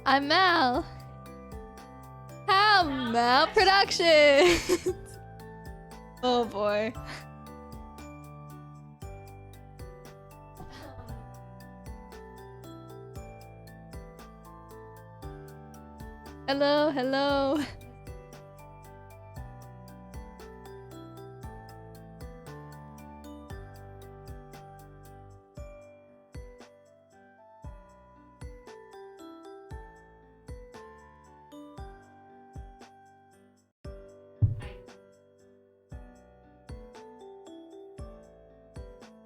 I'm Mal. How Mal Productions. Oh boy. Hello, hello.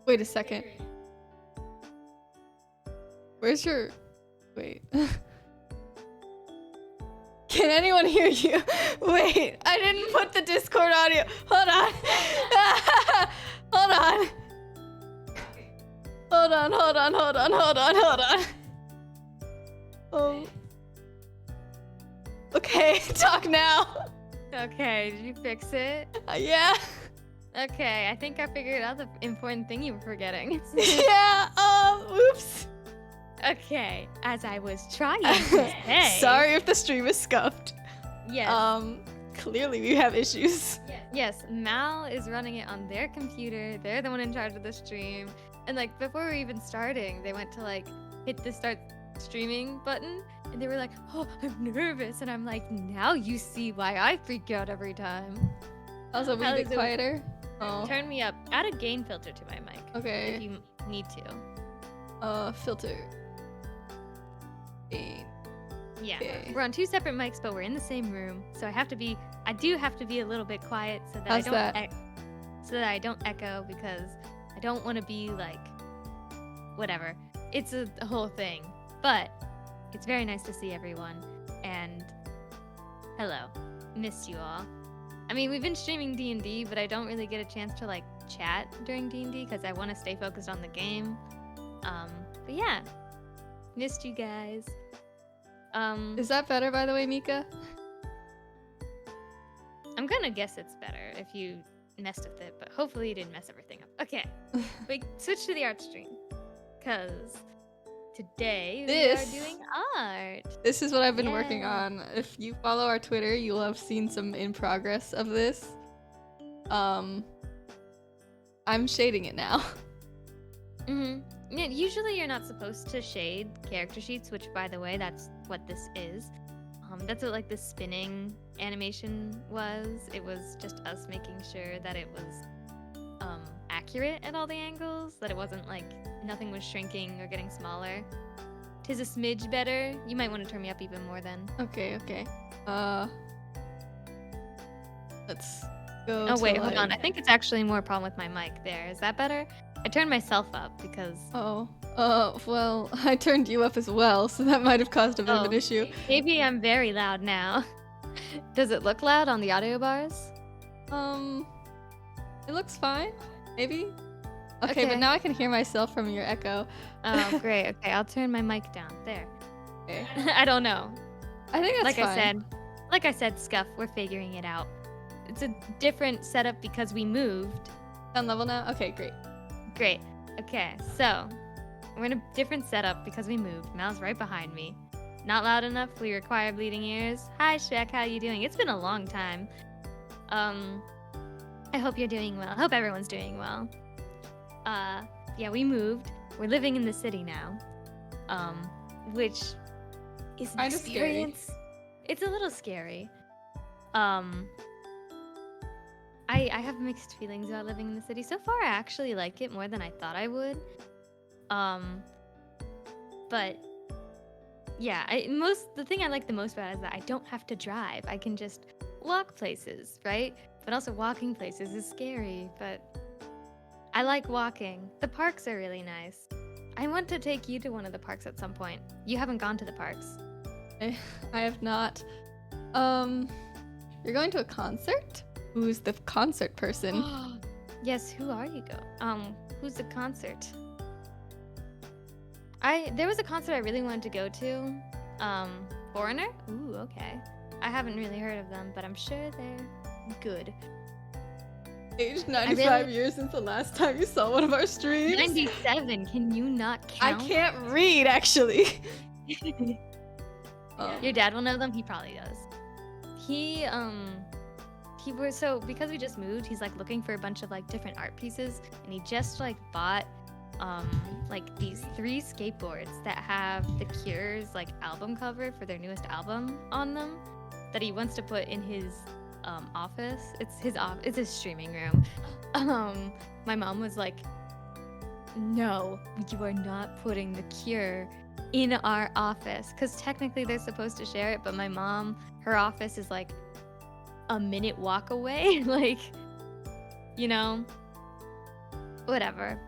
Wait a second. Where's your... Wait. Can anyone hear you? Wait, I didn't put the Discord audio. Hold on. Hold on. Hold on, hold on, hold on, hold on, hold on. Oh. Okay, talk now. Okay, did you fix it? Yeah. Okay, I think I figured out the important thing you were forgetting. Yeah, oops. Okay, as I was trying to say. Sorry if the stream is scuffed. Yes. Clearly we have issues. Yes, Mal is running it on their computer. They're the one in charge of the stream. And like before we even starting, they went to like hit the start streaming button and they were like, "Oh, I'm nervous." And I'm like, "Now you see why I freak out every time." Also, we a bit quieter. Oh. Turn me up. Add a gain filter to my mic. Okay. If you need to. Filter. Gain. Yeah. Okay. We're on two separate mics, but we're in the same room. So I do have to be a little bit quiet so that How's I don't echo because I don't want to be like whatever. It's a whole thing. But it's very nice to see everyone and hello. Missed you all. I mean, we've been streaming D&D, but I don't really get a chance to like chat during D&D because I want to stay focused on the game. But yeah, missed you guys. Is that better, by the way, Mika? I'm gonna guess it's better if you messed with it, but hopefully you didn't mess everything up. Okay, we switch to the art stream because today we are doing art. This is what I've been working on. If you follow our Twitter, you'll have seen some in progress of this. I'm shading it now. Yeah, usually you're not supposed to shade character sheets, which by the way, that's what this is. That's what like the spinning animation was. It was just us making sure that it was accurate at all the angles, that it wasn't like nothing was shrinking or getting smaller. Tis a smidge better. You might want to turn me up even more then. Okay. Let's go. Oh wait, hold on. I think it's actually more a problem with my mic there. Is that better? I turned myself up because... well, I turned you up as well, so that might have caused a bit of an issue. Maybe I'm very loud now. Does it look loud on the audio bars? It looks fine. Maybe? Okay, but now I can hear myself from your echo. Oh, great. Okay, I'll turn my mic down. There. Okay. I don't know. I think that's fine. Like I said, Scuff, we're figuring it out. It's a different setup because we moved. On level now? Okay, great. Great. Okay, so we're in a different setup because we moved. Mal's right behind me. Not loud enough. We require bleeding ears. Hi, Shek. How you doing? It's been a long time. I hope you're doing well. I hope everyone's doing well. Yeah, we moved. We're living in the city now. Which is an experience. Scary. It's a little scary. I have mixed feelings about living in the city. So far, I actually like it more than I thought I would. But yeah, the thing I like the most about it is that I don't have to drive. I can just walk places, right? But also walking places is scary, but I like walking. The parks are really nice. I want to take you to one of the parks at some point. You haven't gone to the parks. I have not. You're going to a concert? Who's the concert person? Yes, who are you who's the concert? There was a concert I really wanted to go to. Foreigner? Ooh, okay. I haven't really heard of them, but I'm sure they're good. Aged 95 years since the last time you saw one of our streams. 97, can you not count? I can't read, actually. Your dad will know them. He probably does. Because we just moved, he's like looking for a bunch of like different art pieces, and he just like bought like these 3 skateboards that have The Cure's like album cover for their newest album on them that he wants to put in his office. It's his streaming room. My mom was like, no, you are not putting The Cure in our office, because technically they're supposed to share it, but my mom, her office is like a minute walk away. Like, you know, whatever.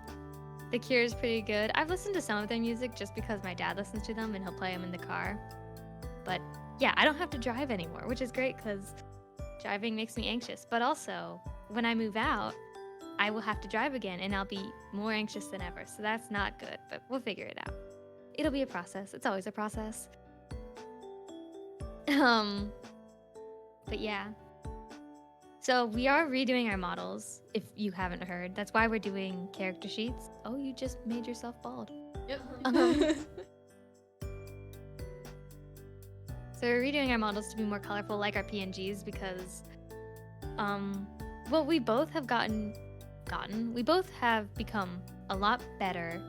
The Cure is pretty good. I've listened to some of their music just because my dad listens to them and he'll play them in the car. But yeah, I don't have to drive anymore, which is great because driving makes me anxious. But also, when I move out, I will have to drive again and I'll be more anxious than ever. So that's not good, but we'll figure it out. It'll be a process. It's always a process. But yeah. So we are redoing our models, if you haven't heard. That's why we're doing character sheets. Oh, you just made yourself bald. Yep. So we're redoing our models to be more colorful, like our PNGs, because, well, we both have become a lot better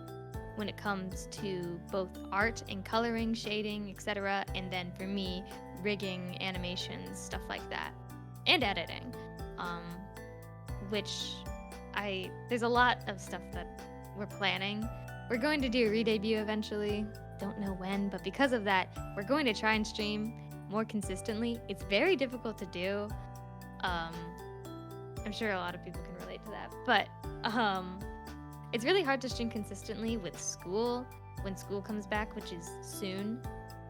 when it comes to both art and coloring, shading, etc. And then for me, rigging, animations, stuff like that, and editing. Which there's a lot of stuff that we're planning. We're going to do a re-debut eventually. Don't know when, but because of that, we're going to try and stream more consistently. It's very difficult to do. I'm sure a lot of people can relate to that, but it's really hard to stream consistently with school when school comes back, which is soon.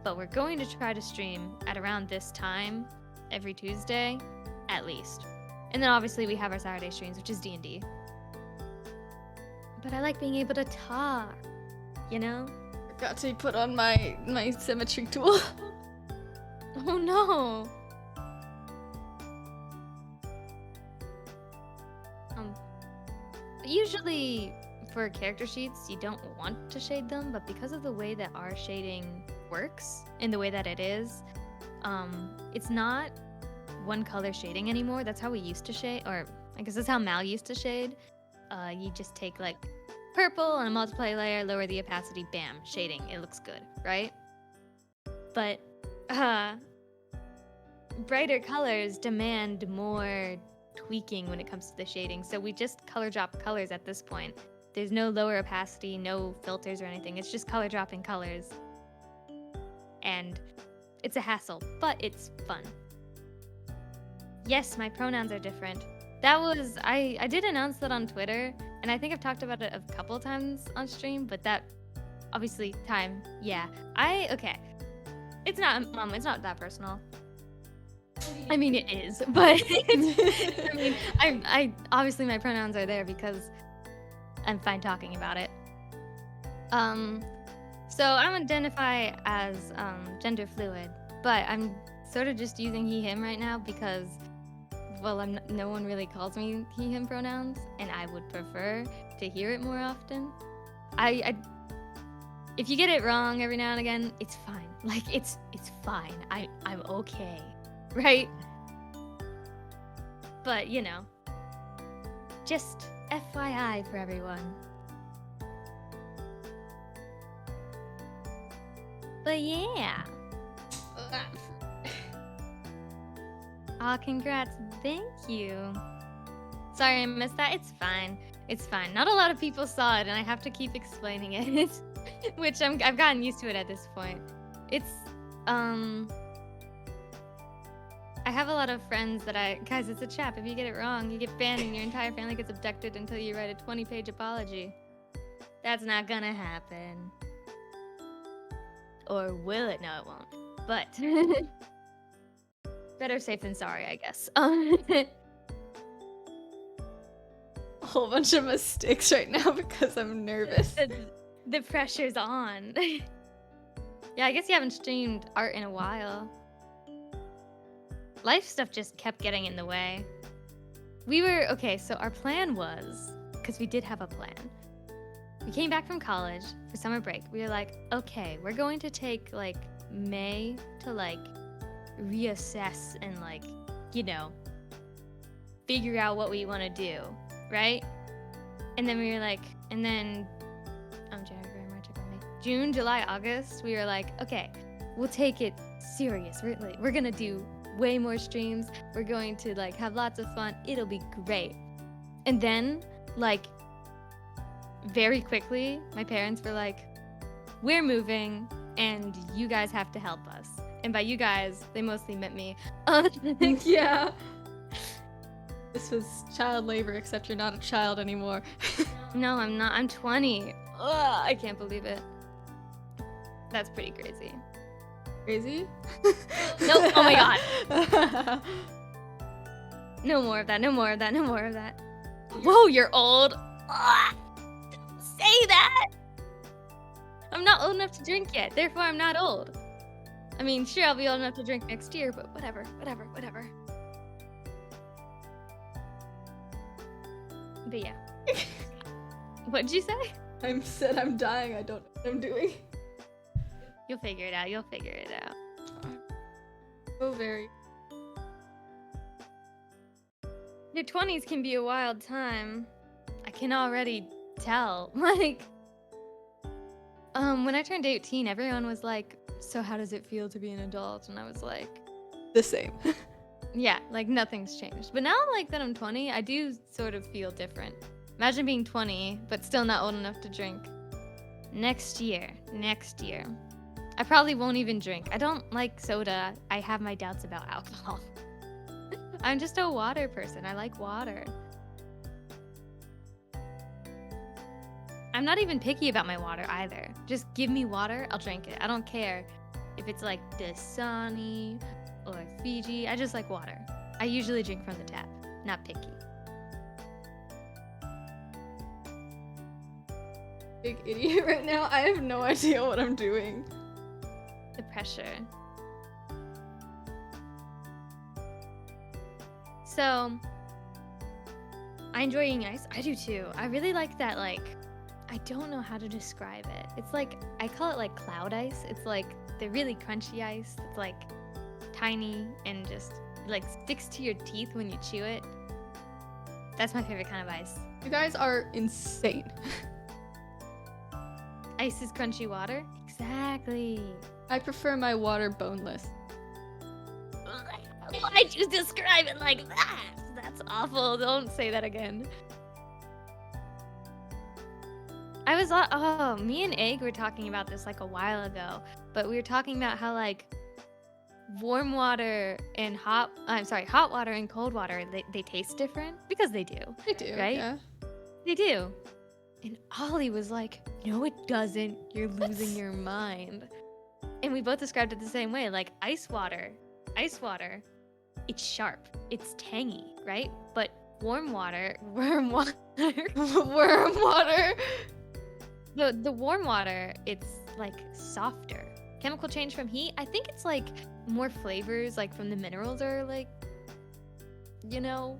But we're going to try to stream at around this time every Tuesday, at least. And then obviously we have our Saturday streams, which is D&D. But I like being able to talk, you know? Got to put on my symmetry tool. Oh no! Usually for character sheets, you don't want to shade them, but because of the way that our shading works and the way that it is, it's not one color shading anymore. That's how we used to shade, or I guess that's how Mal used to shade. You just take like purple and a multiply layer, lower the opacity, bam, shading. It looks good, right? But brighter colors demand more tweaking when it comes to the shading. So we just color drop colors at this point. There's no lower opacity, no filters or anything. It's just color dropping colors. And it's a hassle, but it's fun. Yes, my pronouns are different. That was, I did announce that on Twitter, and I think I've talked about it a couple times on stream, but that, obviously, yeah. Okay. It's not that personal. I mean, it is, but I mean, I obviously my pronouns are there because I'm fine talking about it. So I identify as gender fluid, but I'm sort of just using he, him right now because, well, no one really calls me he, him pronouns, and I would prefer to hear it more often. If you get it wrong every now and again, it's fine. Like, it's fine. I'm okay, right? But, you know, just FYI for everyone. But yeah. Aw, congrats. Thank you. Sorry I missed that. It's fine. It's fine. Not a lot of people saw it, and I have to keep explaining it, which I've gotten used to it at this point. It's, I have a lot of friends that guys, it's a trap. If you get it wrong, you get banned and your entire family gets abducted until you write a 20-page apology. That's not gonna happen. Or will it? No, it won't. But better safe than sorry, I guess. A whole bunch of mistakes right now because I'm nervous. The pressure's on. Yeah, I guess you haven't streamed art in a while. Life stuff just kept getting in the way. Okay, so our plan was, because we did have a plan. We came back from college for summer break. We were like, okay, we're going to take like May to like reassess and like, you know, figure out what we want to do, right? And then we were like, and then January, February, March, April, May, June, July, August, we were like, okay, we'll take it serious. We're gonna do way more streams. We're going to like have lots of fun. It'll be great. And then like very quickly, my parents were like, we're moving and you guys have to help us. And by you guys, they mostly meant me. Yeah. This was child labor, except you're not a child anymore. No, I'm not. I'm 20. Ugh, I can't believe it. That's pretty crazy. Crazy? Nope. Oh my god. No more of that. No more of that. No more of that. Whoa, you're old. Ugh, don't say that. I'm not old enough to drink yet. Therefore, I'm not old. I mean, sure, I'll be old enough to drink next year, but whatever. But yeah. What'd you say? I said I'm dying. I don't know what I'm doing. You'll figure it out. So very. Your 20s can be a wild time. I can already tell. Like, when I turned 18, everyone was like, so how does it feel to be an adult? And I was like, The same. yeah, like nothing's changed. But now, like that I'm 20, I do sort of feel different. Imagine being 20, but still not old enough to drink. Next year. I probably won't even drink. I don't like soda. I have my doubts about alcohol. I'm just a water person. I like water. I'm not even picky about my water either. Just give me water, I'll drink it. I don't care if it's like Dasani or Fiji. I just like water. I usually drink from the tap, not picky. Big idiot right now. I have no idea what I'm doing. The pressure. So, I enjoy eating ice. I do too. I really like that, like, I don't know how to describe it. It's like, I call it like cloud ice. It's like the really crunchy ice. It's like tiny and just like sticks to your teeth when you chew it. That's my favorite kind of ice. You guys are insane. Ice is crunchy water? Exactly. I prefer my water boneless. Why'd you describe it like that? That's awful. Don't say that again. Me and Egg were talking about this like a while ago, but we were talking about how like warm water and hot water and cold water, they taste different because they do. They do, right? Yeah. They do. And Ollie was like, no, it doesn't. You're losing your mind. And we both described it the same way. Like ice water, it's sharp. It's tangy, right? But worm water. Worm water. The warm water, it's like softer. Chemical change from heat, I think it's like more flavors, like from the minerals are like, you know,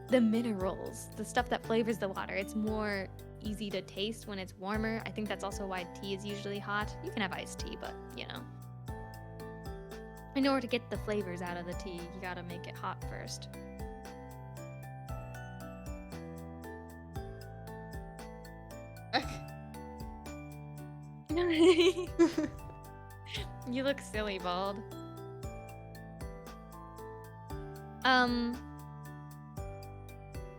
the minerals, the stuff that flavors the water. It's more easy to taste when it's warmer. I think that's also why tea is usually hot. You can have iced tea, but you know. In order to get the flavors out of the tea, you gotta make it hot first. You look silly, Bald.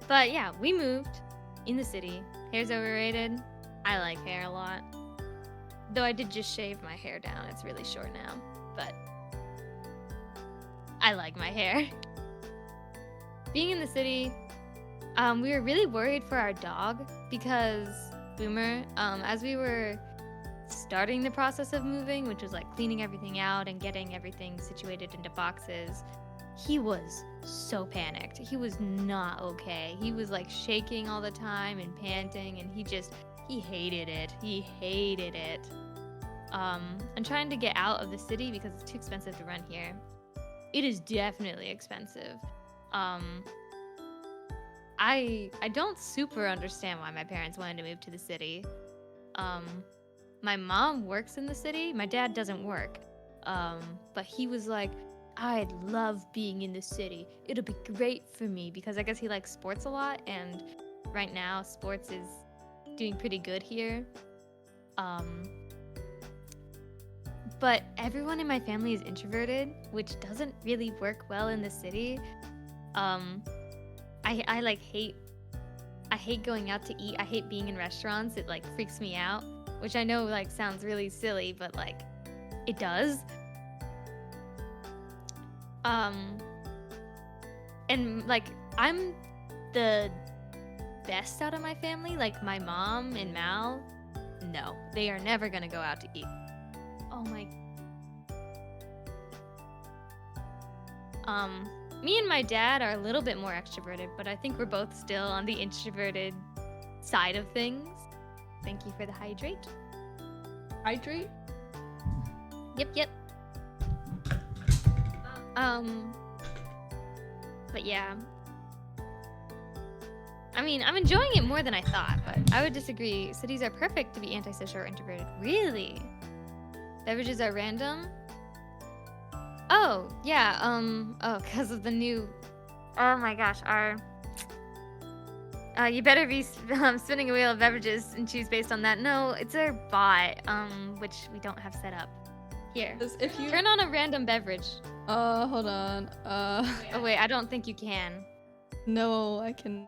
But yeah, we moved in the city. Hair's overrated. I like hair a lot. Though I did just shave my hair down. It's really short now, but I like my hair. Being in the city, we were really worried for our dog because Boomer, as we were starting the process of moving, which was like cleaning everything out and getting everything situated into boxes, he was so panicked. He was not okay. He was like shaking all the time and panting, and he hated it. He hated it. I'm trying to get out of the city because it's too expensive to run here. It is definitely expensive. I don't super understand why my parents wanted to move to the city. My mom works in the city. My dad doesn't work. But he was like, I'd love being in the city. It'll be great for me because I guess he likes sports a lot, and right now sports is doing pretty good here. Um, but everyone in my family is introverted, which doesn't really work well in the city. I like I hate going out to eat. I hate being in restaurants. It like freaks me out, which I know like sounds really silly, but like it does. And like I'm the best out of my family. Like my mom and Mal, no, they are never gonna go out to eat. Oh my. Me and my dad are a little bit more extroverted, but I think we're both still on the introverted side of things. Thank you for the hydrate. Hydrate? Yep. But yeah. I mean, I'm enjoying it more than I thought, but I would disagree. Cities are perfect to be antisocial or introverted. Really? Beverages are random? Oh, yeah, because of the new... Oh my gosh, you better be spinning a wheel of beverages and choose based on that. No, it's our bot, which we don't have set up. Here, If you turn on a random beverage. hold on. Oh wait, I don't think you can. No, I can.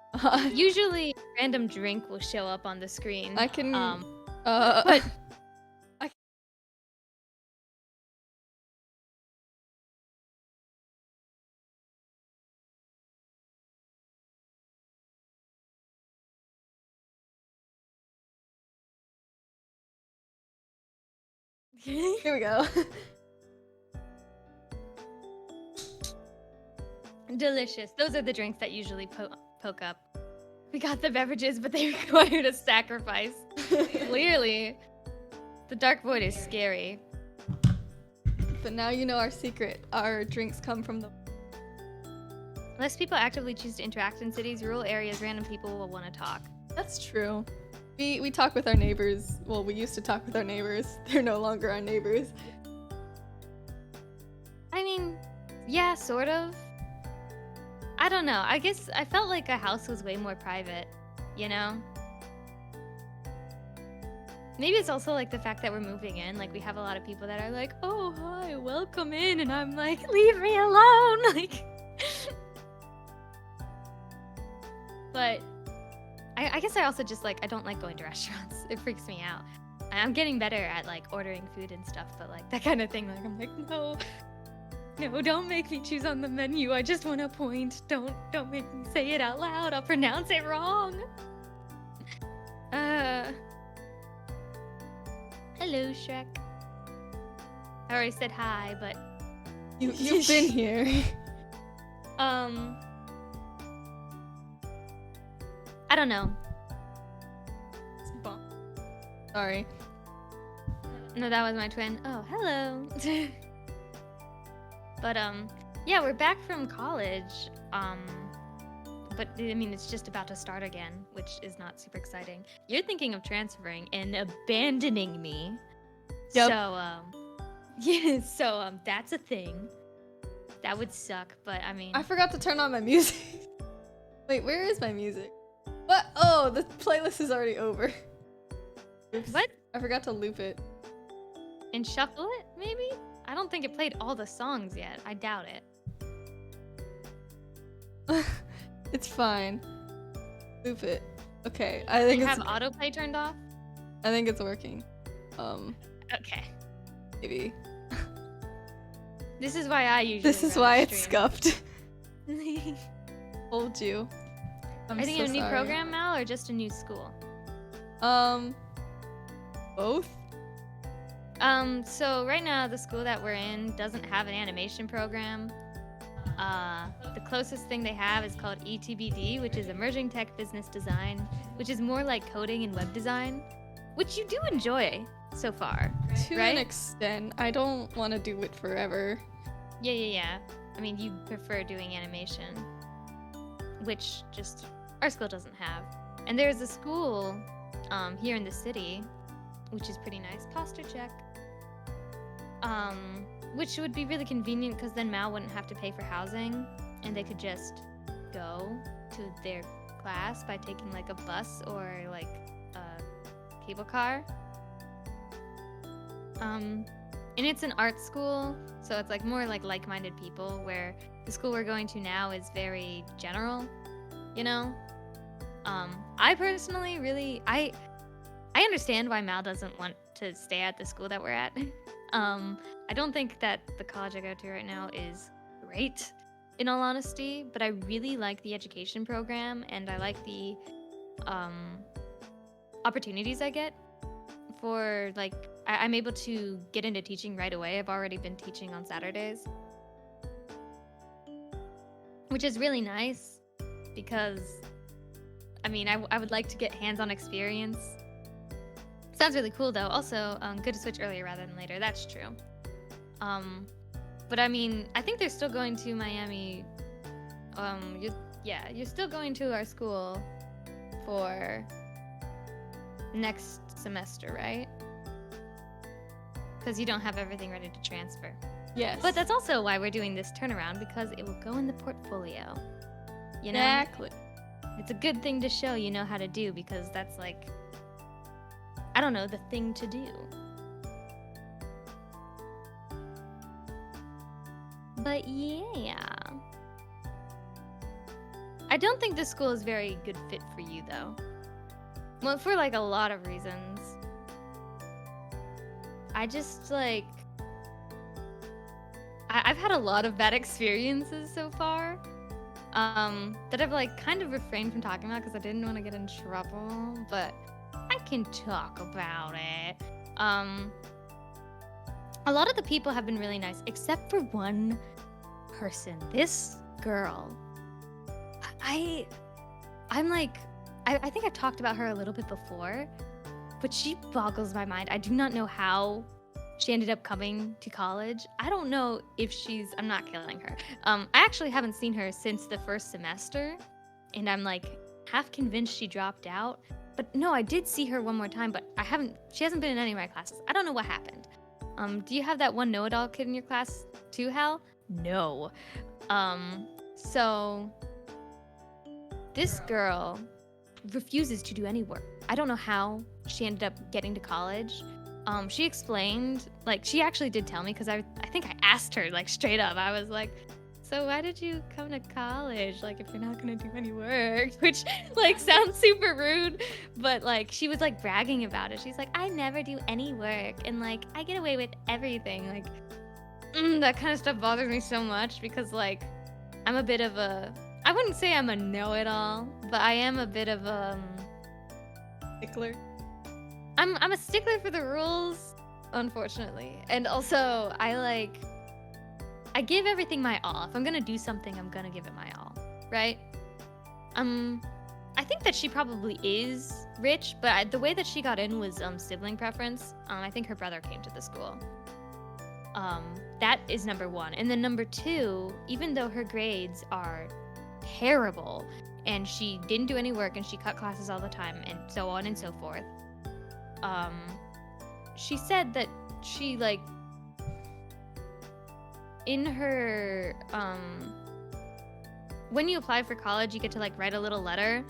Usually, a random drink will show up on the screen. I can. But Here we go. delicious. Those are the drinks that usually poke up. We got the beverages, but they required a sacrifice. Clearly, the Dark Void is scary. But now you know our secret. Our drinks come from the. Unless people actively choose to interact in cities, rural areas, random people will want to talk. That's true. We talk with our neighbors. Well, we used to talk with our neighbors. They're no longer our neighbors. I mean, yeah, sort of. I don't know. I guess I felt like a house was way more private, you know? Maybe it's also like the fact that we're moving in. Like we have a lot of people that are like, oh, hi, welcome in. And I'm like, leave me alone. Like, but I guess I also just like, I don't like going to restaurants. It freaks me out. I'm getting better at like ordering food and stuff, but like that kind of thing, like I'm like, no, don't make me choose on the menu. I just want to point. Don't make me say it out loud. I'll pronounce it wrong. Hello, Shrek. I already said hi, but You've been here. I don't know. Sorry. No, that was my twin. Oh, hello. But yeah, we're back from college. But I mean, it's just about to start again, which is not super exciting. You're thinking of transferring and abandoning me. Yep. So yeah, so that's a thing. That would suck, but I mean, I forgot to turn on my music. Wait, where is my music? What? Oh, the playlist is already over. Oops. What? I forgot to loop it. And shuffle it, maybe? I don't think it played all the songs yet. I doubt it. It's fine. Loop it. Okay, I think You it's. have autoplay turned off? I think it's working. Okay. Maybe. This is why I usually. This is run why a it's stream. scuffed. Told you. I'm I think so a new sorry. program now, or just a new school. Both. So right now the school that we're in doesn't have an animation program. The closest thing they have is called ETBD, which is Emerging Tech Business Design, which is more like coding and web design, which you do enjoy so far. To right? an extent. I don't want to do it forever. Yeah. I mean, you prefer doing animation, which just our school doesn't have. And there's a school here in the city, which is pretty nice. Posture check. which would be really convenient because then Mal wouldn't have to pay for housing and they could just go to their class by taking like a bus or like a cable car. And it's an art school, so it's like more like like-minded people, where the school we're going to now is very general, you know? I personally really I understand why Mal doesn't want to stay at the school that we're at. I don't think that the college I go to right now is great, in all honesty, but I really like the education program and I like the opportunities I get for like I'm able to get into teaching right away. I've already been teaching on Saturdays, which is really nice because I mean I would like to get hands-on experience. Sounds really cool though. Also, good to switch earlier rather than later. That's true. But I mean, I think they're still going to Miami. You're still going to our school for next semester, right? Because you don't have everything ready to transfer. Yes. But that's also why we're doing this turnaround, because it will go in the portfolio. You know? Exactly. It's a good thing to show you know how to do, because that's like, I don't know, the thing to do. But yeah. I don't think this school is very good fit for you though. Well, for like a lot of reasons. I just like I've had a lot of bad experiences so far. That I've like kind of refrained from talking about because I didn't want to get in trouble, but I can talk about it. A lot of the people have been really nice, except for one person. This girl. I'm like, I think I've talked about her a little bit before, but she boggles my mind. I do not know how she ended up coming to college. I don't know if I'm not killing her. I actually haven't seen her since the first semester, and I'm like half convinced she dropped out. But no, I did see her one more time, but she hasn't been in any of my classes. I don't know what happened. Do you have that one know-it-all kid in your class too, Hal? No. So this girl refuses to do any work. I don't know how she ended up getting to college. She explained, like, she actually did tell me, because I think I asked her, like, straight up. I was like, so why did you come to college, like, if you're not gonna do any work? Which, like, sounds super rude, but, like, she was, like, bragging about it. She's like, I never do any work, and, like, I get away with everything. Like, that kind of stuff bothers me so much, because, like, I'm a bit of a, I wouldn't say I'm a know-it-all, but I am a bit of a Stickler. I'm a stickler for the rules, unfortunately. And also, I give everything my all. If I'm gonna do something, I'm gonna give it my all, right? I think that she probably is rich, but the way that she got in was sibling preference. I think her brother came to the school. That is number one. And then number two, even though her grades are terrible, and she didn't do any work, and she cut classes all the time, and so on and so forth, she said that she, like, in her, when you apply for college, you get to, like, write a little letter.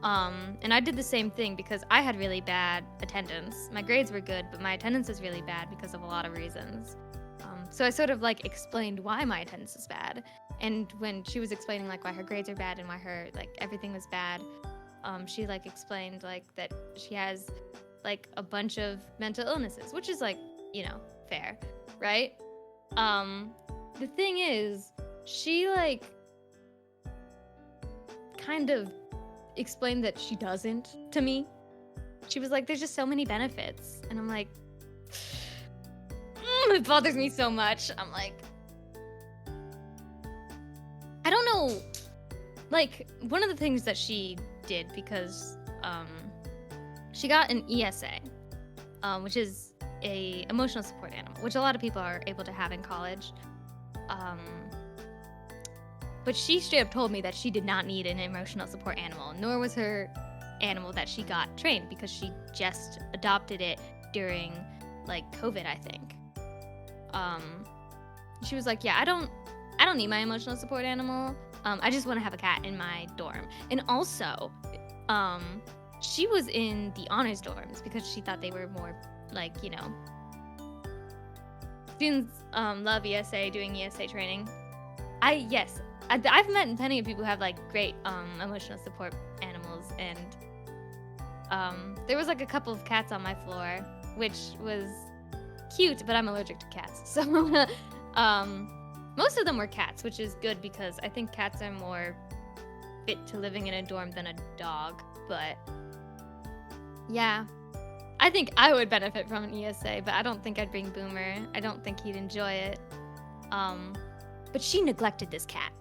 And I did the same thing because I had really bad attendance. My grades were good, but my attendance is really bad because of a lot of reasons. So I sort of, like, explained why my attendance is bad. And when she was explaining, like, why her grades are bad and why her, like, everything was bad, she, like, explained, like, that she has, like, a bunch of mental illnesses, which is, like, you know, fair, right? The thing is, she, like, kind of explained that she doesn't to me. She was like, there's just so many benefits. And I'm like, it bothers me so much. I'm like, I don't know. Like, one of the things that she did, because she got an ESA, which is a emotional support animal, which a lot of people are able to have in college. But she straight up told me that she did not need an emotional support animal, nor was her animal that she got trained, because she just adopted it during, like, COVID, I think. She was like, yeah, I don't need my emotional support animal. I just want to have a cat in my dorm. And also, she was in the honors dorms because she thought they were more like, you know, students love ESA, doing ESA training. I've met plenty of people who have like great emotional support animals, and there was like a couple of cats on my floor, which was cute, but I'm allergic to cats, so most of them were cats, which is good because I think cats are more fit to living in a dorm than a dog. But yeah, I think I would benefit from an ESA, but I don't think I'd bring Boomer. I don't think he'd enjoy it. But she neglected this cat.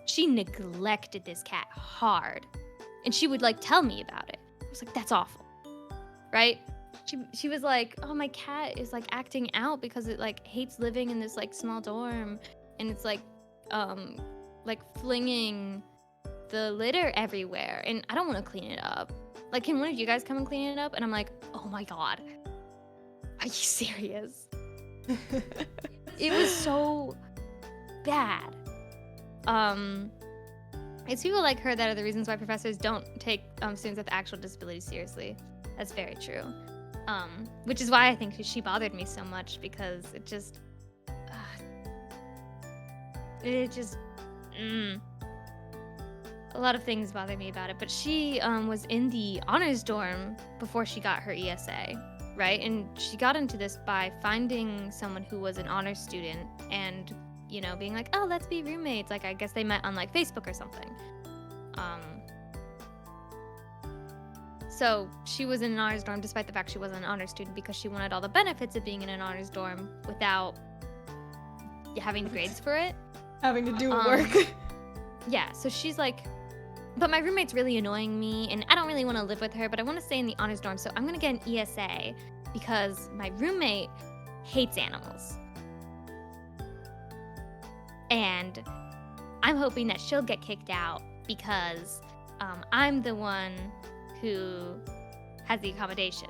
She neglected this cat hard. And she would like tell me about it. I was like, that's awful. Right? She was like, oh, my cat is like acting out because it like hates living in this like small dorm, and it's like flinging the litter everywhere, and I don't want to clean it up. Like, can one of you guys come and clean it up? And I'm like, oh my god, are you serious? It was so bad. It's people like her that are the reasons why professors don't take students with actual disabilities seriously. That's very true. Which is why I think she bothered me so much, because it just a lot of things bother me about it. But she was in the honors dorm before she got her ESA, right? And she got into this by finding someone who was an honors student and, you know, being like, oh, let's be roommates. Like, I guess they met on like Facebook or something. So she was in an honors dorm despite the fact she wasn't an honors student, because she wanted all the benefits of being in an honors dorm without having grades for it. Having to do work. Yeah, so she's like, but my roommate's really annoying me, and I don't really want to live with her, but I want to stay in the honors dorm, so I'm going to get an ESA because my roommate hates animals. And I'm hoping that she'll get kicked out because I'm the one who has the accommodation.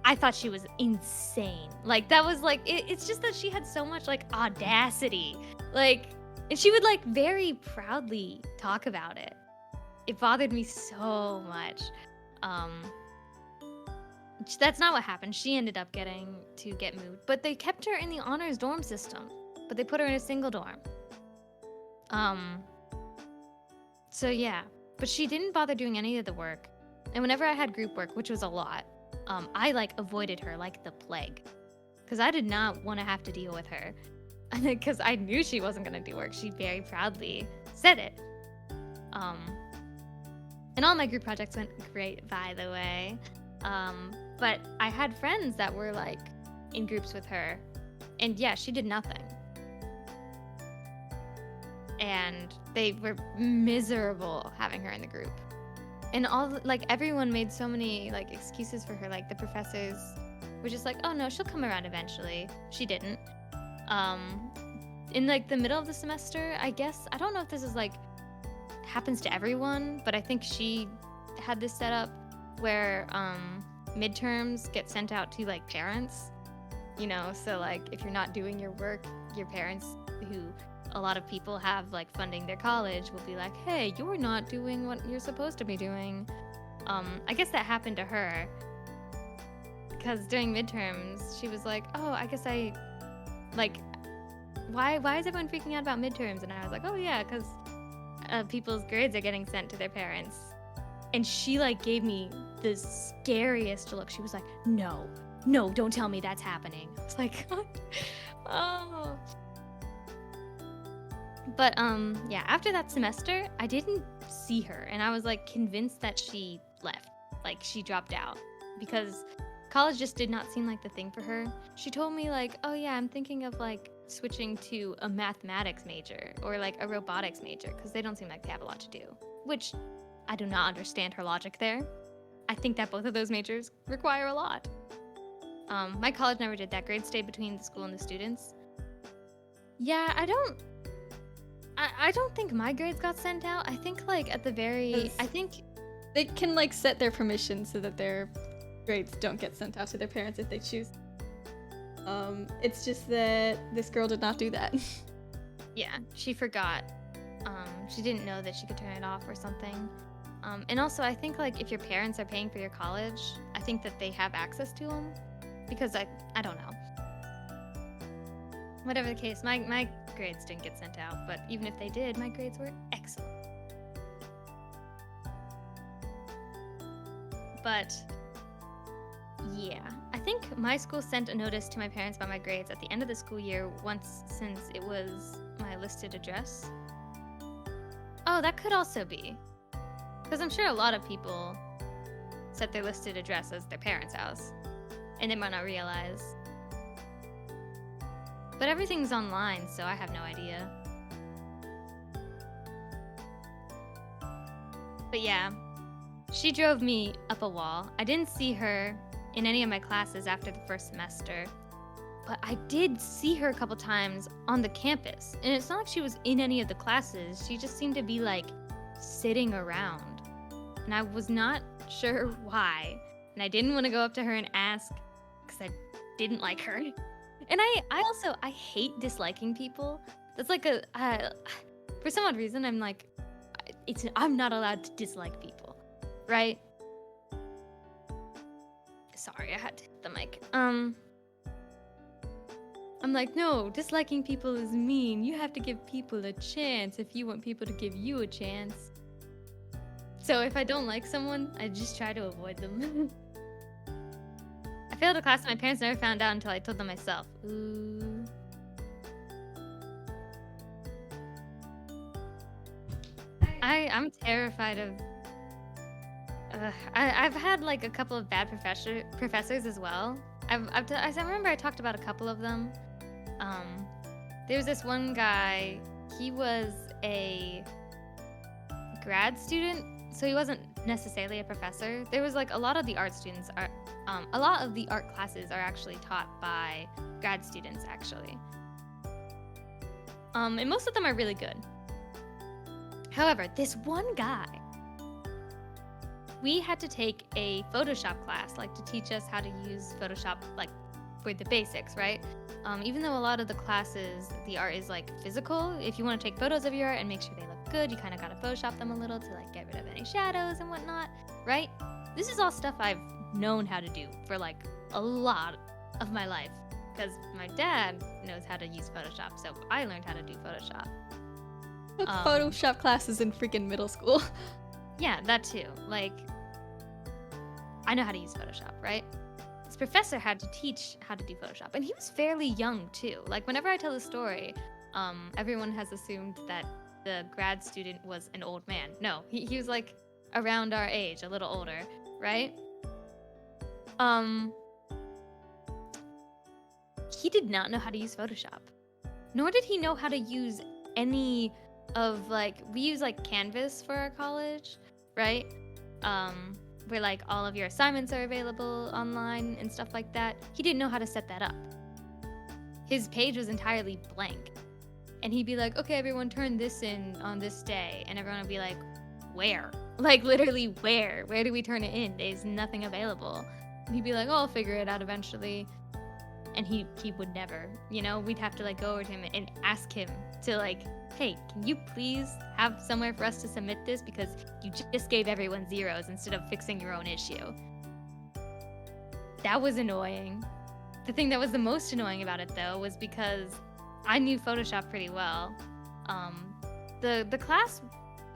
I thought she was insane. Like, that was like, it's just that she had so much like audacity. Like, and she would like very proudly talk about it. It bothered me so much. That's not what happened. She ended up getting to get moved, but they kept her in the honors dorm system, but they put her in a single dorm. So yeah, but she didn't bother doing any of the work. And whenever I had group work, which was a lot, I like avoided her like the plague, because I did not want to have to deal with her. Because I knew she wasn't going to do work. She very proudly said it. And all my group projects went great, by the way. But I had friends that were like in groups with her, and yeah, she did nothing. And they were miserable having her in the group. And everyone made so many like excuses for her. Like, the professors were just like, oh no, she'll come around eventually. She didn't. In like the middle of the semester, I guess, I don't know if this is like happens to everyone, but I think she had this set up where midterms get sent out to like parents, you know, so like if you're not doing your work, your parents, who a lot of people have like funding their college, will be like, hey, you're not doing what you're supposed to be doing. I guess that happened to her, because during midterms she was like, oh, I guess I like, why is everyone freaking out about midterms? And I was like, oh yeah, because people's grades are getting sent to their parents. And she like gave me the scariest look. She was like, no, don't tell me that's happening. I was like, oh. But yeah, after that semester, I didn't see her, and I was like convinced that she left, like she dropped out, because college just did not seem like the thing for her. She told me like, oh yeah, I'm thinking of like switching to a mathematics major or like a robotics major, because they don't seem like they have a lot to do, which I do not understand her logic there. I think that both of those majors require a lot. My college never did that. Grades stayed between the school and the students. Yeah, I don't think my grades got sent out. I think like at the very, I think they can like set their permissions so that their grades don't get sent out to their parents if they choose. It's just that this girl did not do that. Yeah, she forgot. She didn't know that she could turn it off or something. And also, I think like if your parents are paying for your college, I think that they have access to them, because I don't know. Whatever the case, my grades didn't get sent out, but even if they did, my grades were excellent. But yeah, I think my school sent a notice to my parents about my grades at the end of the school year once, since it was my listed address. Oh, that could also be. Because I'm sure a lot of people set their listed address as their parents' house, and they might not realize. But everything's online, so I have no idea. But yeah, she drove me up a wall. I didn't see her in any of my classes after the first semester, but I did see her a couple times on the campus. And it's not like she was in any of the classes. She just seemed to be like sitting around. And I was not sure why. And I didn't want to go up to her and ask because I didn't like her. And I hate disliking people. That's like for some odd reason, I'm like, I'm not allowed to dislike people, right? Sorry, I had to hit the mic. I'm like, no, disliking people is mean. You have to give people a chance if you want people to give you a chance. So if I don't like someone, I just try to avoid them. I failed a class my parents never found out until I told them myself. Ooh. I'm terrified of... I've had like a couple of bad professors as well. I remember I talked about a couple of them. There was this one guy. He was a grad student, so he wasn't necessarily a professor. There was like a lot of the art students are, a lot of the art classes are actually taught by grad students actually. And most of them are really good. However, this one guy, we had to take a Photoshop class, like to teach us how to use Photoshop, like for the basics, right? Even though a lot of the classes, the art is like physical, if you want to take photos of your art and make sure they look good, you kind of got to Photoshop them a little to like get rid of any shadows and whatnot, right? This is all stuff I've known how to do for like a lot of my life, because my dad knows how to use Photoshop, so I learned how to do Photoshop. Took Photoshop classes in freaking middle school. Yeah, that too. Like, I know how to use Photoshop, right? This professor had to teach how to do Photoshop, and he was fairly young too. Like, whenever I tell the story, everyone has assumed that the grad student was an old man. No, he was like around our age, a little older, right? He did not know how to use Photoshop, nor did he know how to use any of, like, we use like Canvas for our college, right? Where like all of your assignments are available online and stuff like that. He didn't know how to set that up. His page was entirely blank. And he'd be like, okay, everyone turn this in on this day. And everyone would be like, where? Like, literally where? Where do we turn it in? There's nothing available. And he'd be like, oh, I'll figure it out eventually. And he would never, you know? We'd have to like go over to him and ask him to like, hey, can you please have somewhere for us to submit this? Because you just gave everyone zeros instead of fixing your own issue. That was annoying. The thing that was the most annoying about it, though, was because I knew Photoshop pretty well. The class,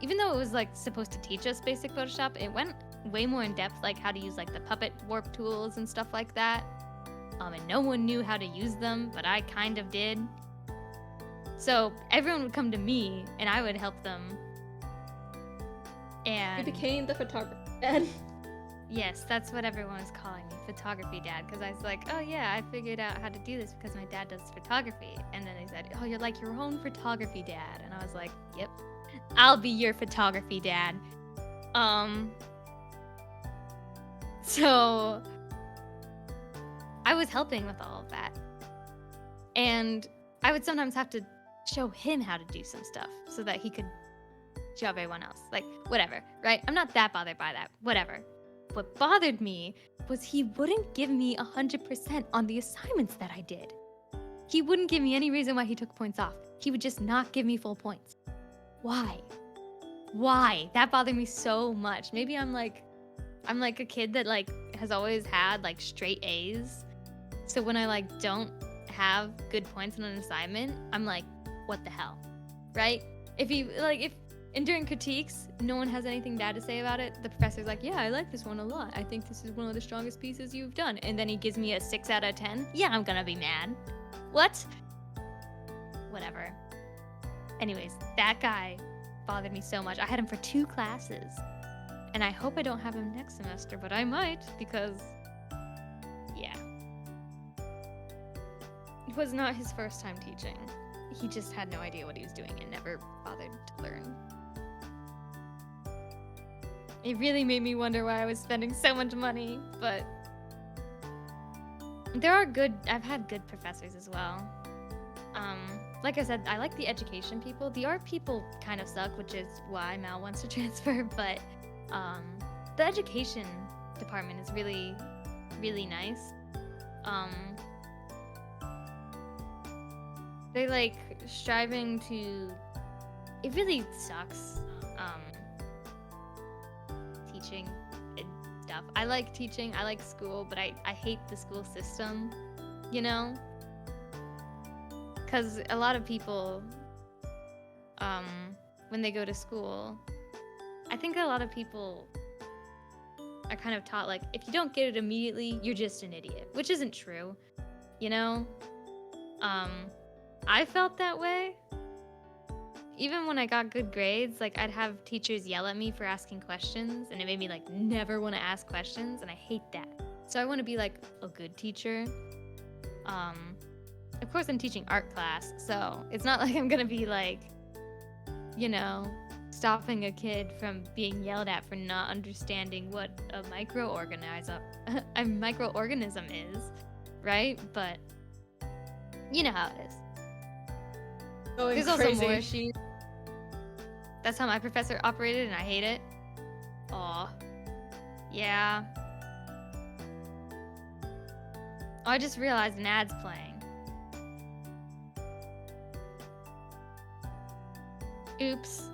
even though it was like supposed to teach us basic Photoshop, it went way more in depth, like how to use like the puppet warp tools and stuff like that. And no one knew how to use them, but I kind of did. So everyone would come to me, and I would help them. And You became the photographer dad. yes, that's what everyone was calling me, photography dad, because I was like, oh yeah, I figured out how to do this because my dad does photography. And then they said, oh, you're like your own photography dad. And I was like, yep, I'll be your photography dad. So I was helping with all of that. And I would sometimes have to show him how to do some stuff so that he could show everyone else. Like, whatever, right? I'm not that bothered by that. Whatever. what bothered me was he wouldn't give me 100% on the assignments that I did. He wouldn't give me any reason why he took points off. He would just not give me full points. Why? Why? That bothered me so much. Maybe I'm like a kid that like has always had like straight A's. So when I like don't have good points on an assignment, I'm like, what the hell? Right? If and during critiques, no one has anything bad to say about it, the professor's like, yeah, I like this one a lot. I think this is one of the strongest pieces you've done. And then he gives me a 6 out of 10. Yeah, I'm gonna be mad. What? Whatever. Anyways, that guy bothered me so much. I had him for 2 classes. And I hope I don't have him next semester, but I might because, yeah. It was not his first time teaching. He just had no idea what he was doing and never bothered to learn. It really made me wonder why I was spending so much money, but I've had good professors as well. Like I said, I like the education people. The art people kind of suck, which is why Mal wants to transfer, but the education department is really, really nice. They like striving to, it really sucks, teaching and stuff. I like teaching, I like school, but I hate the school system, you know? Because a lot of people, when they go to school, I think a lot of people are kind of taught, like, if you don't get it immediately, you're just an idiot, which isn't true, you know? I felt that way. Even when I got good grades, like, I'd have teachers yell at me for asking questions, and it made me, like, never want to ask questions, and I hate that. So I want to be, like, a good teacher. Of course, I'm teaching art class, so it's not like I'm gonna be, like, you know, stopping a kid from being yelled at for not understanding what a microorganism is, right? But you know how it is. There's also more issues. That's how my professor operated, and I hate it. Aw. Yeah. Oh, I just realized an ad's playing. Oops.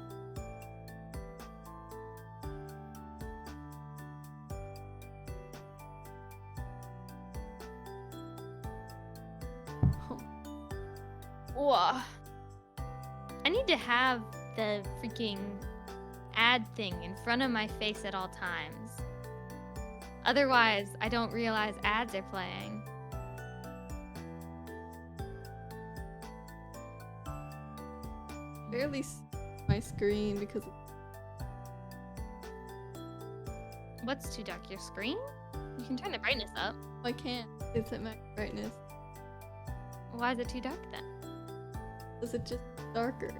Whoa. I need to have the freaking ad thing in front of my face at all times. Otherwise, I don't realize ads are playing. Barely see my screen because What's too dark? Your screen? You can turn the brightness up. I can't. It's at max brightness. Why is it too dark then? Is it just darker?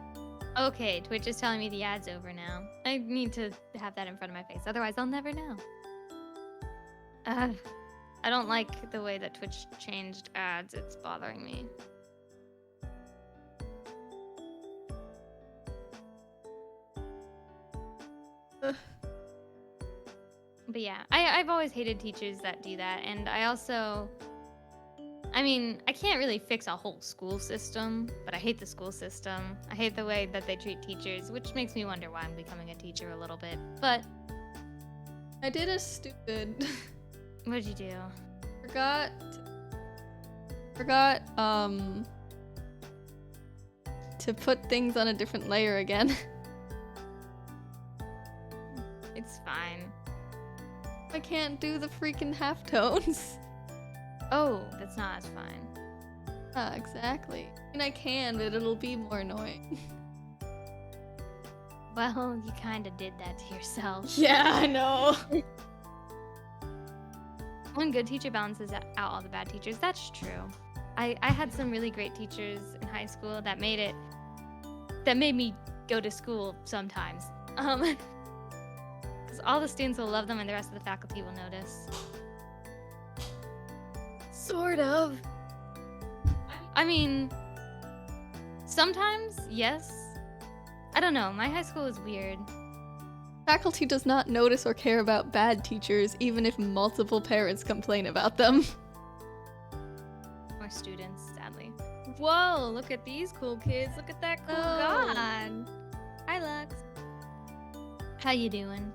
Okay, Twitch is telling me the ad's over now. I need to have that in front of my face, otherwise I'll never know. I don't like the way that Twitch changed ads. It's bothering me. But yeah, I've always hated teachers that do that, and I mean, I can't really fix a whole school system, but I hate the school system. I hate the way that they treat teachers, which makes me wonder why I'm becoming a teacher a little bit. But I did a stupid. What'd you do? Forgot, to put things on a different layer again. It's fine. I can't do the freaking halftones. Oh, that's not as fine. Exactly. I mean, I can, but it'll be more annoying. Well, you kinda did that to yourself. Yeah, I know. One good teacher balances out all the bad teachers. That's true. I had some really great teachers in high school that made me go to school sometimes. Because all the students will love them and the rest of the faculty will notice. Sort of. I mean, sometimes, yes. I don't know. My high school is weird. Faculty does not notice or care about bad teachers, even if multiple parents complain about them. Or students, sadly. Whoa, look at these cool kids. Look at that cool Oh. god. Hi, Lux. How you doing?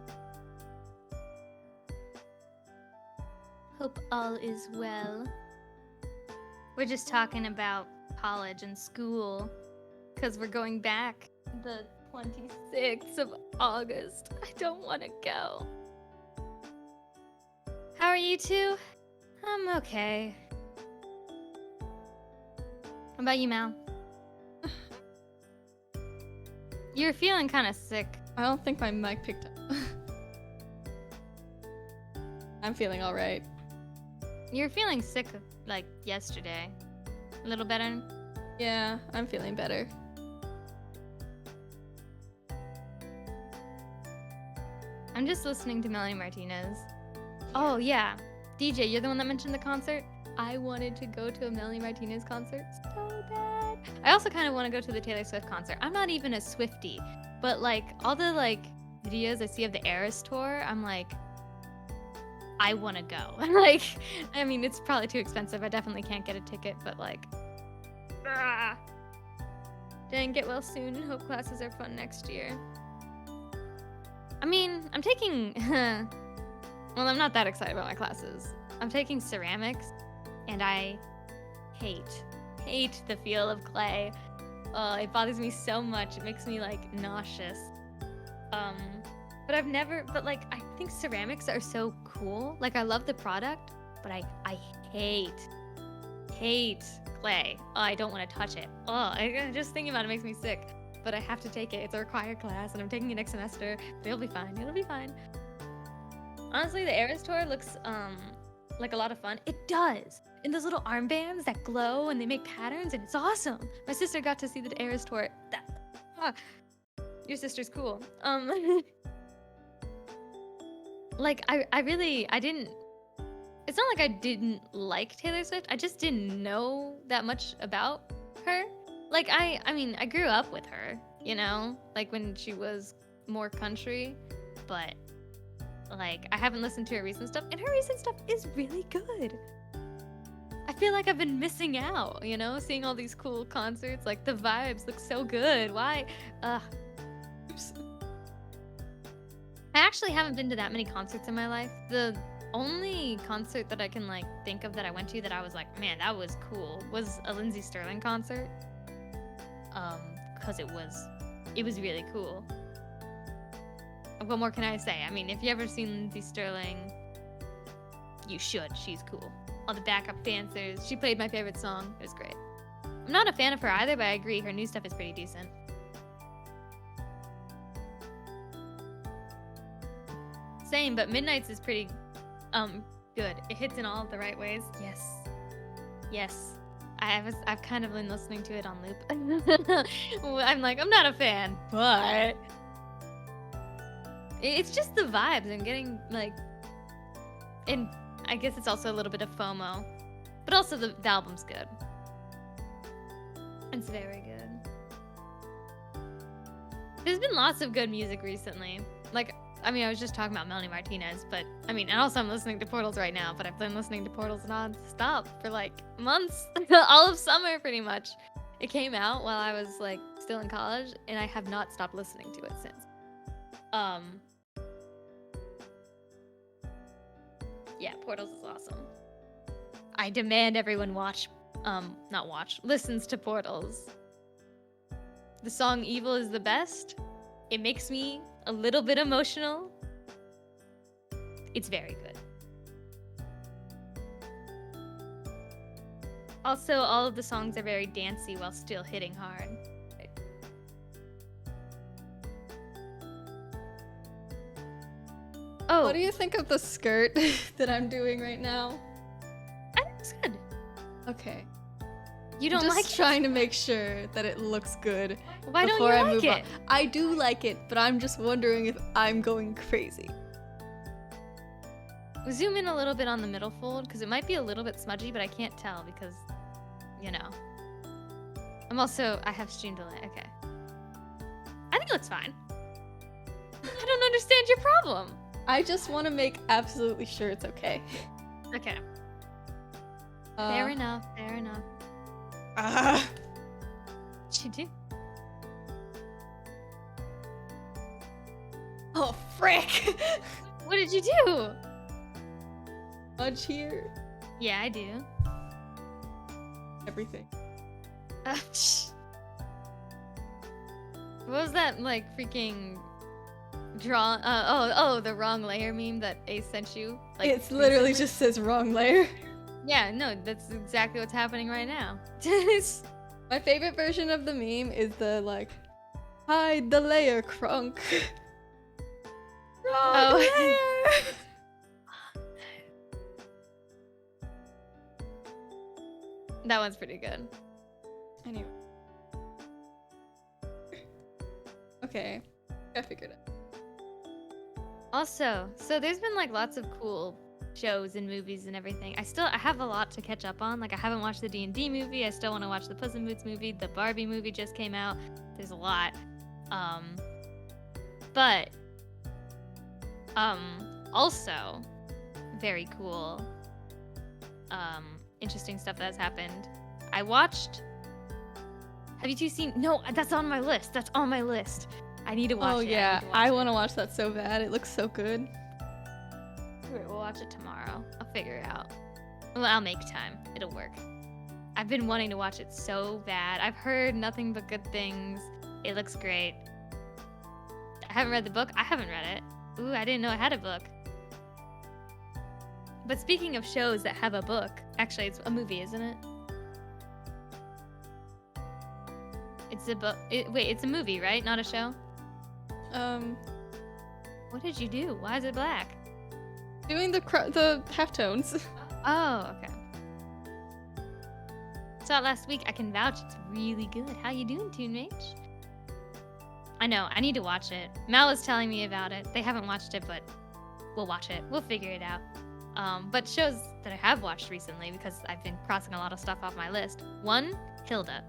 Hope all is well. We're just talking about college and school because we're going back the 26th of August. I don't want to go. How are you two? I'm okay. How about you, Mal? You're feeling kind of sick. I don't think my mic picked up. I'm feeling alright. You're feeling sick like yesterday. A little better? Yeah, I'm feeling better. I'm just listening to Melanie Martinez. Oh, yeah. DJ, you're the one that mentioned the concert? I wanted to go to a Melanie Martinez concert so bad. I also kind of want to go to the Taylor Swift concert. I'm not even a Swiftie, but like all the like videos I see of the Eras tour, I'm like, I want to go. Like, I mean, it's probably too expensive. I definitely can't get a ticket, but like, dang, get well soon and hope classes are fun next year. I mean, I'm taking, well, I'm not that excited about my classes. I'm taking ceramics, and I hate the feel of clay. It bothers me so much. It makes me like nauseous. But like, I think ceramics are so cool. Like, I love the product, but I hate clay. Oh, I don't want to touch it. Just thinking about it makes me sick. But I have to take it. It's a required class, and I'm taking it next semester. But it'll be fine. It'll be fine. Honestly, the Eras tour looks like a lot of fun. It does. And those little armbands that glow and they make patterns, and it's awesome. My sister got to see the Eras tour. Your sister's cool. Like I didn't. It's not like I didn't like Taylor Swift. I just didn't know that much about her. Like, I mean, I grew up with her, you know? Like, when she was more country. But, like, I haven't listened to her recent stuff. And her recent stuff is really good. I feel like I've been missing out, you know? Seeing all these cool concerts. Like, the vibes look so good. Why? Oops. I actually haven't been to that many concerts in my life. The only concert that I can, like, think of that I went to that I was like, man, that was cool, was a Lindsey Sterling concert. Because it was really cool. What more can I say? I mean, if you ever seen Lindsey Sterling, you should. She's cool. All the backup dancers. She played my favorite song. It was great. I'm not a fan of her either, but I agree. Her new stuff is pretty decent. Same, but Midnight's is pretty, good. It hits in all the right ways. Yes. I've kind of been listening to it on loop. I'm like, I'm not a fan, but it's just the vibes and getting like, and I guess it's also a little bit of FOMO, but also the album's good. It's very good. There's been lots of good music recently. Like, I mean, I was just talking about Melanie Martinez, but I mean, and also I'm listening to Portals right now, but I've been listening to Portals non-stop for like months, all of summer pretty much. It came out while I was like still in college, and I have not stopped listening to it since. Yeah, Portals is awesome. I demand everyone listens to Portals. The song Evil is the best. It makes me a little bit emotional. It's very good. Also, all of the songs are very dancey while still hitting hard. Oh, What do you think of the skirt that I'm doing right now? I think it's good. Okay. You don't Just like it? trying to make sure that it looks good. Why don't you before I like move it? on. I do like it, but I'm just wondering if I'm going crazy. Zoom in a little bit on the middle fold, because it might be a little bit smudgy, but I can't tell because, you know. I have stream delay. Okay. I think it looks fine. I don't know understand your problem. I just want to make absolutely sure it's okay. Okay. Fair enough. Ah. What'd you do? Oh, frick! What did you do? Fudge here. Yeah, I do. Everything. What was that, like, freaking draw? The wrong layer meme that Ace sent you? Like, It's literally recently? just says wrong layer. Yeah, no, that's exactly what's happening right now. My favorite version of the meme is the, like, hide the layer, Crunk. Wrong layer! That one's pretty good. Anyway. Okay. I figured it. Also, so there's been like lots of cool shows and movies and everything. I have a lot to catch up on. Like I haven't watched the D&D movie. I still want to watch the Puss in Boots movie. The Barbie movie just came out. There's a lot. But also very cool interesting stuff that has happened. I watched. Have you two seen? No, that's on my list. That's on my list. I need to watch it. Oh yeah, I want to watch that so bad. It looks so good. Great, we'll watch it tomorrow. I'll figure it out. Well, I'll make time. It'll work. I've been wanting to watch it so bad. I've heard nothing but good things. It looks great. I haven't read the book. I haven't read it. Ooh, I didn't know I had a book. But speaking of shows that have a book, actually, it's a movie, isn't it? It's a book. Wait, it's a movie, right? Not a show? What did you do? Why is it black? Doing the halftones. Oh, okay. Saw it last week. I can vouch it's really good. How you doing, Toon Mage? I know. I need to watch it. Mal was telling me about it. They haven't watched it, but we'll watch it. We'll figure it out. But shows that I have watched recently, because I've been crossing a lot of stuff off my list. One, Hilda.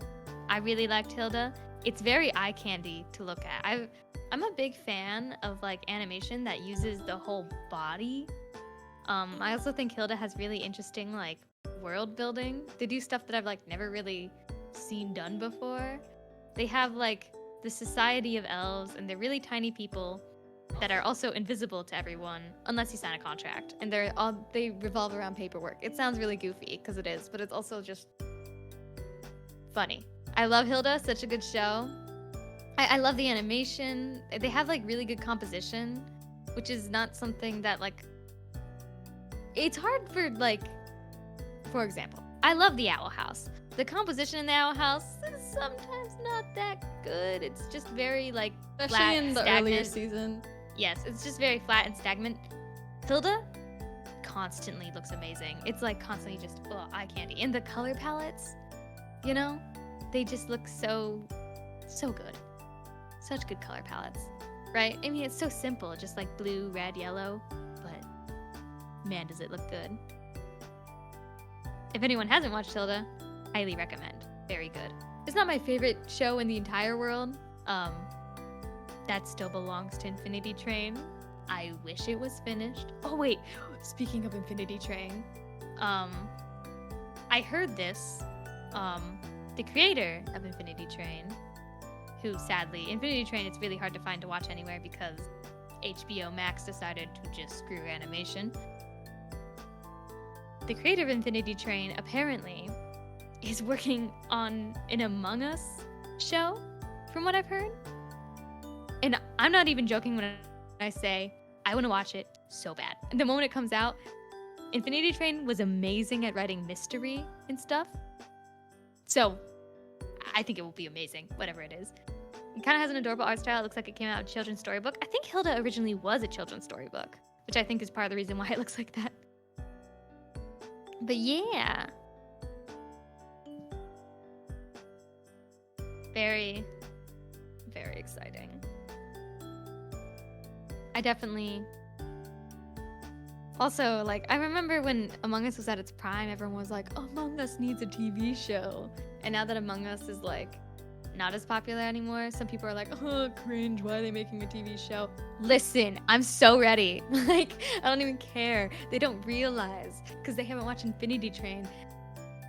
I really liked Hilda. It's very eye candy to look at. I'm a big fan of like animation that uses the whole body. I also think Hilda has really interesting like world building. They do stuff that I've like never really seen done before. They have like the Society of Elves, and they're really tiny people that are also invisible to everyone unless you sign a contract, and they revolve around paperwork. It sounds really goofy because it is, but it's also just funny. I love Hilda, such a good show. I love the animation. They have like really good composition, which is not something that like it's hard for like, for example, I love the Owl House. The composition in the Owl House is sometimes not that good. It's just very like Especially flat, in the stagnant. earlier season. Yes, it's just very flat and stagnant. Hilda constantly looks amazing. It's like constantly just eye candy. And the color palettes, you know, they just look so good. Such good color palettes, right? I mean, it's so simple, just like blue, red, yellow, but man, does it look good. If anyone hasn't watched Hilda, highly recommend. Very good. It's not my favorite show in the entire world. That still belongs to Infinity Train. I wish it was finished. Oh wait, speaking of Infinity Train, I heard this. The creator of Infinity Train, who sadly, Infinity Train, it's really hard to find to watch anywhere because HBO Max decided to just screw animation. The creator of Infinity Train apparently is working on an Among Us show, from what I've heard. And I'm not even joking when I say I want to watch it so bad. And the moment it comes out, Infinity Train was amazing at writing mystery and stuff. So I think it will be amazing, whatever it is. It kind of has an adorable art style. It looks like it came out of a children's storybook. I think Hilda originally was a children's storybook, which I think is part of the reason why it looks like that. But yeah. Very, very exciting. I definitely... Also, like, I remember when Among Us was at its prime, everyone was like, Among Us needs a TV show. And now that Among Us is, like, not as popular anymore. Some people are like, oh, cringe, why are they making a TV show? Listen, I'm so ready. Like, I don't even care. They don't realize, because they haven't watched Infinity Train,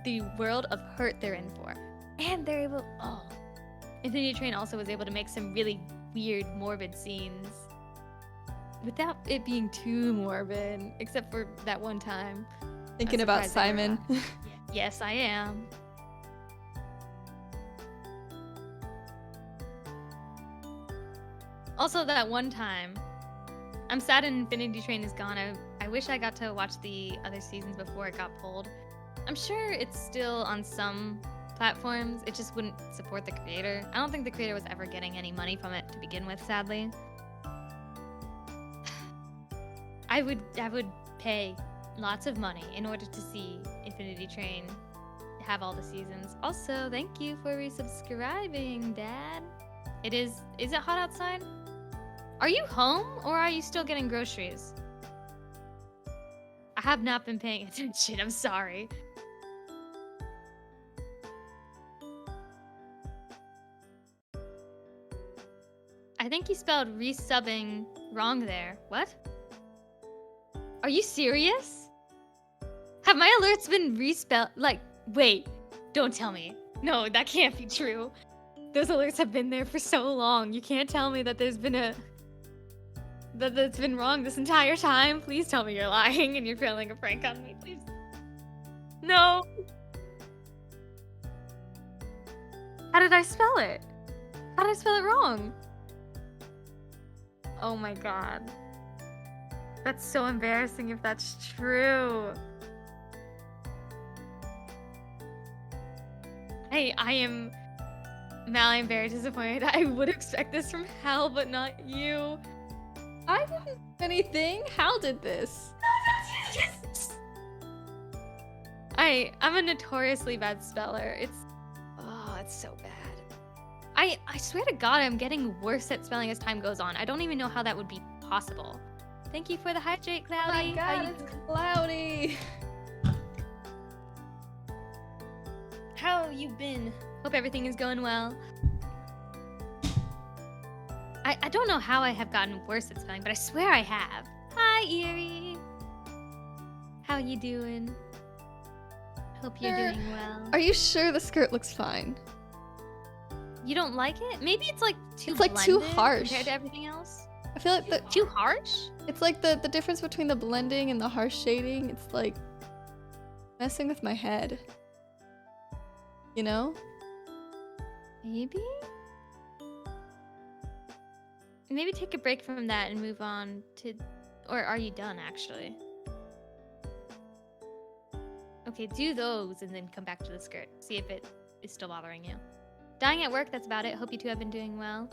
the world of hurt they're in for. And they're able, Infinity Train also was able to make some really weird, morbid scenes without it being too morbid, except for that one time. Thinking about Simon. Yes, I am. Also, that one time, I'm sad Infinity Train is gone. I wish I got to watch the other seasons before it got pulled. I'm sure it's still on some platforms. It just wouldn't support the creator. I don't think the creator was ever getting any money from it to begin with, sadly. I would pay lots of money in order to see Infinity Train have all the seasons. Also, thank you for resubscribing, Dad. Is it hot outside? Are you home or are you still getting groceries? I have not been paying attention, I'm sorry. I think you spelled resubbing wrong there. What? Are you serious? Have my alerts been respelled? Like, wait, don't tell me. No, that can't be true. Those alerts have been there for so long. You can't tell me that there's been that's been wrong this entire time. Please tell me you're lying and you're playing a prank on me, please. No. How did I spell it? How did I spell it wrong? Oh my god. That's so embarrassing if that's true. Hey, I am very disappointed. I would expect this from Hal, but not you. I didn't do anything. Hal did this. I'm a notoriously bad speller. It's so bad. I swear to God, I'm getting worse at spelling as time goes on. I don't even know how that would be possible. Thank you for the hydrate, Cloudy. Oh my God, it's Cloudy. How you been? Hope everything is going well. I don't know how I have gotten worse at spelling, but I swear I have. Hi, Eerie. How you doing? Hope you're doing well. Are you sure the skirt looks fine? You don't like it? Maybe it's like too too harsh compared to everything else. I feel like too harsh? It's like the difference between the blending and the harsh shading. It's like messing with my head. You know? Maybe take a break from that and move on to... Or are you done, actually? Okay, do those and then come back to the skirt. See if it is still bothering you. Dying at work, that's about it. Hope you two have been doing well.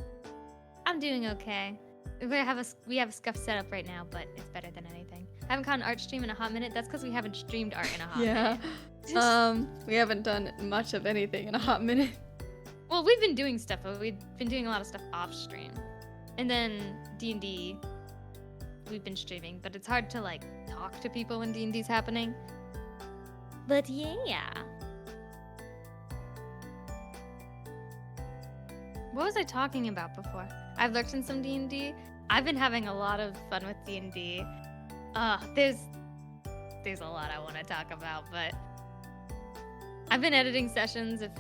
I'm doing okay. We have a scuff set up right now, but it's better than anything. I haven't caught an art stream in a hot minute. That's because we haven't streamed art in a hot minute. We haven't done much of anything in a hot minute. Well, we've been doing stuff, but we've been doing a lot of stuff off stream. And then D&D, we've been streaming, but it's hard to like talk to people when D&D's happening. But yeah. What was I talking about before? I've lurked in some D&D. I've been having a lot of fun with D&D. There's a lot I want to talk about, but I've been editing sessions. If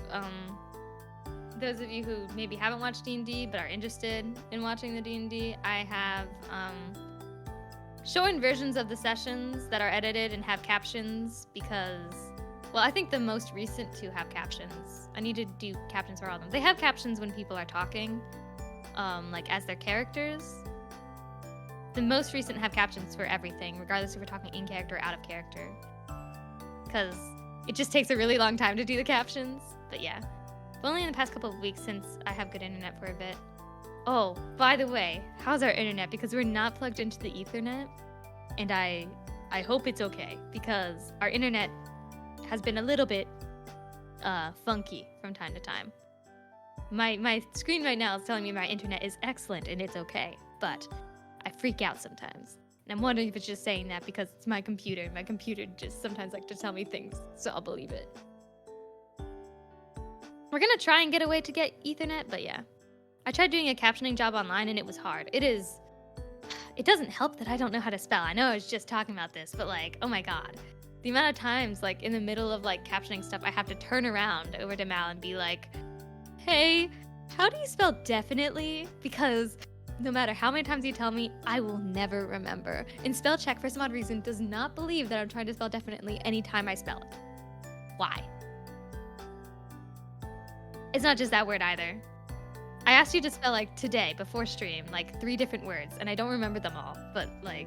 those of you who maybe haven't watched D&D but are interested in watching the D&D, I have shortened versions of the sessions that are edited and have captions because, well, I think the most recent two have captions. I need to do captions for all of them. They have captions when people are talking, like as their characters. The most recent have captions for everything, regardless if we're talking in character or out of character. Because it just takes a really long time to do the captions. But yeah. But only in the past couple of weeks since I have good internet for a bit. Oh, by the way, how's our internet? Because we're not plugged into the Ethernet. And I hope it's okay. Because our internet has been a little bit funky from time to time. My screen right now is telling me my internet is excellent and it's okay. But I freak out sometimes. And I'm wondering if it's just saying that because it's my computer. My computer just sometimes likes to tell me things, so I'll believe it. We're gonna try and get a way to get Ethernet, but yeah. I tried doing a captioning job online and it was hard. It doesn't help that I don't know how to spell. I know I was just talking about this, but like, oh my god. The amount of times, like, in the middle of, like, captioning stuff, I have to turn around over to Mal and be like, hey, how do you spell definitely? Because no matter how many times you tell me, I will never remember. And spell check, for some odd reason, does not believe that I'm trying to spell definitely anytime I spell it. Why? It's not just that word either. I asked you to spell, like, today, before stream, like, 3 different words, and I don't remember them all, but, like...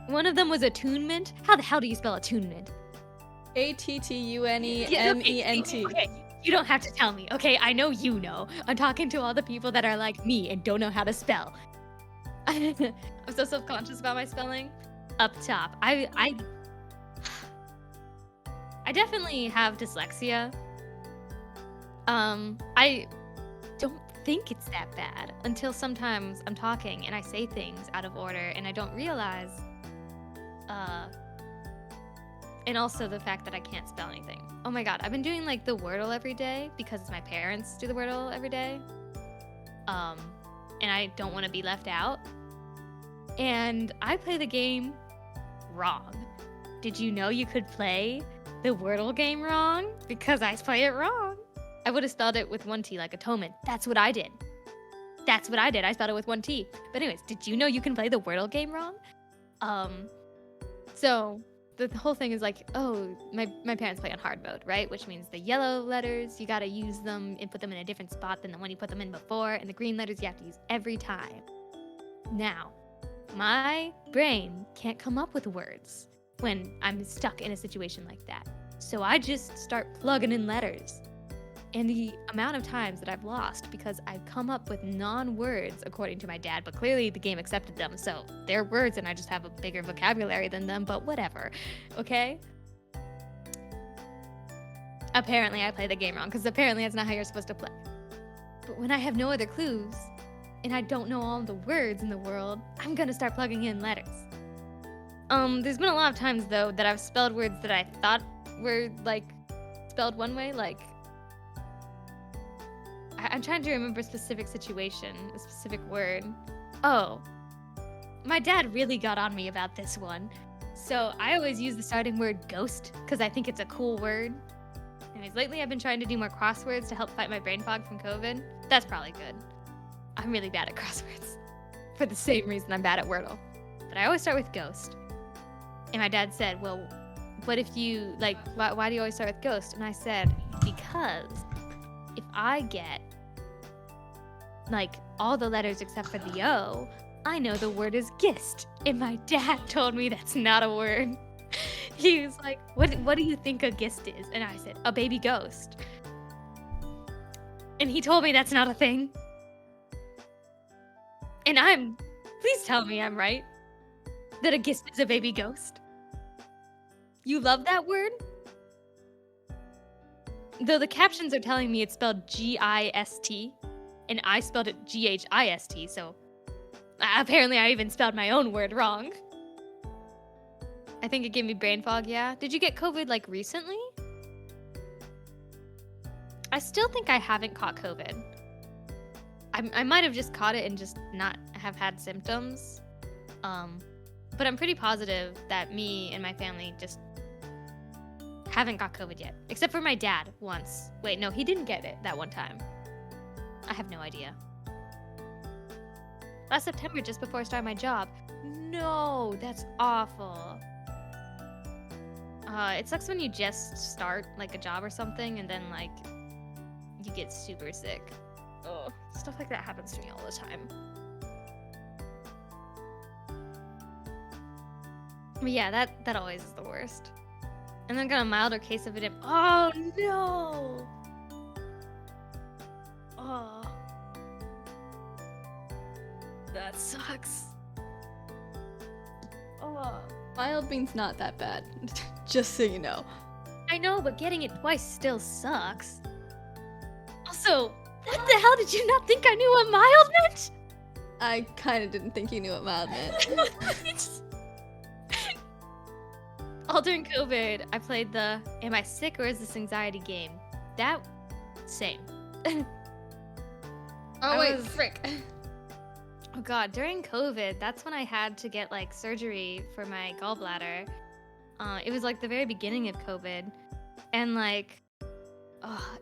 One of them was attunement. How the hell do you spell attunement? ATTUNEMENT. Okay, you don't have to tell me, okay? I know you know. I'm talking to all the people that are like me and don't know how to spell. I'm so self-conscious about my spelling. Up top, I definitely have dyslexia. I don't think it's that bad until sometimes I'm talking and I say things out of order and I don't realize. And also the fact that I can't spell anything. Oh my god, I've been doing like the Wordle every day because my parents do the Wordle every day. And I don't want to be left out. And I play the game wrong. Did you know you could play the Wordle game wrong? Because I play it wrong. I would have spelled it with 1 T like atonement. That's what I did. I spelled it with 1 T. But anyways, did you know you can play the Wordle game wrong? So the whole thing is like, oh, my parents play on hard mode, right? Which means the yellow letters, you gotta use them and put them in a different spot than the one you put them in before, and the green letters you have to use every time. Now, my brain can't come up with words when I'm stuck in a situation like that. So I just start plugging in letters. And the amount of times that I've lost because I've come up with non-words according to my dad, but clearly the game accepted them, so they're words and I just have a bigger vocabulary than them, but whatever, okay? Apparently I play the game wrong, because apparently that's not how you're supposed to play. But when I have no other clues, and I don't know all the words in the world, I'm gonna start plugging in letters. There's been a lot of times, though, that I've spelled words that I thought were, like, spelled one way, like... I'm trying to remember a specific situation, a specific word. Oh, my dad really got on me about this one. So I always use the starting word ghost because I think it's a cool word. Anyways, lately I've been trying to do more crosswords to help fight my brain fog from COVID. That's probably good. I'm really bad at crosswords for the same reason I'm bad at Wordle. But I always start with ghost. And my dad said, well, what if you, like, why do you always start with ghost? And I said, because if I get like all the letters except for the O, I know the word is gist. And my dad told me that's not a word. He was like, what do you think a gist is? And I said, a baby ghost. And he told me that's not a thing. And please tell me I'm right. That a gist is a baby ghost. You love that word? Though the captions are telling me it's spelled G-I-S-T, and I spelled it G-H-I-S-T, so apparently I even spelled my own word wrong. I think it gave me brain fog, yeah. Did you get COVID, like, recently? I still think I haven't caught COVID. I might have just caught it and just not have had symptoms. But I'm pretty positive that me and my family just haven't got COVID yet. Except for my dad once. Wait, no, he didn't get it that one time. I have no idea. Last September, just before I started my job. No, that's awful. It sucks when you just start, like, a job or something, and then, like, you get super sick. Ugh, stuff like that happens to me all the time. But yeah, that always is the worst. And then got a milder case of it. Oh, no! Oh. That sucks. Oh. Mild means not that bad. Just so you know. I know, but getting it twice still sucks. Also, what the hell did you not think I knew what mild meant? I kind of didn't think you knew what mild meant. all during COVID, I played the "Am I sick or is this anxiety" game. That same. Oh I wait, was- frick. Oh god, during COVID, that's when I had to get like surgery for my gallbladder. It was like the very beginning of COVID, and like,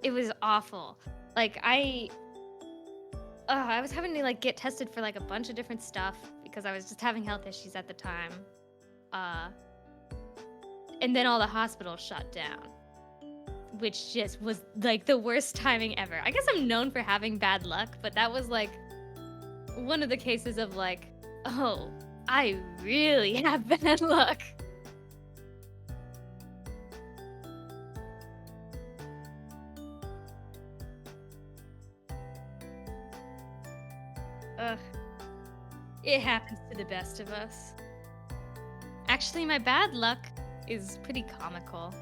it was awful. Like I was having to like get tested for like a bunch of different stuff because I was just having health issues at the time. And then all the hospitals shut down, which just was like the worst timing ever. I guess I'm known for having bad luck, but that was like one of the cases of like, oh, I really have bad luck. Ugh. It happens to the best of us. Actually, my bad luck is pretty comical.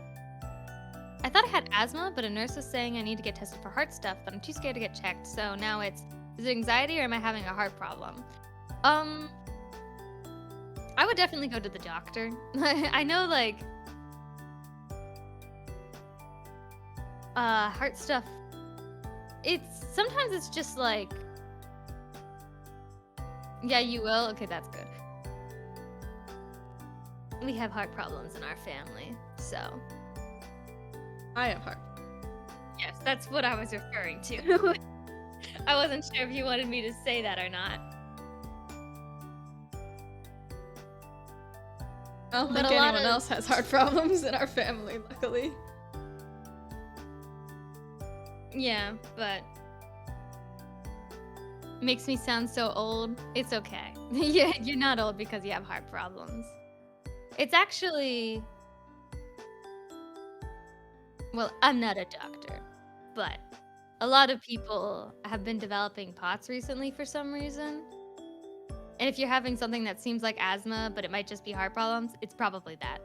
I thought I had asthma, but a nurse was saying I need to get tested for heart stuff, but I'm too scared to get checked. So now is it anxiety or am I having a heart problem? I would definitely go to the doctor. I know, like, heart stuff. Sometimes it's just like, yeah, you will. Okay, that's good. We have heart problems in our family, so. I have heart. Yes, that's what I was referring to. I wasn't sure if you wanted me to say that or not. I don't But think a lot anyone of- else has heart problems in our family, luckily. Yeah, but makes me sound so old. It's okay. Yeah, you're not old because you have heart problems. It's actually, well, I'm not a doctor, but a lot of people have been developing POTS recently for some reason. And if you're having something that seems like asthma, but it might just be heart problems, it's probably that.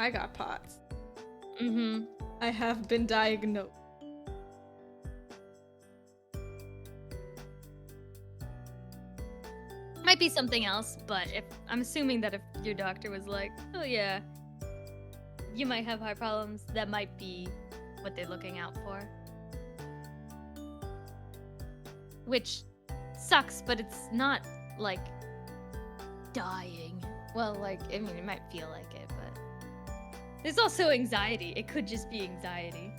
I got POTS. Mm-hmm. I have been diagnosed. Might be something else, but if I'm assuming that if your doctor was like, oh yeah, you might have heart problems, that might be what they're looking out for. Which sucks, but it's not like dying. Well, like, I mean, it might feel like it, but there's also anxiety. It could just be anxiety.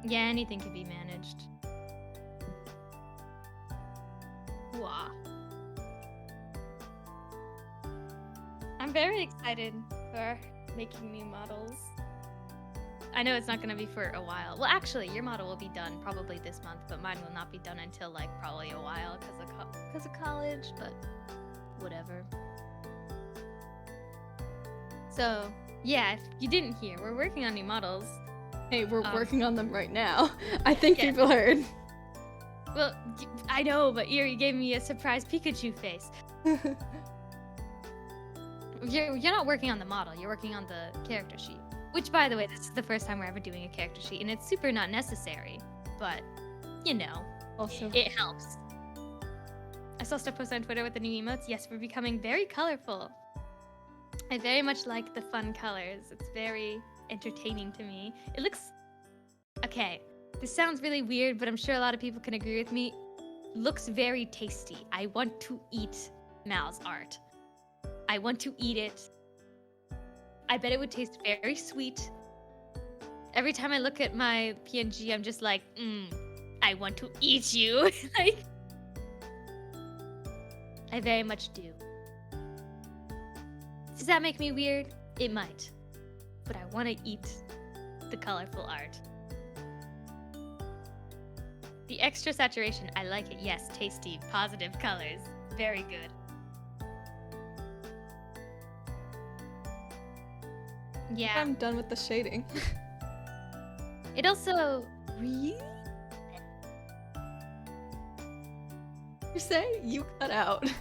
Yeah, anything can be managed. Wow. I'm very excited for making new models. I know it's not going to be for a while. Well, actually, your model will be done probably this month, but mine will not be done until like probably a while because of college, but whatever. So, yeah, if you didn't hear, we're working on new models. Hey, we're working on them right now. I think Yeah. people heard. Well, I know, but Eerie gave me a surprise Pikachu face. You're not working on the model, you're working on the character sheet. Which, by the way, this is the first time we're ever doing a character sheet, and it's super not necessary, but, you know, Also, it helps. I saw stuff posted on Twitter with the new emotes. Yes, we're becoming very colorful. I very much like the fun colors. It's very entertaining to me. It looks... Okay, this sounds really weird, but I'm sure a lot of people can agree with me. Looks very tasty. I want to eat Mal's art. I want to eat it. I bet it would taste very sweet. Every time I look at my PNG, I'm just like, I want to eat you. Like, I very much do. Does that make me weird? It might. But I want to eat the colorful art. The extra saturation, I like it. Yes, tasty, positive colors. Very good. Yeah. I'm done with the shading. It also really. You say? You cut out. I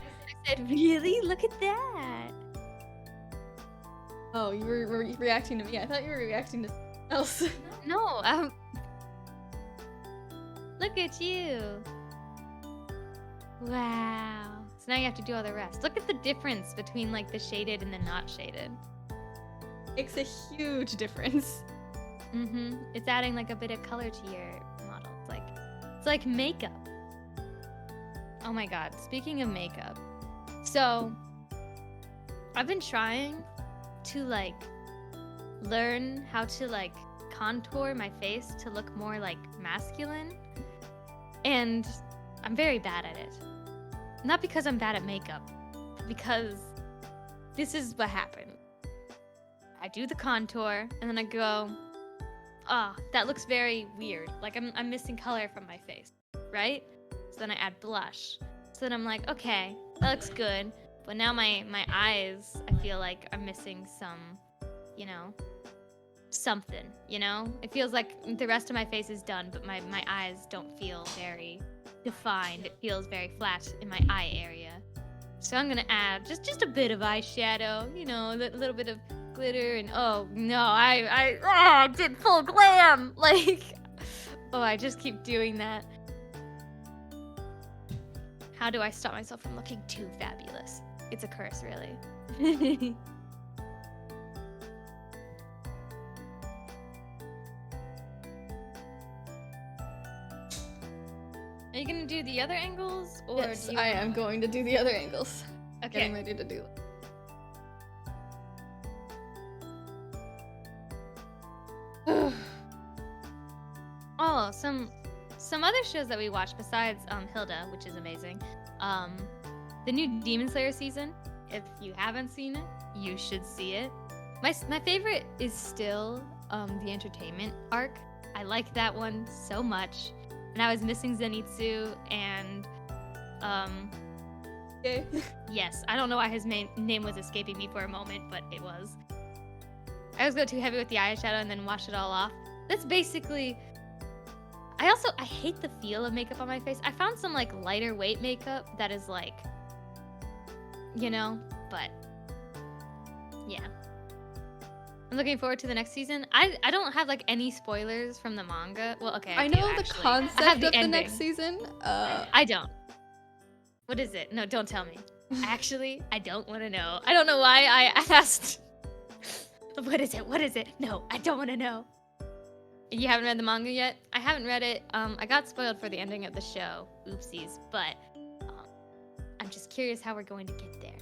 said, really? Look at that. Oh, you were reacting to me. I thought you were reacting to something else. No, look at you. Wow. So now you have to do all the rest. Look at the difference between like the shaded and the not shaded. Makes a huge difference. It's adding like a bit of color to your model. It's like makeup. Oh my god, speaking of makeup. So I've been trying to like learn how to like contour my face to look more like masculine, and I'm very bad at it. Not because I'm bad at makeup, but because this is what happened. I do the contour and then I go, that looks very weird. Like I'm missing color from my face, right? So then I add blush. So then I'm like, okay, that looks good. But now my eyes, I feel like are missing some, something, It feels like the rest of my face is done, but my eyes don't feel very defined. It feels very flat in my eye area. So I'm gonna add just a bit of eyeshadow, a little bit of glitter, and oh no, I did full glam! Like, I just keep doing that. How do I stop myself from looking too fabulous? It's a curse, really. Are you gonna do the other angles, or Yes, do you I am going to do the other angles. Okay. Getting ready to do it. Oh, some other shows that we watched besides Hilda, which is amazing. The new Demon Slayer season. If you haven't seen it, you should see it. My favorite is still the entertainment arc. I like that one so much. And I was missing Zenitsu and Okay. yes, I don't know why his name was escaping me for a moment, but it was. I always go too heavy with the eyeshadow and then wash it all off. That's basically. I hate the feel of makeup on my face. I found some like lighter weight makeup that is like, but yeah. I'm looking forward to the next season. I don't have like any spoilers from the manga. Well, okay. I do, know the actually. concept I have of the the ending. next season. I don't. What is it? No, don't tell me. Actually, I don't want to know. I don't know why I asked. What is it? What is it? No, I don't want to know. You haven't read the manga yet? I haven't read it. I got spoiled for the ending of the show. Oopsies. But I'm just curious how we're going to get there,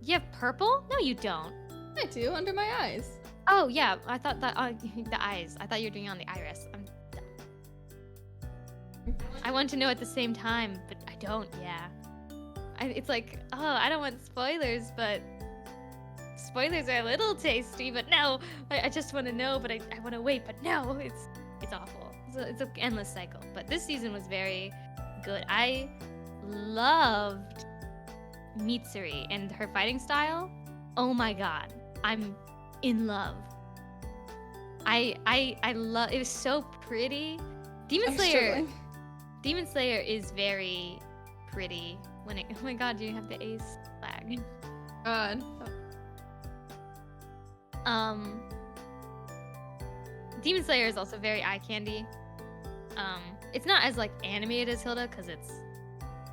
You have purple? No, you don't. I do, under my eyes. Oh, yeah. I thought that the eyes. I thought you were doing it on the iris. I'm dumb. I want to know at the same time, but I don't, yeah. It's like, I don't want spoilers, but spoilers are a little tasty, but no, I just want to know, but I want to wait, but no, it's awful. It's an endless cycle. But this season was very good. I loved Mitsuri and her fighting style. Oh my god, I'm in love. I love. It was so pretty. Demon Slayer is very pretty when it. Oh my god, do you have the ace flag? God. Demon Slayer is also very eye candy. It's not as like animated as Hilda because it's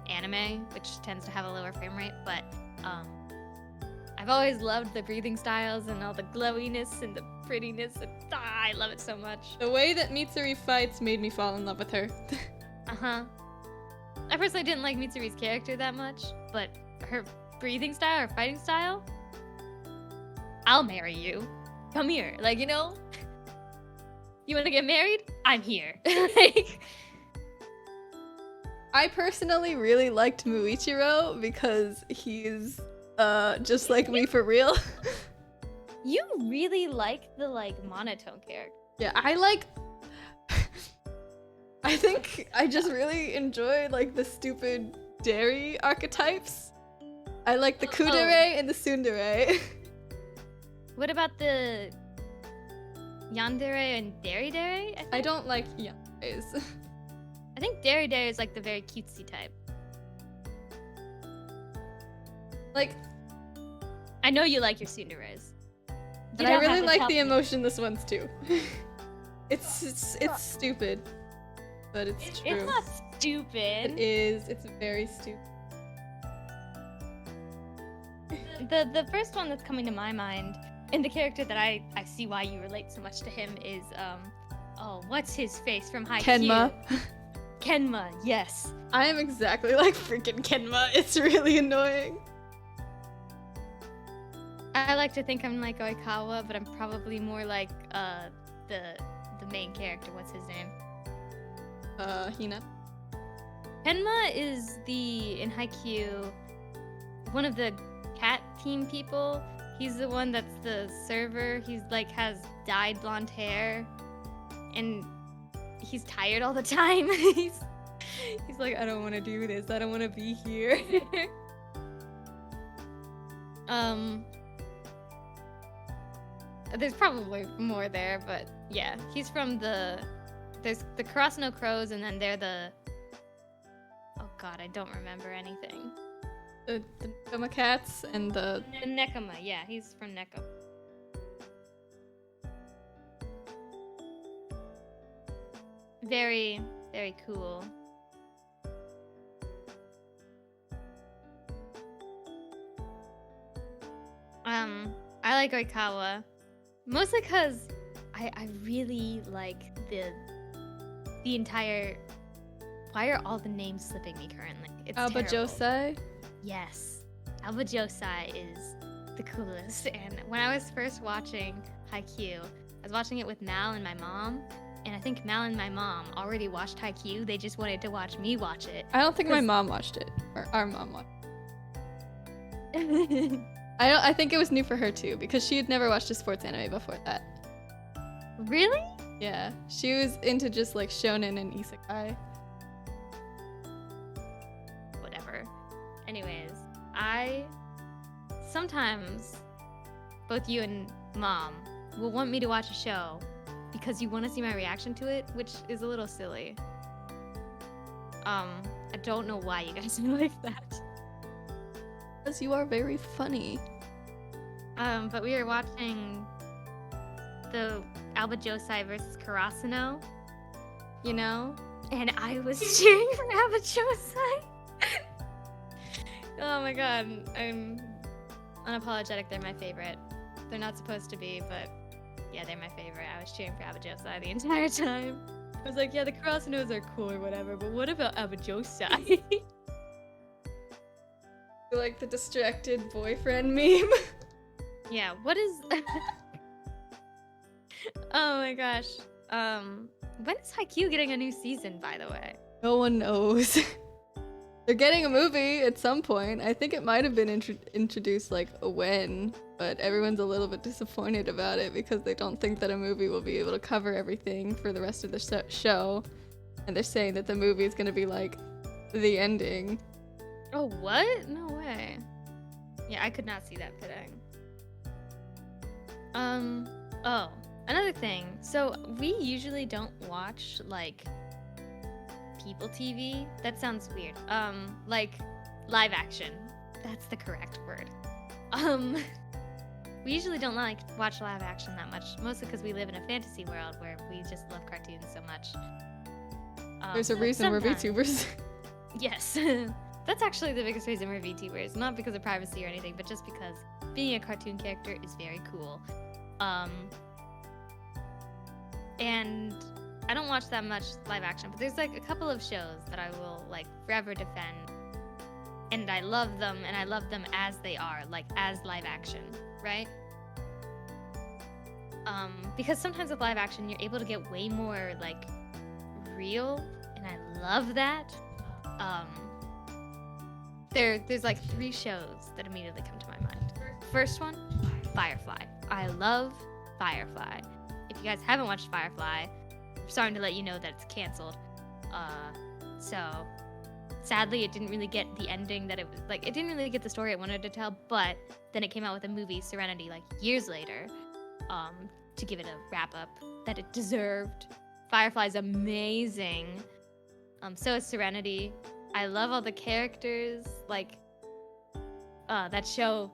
anime, which tends to have a lower frame rate, but I've always loved the breathing styles and all the glowiness and the prettiness, and I love it so much. The way that Mitsuri fights made me fall in love with her. I personally didn't like Mitsuri's character that much, but her breathing style or fighting style, I'll marry you. Come here. Like, you want to get married? I'm here. Like, I personally really liked Muichiro because he's just like me for real. you really like the monotone character. Yeah, I think I just really enjoy the stupid dairy archetypes. I like the kudere and the tsundere. What about the yandere and derry-dere? I don't like yanderes. I think derry-dere is the very cutesy type. I know you like your tsunderes. And I really like the emotionless ones too. It's stupid, but it's true. It's not stupid. It is. It's very stupid. The first one that's coming to my mind, and the character that I see why you relate so much to him is what's his face from Haikyuu? Kenma. Kenma, yes. I am exactly like freaking Kenma. It's really annoying. I like to think I'm like Oikawa, but I'm probably more like the main character. What's his name? Hina. Kenma is in Haikyuu one of the cat team people. He's the one that's the server. He's like has dyed blonde hair, and he's tired all the time. he's like, I don't want to do this. I don't want to be here. There's probably more there, but yeah, he's from there's the Karasuno Crows, and then they're oh god, I don't remember anything. The Nekoma cats and the Nekoma, yeah, he's from Nekoma. Very, very cool. I like Oikawa, mostly because I really like the entire. Why are all the names slipping me currently? It's Alba terrible. Josai. Yes, Alba Josai is the coolest. And when I was first watching Haikyuu, I was watching it with Mal and my mom. And I think Mal and my mom already watched Haikyuu. They just wanted to watch me watch it. I don't think my mom watched it, or our mom watched it. I think it was new for her too, because she had never watched a sports anime before that. Really? Yeah, she was into just like shonen and isekai. Whatever. Anyways, sometimes both you and mom will want me to watch a show because you want to see my reaction to it, which is a little silly. I don't know why you guys are like that. Because you are very funny. But we were watching the Alba Josai versus Karasuno, you know? And I was cheering for Alba Josai. Oh my god, I'm unapologetic, they're my favorite. They're not supposed to be, but yeah, they're my favorite. I was cheering for Alba Josai the entire time. I was like, yeah, the Karasunos are cool or whatever, but what about Alba Josai? Like the distracted boyfriend meme. Yeah, what is... Oh my gosh. When is Haikyuu getting a new season, by the way? No one knows. They're getting a movie at some point. I think it might have been introduced like when, but everyone's a little bit disappointed about it because they don't think that a movie will be able to cover everything for the rest of the show. And they're saying that the movie is going to be like the ending. Oh, what? No way. Yeah, I could not see that fitting. Oh, another thing. So, we usually don't watch, like, people TV. That sounds weird. Like, live action. That's the correct word. We usually don't watch live action that much, mostly because we live in a fantasy world where we just love cartoons so much. There's a reason we're VTubers. Yes. That's actually the biggest reason we're VTubers. Not because of privacy or anything, but just because being a cartoon character is very cool. And I don't watch that much live action, but there's like a couple of shows that I will like forever defend. And I love them, and I love them as they are, like as live action, right? Because sometimes with live action, you're able to get way more like real, and I love that. There's like 3 shows that immediately come to my mind. First one, Firefly. I love Firefly. If you guys haven't watched Firefly, I'm starting to let you know that it's canceled. So sadly, it didn't really get the ending that it was like. It didn't really get the story it wanted to tell. But then it came out with a movie, Serenity, like years later, to give it a wrap up that it deserved. Firefly's amazing. So is Serenity. I love all the characters. Like, that show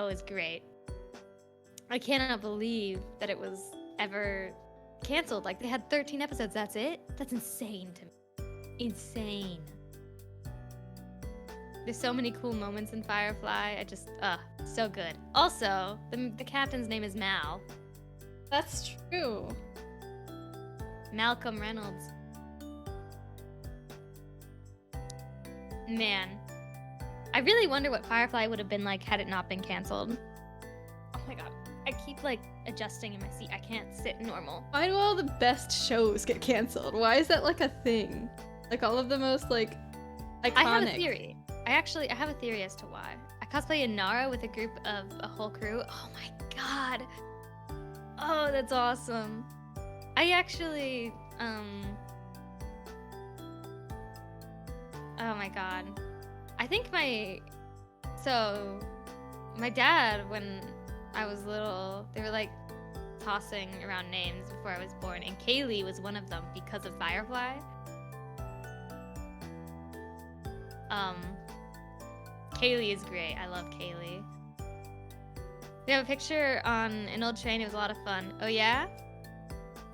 is great. I cannot believe that it was ever canceled. Like, they had 13 episodes. That's it? That's insane to me. Insane. There's so many cool moments in Firefly. I just, so good. Also, the captain's name is Mal. That's true. Malcolm Reynolds. Man, I really wonder what Firefly would have been like had it not been canceled. Oh my god, I keep like adjusting in my seat. I can't sit normal. Why do all the best shows get canceled? Why is that like a thing? Like all of the most like iconic. I have a theory. I have a theory as to why. I cosplayed Nara with a group of a whole crew. Oh my god. Oh, that's awesome. I actually, oh my god. I think my dad, when I was little, they were like tossing around names before I was born, and Kaylee was one of them because of Firefly. Kaylee is great. I love Kaylee. We have a picture on an old train. It was a lot of fun. Oh yeah?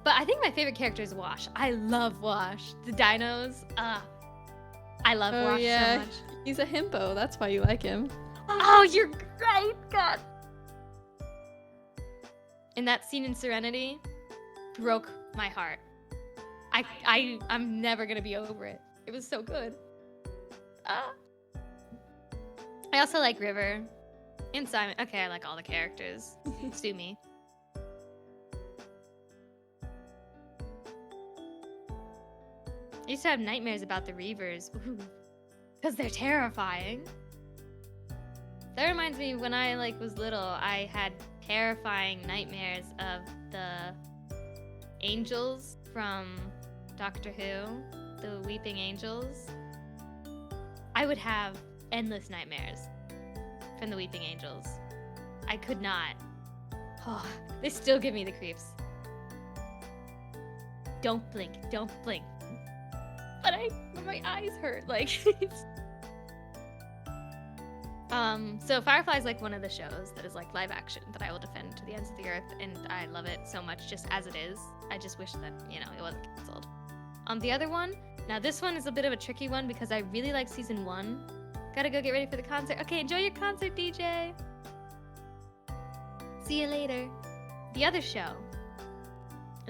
But I think my favorite character is Wash. I love Wash. The dinos. I love Wash so much. He's a himbo. That's why you like him. Oh, you're right. God. And that scene in Serenity broke my heart. I'm never gonna be over it. It was so good. I also like River and Simon. Okay, I like all the characters. Sue me. I used to have nightmares about the Reavers. Because they're terrifying. That reminds me, when I was little, I had terrifying nightmares of the angels from Doctor Who, the Weeping Angels. I would have endless nightmares from the Weeping Angels. I could not. Oh, they still give me the creeps. Don't blink, don't blink. But my eyes hurt. So Firefly is one of the shows that is live action that I will defend to the ends of the earth, and I love it so much just as it is. I just wish that, it wasn't canceled. The other one, now this one is a bit of a tricky one because I really like season 1. Gotta go get ready for the concert. Okay, enjoy your concert, DJ. See you later. The other show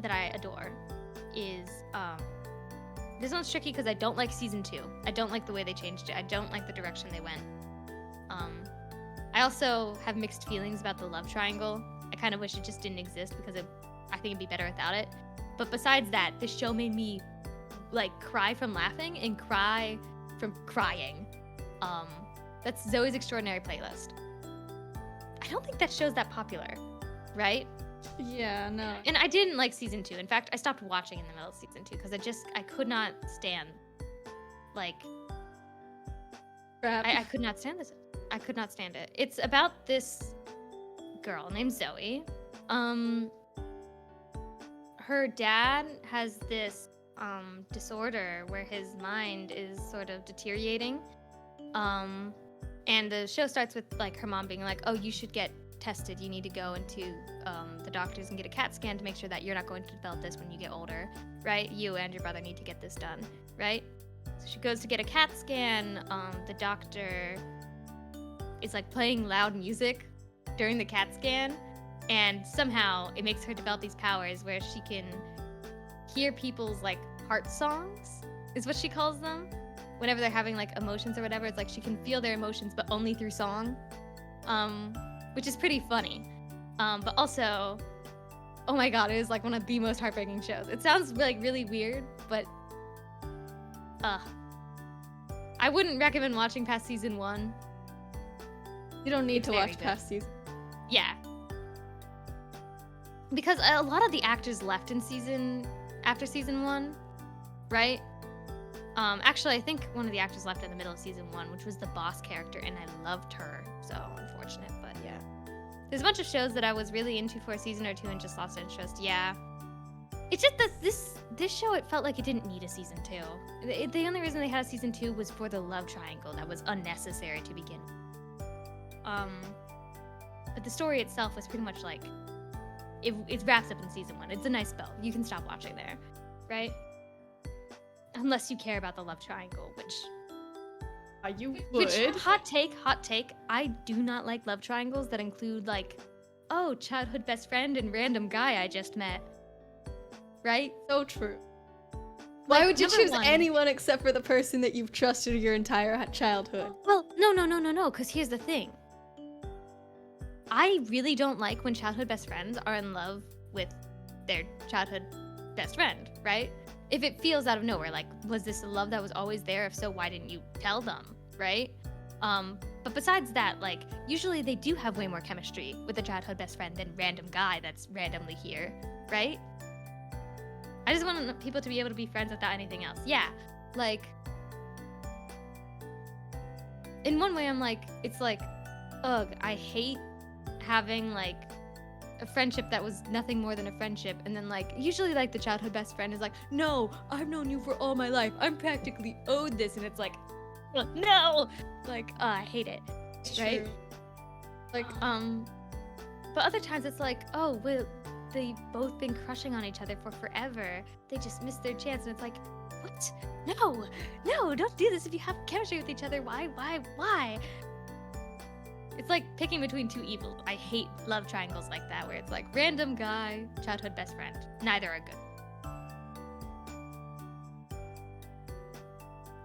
that I adore is, this one's tricky because I don't like season 2. I don't like the way they changed it. I don't like the direction they went. I also have mixed feelings about the love triangle. I kind of wish it just didn't exist because I think it'd be better without it. But besides that, this show made me cry from laughing and cry from crying. That's Zoe's Extraordinary Playlist. I don't think that show's that popular, right? Yeah, no. And I didn't like season 2. In fact, I stopped watching in the middle of season 2 because I could not stand, Crap. I could not stand this. I could not stand it. It's about this girl named Zoe. Her dad has this disorder where his mind is sort of deteriorating. And the show starts with her mom being like, "Oh, you should get tested. You need to go into the doctors and get a CAT scan to make sure that you're not going to develop this when you get older, right? You and your brother need to get this done, right?" So she goes to get a CAT scan. The doctor is playing loud music during the CAT scan, and somehow it makes her develop these powers where she can hear people's heart songs, is what she calls them. Whenever they're having emotions or whatever, it's she can feel their emotions but only through song, which is pretty funny. But also, oh my god, it is one of the most heartbreaking shows. It sounds really weird, but I wouldn't recommend watching past season 1. You don't need to watch past season. Yeah. Because a lot of the actors left after season 1, right? Actually, I think one of the actors left in the middle of season 1, which was the boss character, and I loved her. So unfortunate, but yeah. There's a bunch of shows that I was really into for a season or 2 and just lost interest. Yeah. It's just that this show, it felt like it didn't need a season 2. The only reason they had a season 2 was for the love triangle that was unnecessary to begin with. But the story itself was pretty much it wraps up in season 1. It's a nice bow. You can stop watching there, right? Unless you care about the love triangle, which You Which, would. hot take. I do not like love triangles that include, like, oh, childhood best friend and random guy I just met. Right? So true. Why Like, would you number choose one- anyone except for the person that you've trusted your entire childhood? Well, no, because here's the thing. I really don't like when childhood best friends are in love with their childhood best friend, right? If it feels out of nowhere, like, was this a love that was always there? If so, why didn't you tell them, right? But besides that, like, usually they do have way more chemistry with a childhood best friend than random guy that's randomly here, right? I just want people to be able to be friends without anything else. Yeah, like, in one way, I'm like, it's like, ugh, I hate having, like, a friendship that was nothing more than a friendship, and then, like, usually, like, the childhood best friend is like, no, I've known you for all my life, I'm practically owed this, and it's like, no, like, I hate it, right? True. Like, but other times it's like, oh, well, they've both been crushing on each other for forever, they just missed their chance, and it's like, what? No, don't do this if you have chemistry with each other, why? It's like picking between two evils. I hate love triangles like that, where it's like random guy, childhood best friend. Neither are good.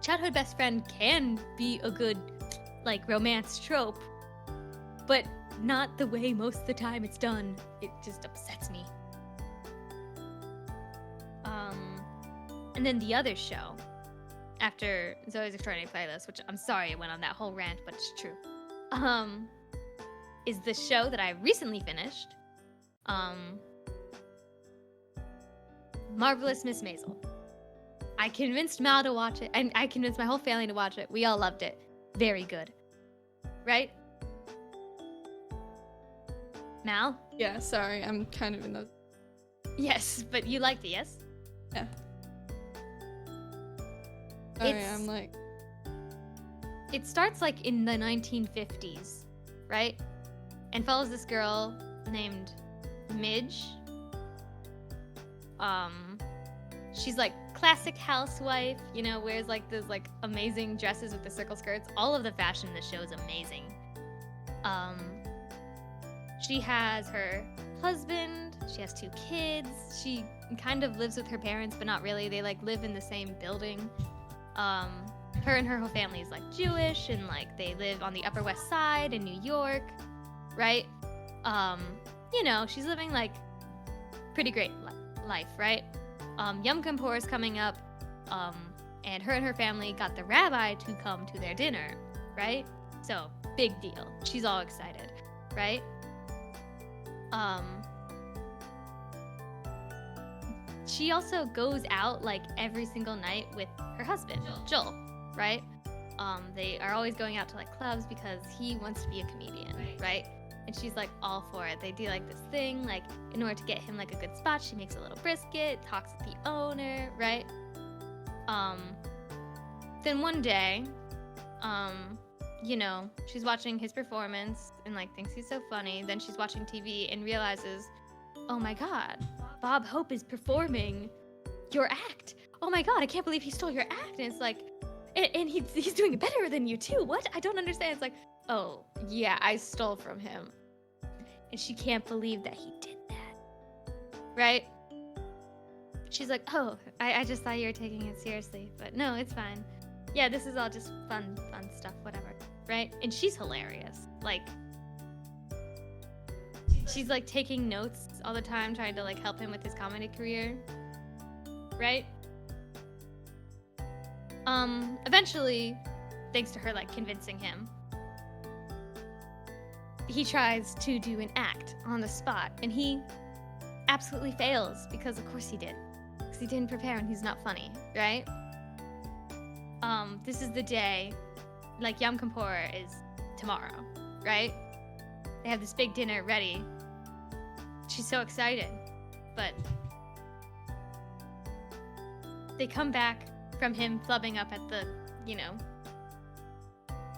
Childhood best friend can be a good, like, romance trope, but not the way most of the time it's done. It just upsets me. And then the other show, after Zoe's Extraordinary Playlist, which I'm sorry I went on that whole rant, but it's true. Is the show that I recently finished, Marvelous Miss Maisel. I convinced Mal to watch it, and I convinced my whole family to watch it. We all loved it. Very good. Right? Mal? Yeah, sorry, I'm kind of in those. Yes, but you liked it, yes? Yeah. Sorry, It's- I'm like. It starts like in the 1950s, right? And follows this girl named Midge. She's like classic housewife, you know, wears like those like amazing dresses with the circle skirts. All of the fashion in the show is amazing. She has her husband, she has 2 kids, she kind of lives with her parents, but not really. They like live in the same building. Her and her whole family is like Jewish, and like they live on the Upper West Side in New York, right? You know, she's living like pretty great life, right? Yom Kippur is coming up, and her family got the rabbi to come to their dinner, right? So big deal. She's all excited, right? She also goes out like every single night with her husband, Joel, right? They are always going out to like clubs because he wants to be a comedian, right? And she's like all for it. They do like this thing, like in order to get him like a good spot, she makes a little brisket, talks with the owner, right? Then one day, you know, she's watching his performance and like thinks he's so funny. Then she's watching TV and realizes, oh my God, Bob Hope is performing your act. Oh my God, I can't believe he stole your act. And it's like, and he's doing it better than you too. What? I don't understand. It's like, oh yeah, I stole from him. And she can't believe that he did that. Right? She's like, oh, I just thought you were taking it seriously. But no, it's fine. Yeah, this is all just fun stuff, whatever. Right? And she's hilarious. Like, she's like taking notes all the time, trying to like help him with his comedy career. Right? Eventually, thanks to her like convincing him, he tries to do an act on the spot, and he absolutely fails because of course he did. Because he didn't prepare and he's not funny, right? This is the day, like Yom Kippur is tomorrow, right? They have this big dinner ready. She's so excited, but they come back from him clubbing up at the, you know,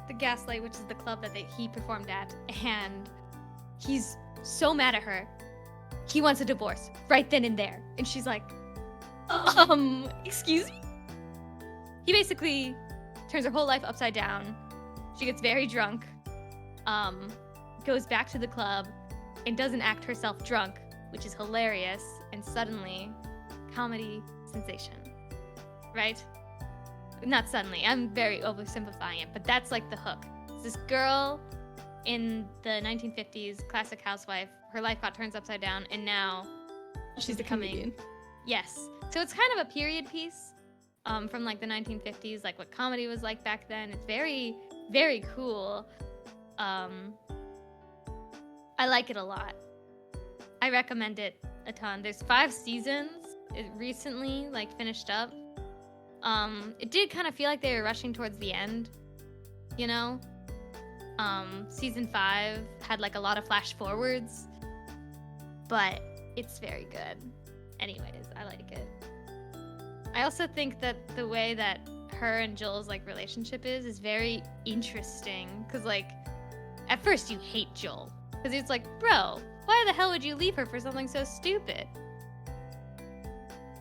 the Gaslight, which is the club that he performed at, and he's so mad at her. He wants a divorce right then and there. And she's like, excuse me? He basically turns her whole life upside down. She gets very drunk, goes back to the club, and doesn't act herself drunk, which is hilarious, and suddenly, comedy sensation, right? Not suddenly, I'm very oversimplifying it, but that's like the hook. It's this girl in the 1950s, classic housewife, her life got turned upside down, and now she's a becoming... comedian. Yes. So it's kind of a period piece from like the 1950s, like what comedy was like back then. It's very, very cool. I like it a lot. I recommend it a ton. There's 5 seasons. It recently like finished up. It did kind of feel like they were rushing towards the end, you know? Season 5 had like a lot of flash forwards, but it's very good. Anyways, I like it. I also think that the way that her and Joel's like relationship is very interesting, because like at first you hate Joel because he's like, bro, why the hell would you leave her for something so stupid?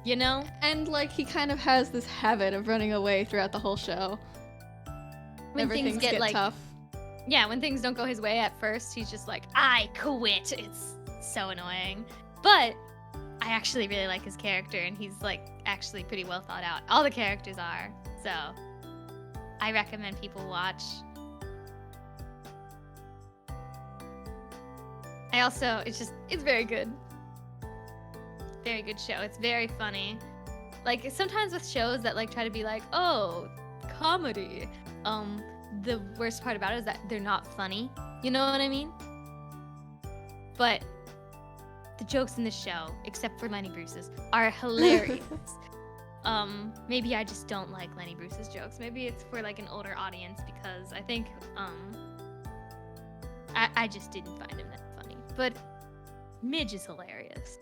You know? And like he kind of has this habit of running away throughout the whole show. When Whenever things get like tough. Yeah, when things don't go his way at first, he's just like, I quit. It's so annoying. But I actually really like his character, and he's like actually pretty well thought out. All the characters are. So I recommend people watch. It's very good. Very good show. It's very funny. Like sometimes with shows that like try to be like, oh, comedy. The worst part about it is that they're not funny. You know what I mean? But the jokes in this show, except for Lenny Bruce's, are hilarious. Maybe I just don't like Lenny Bruce's jokes. Maybe it's for like an older audience, because I think I just didn't find him that funny. But Midge is hilarious.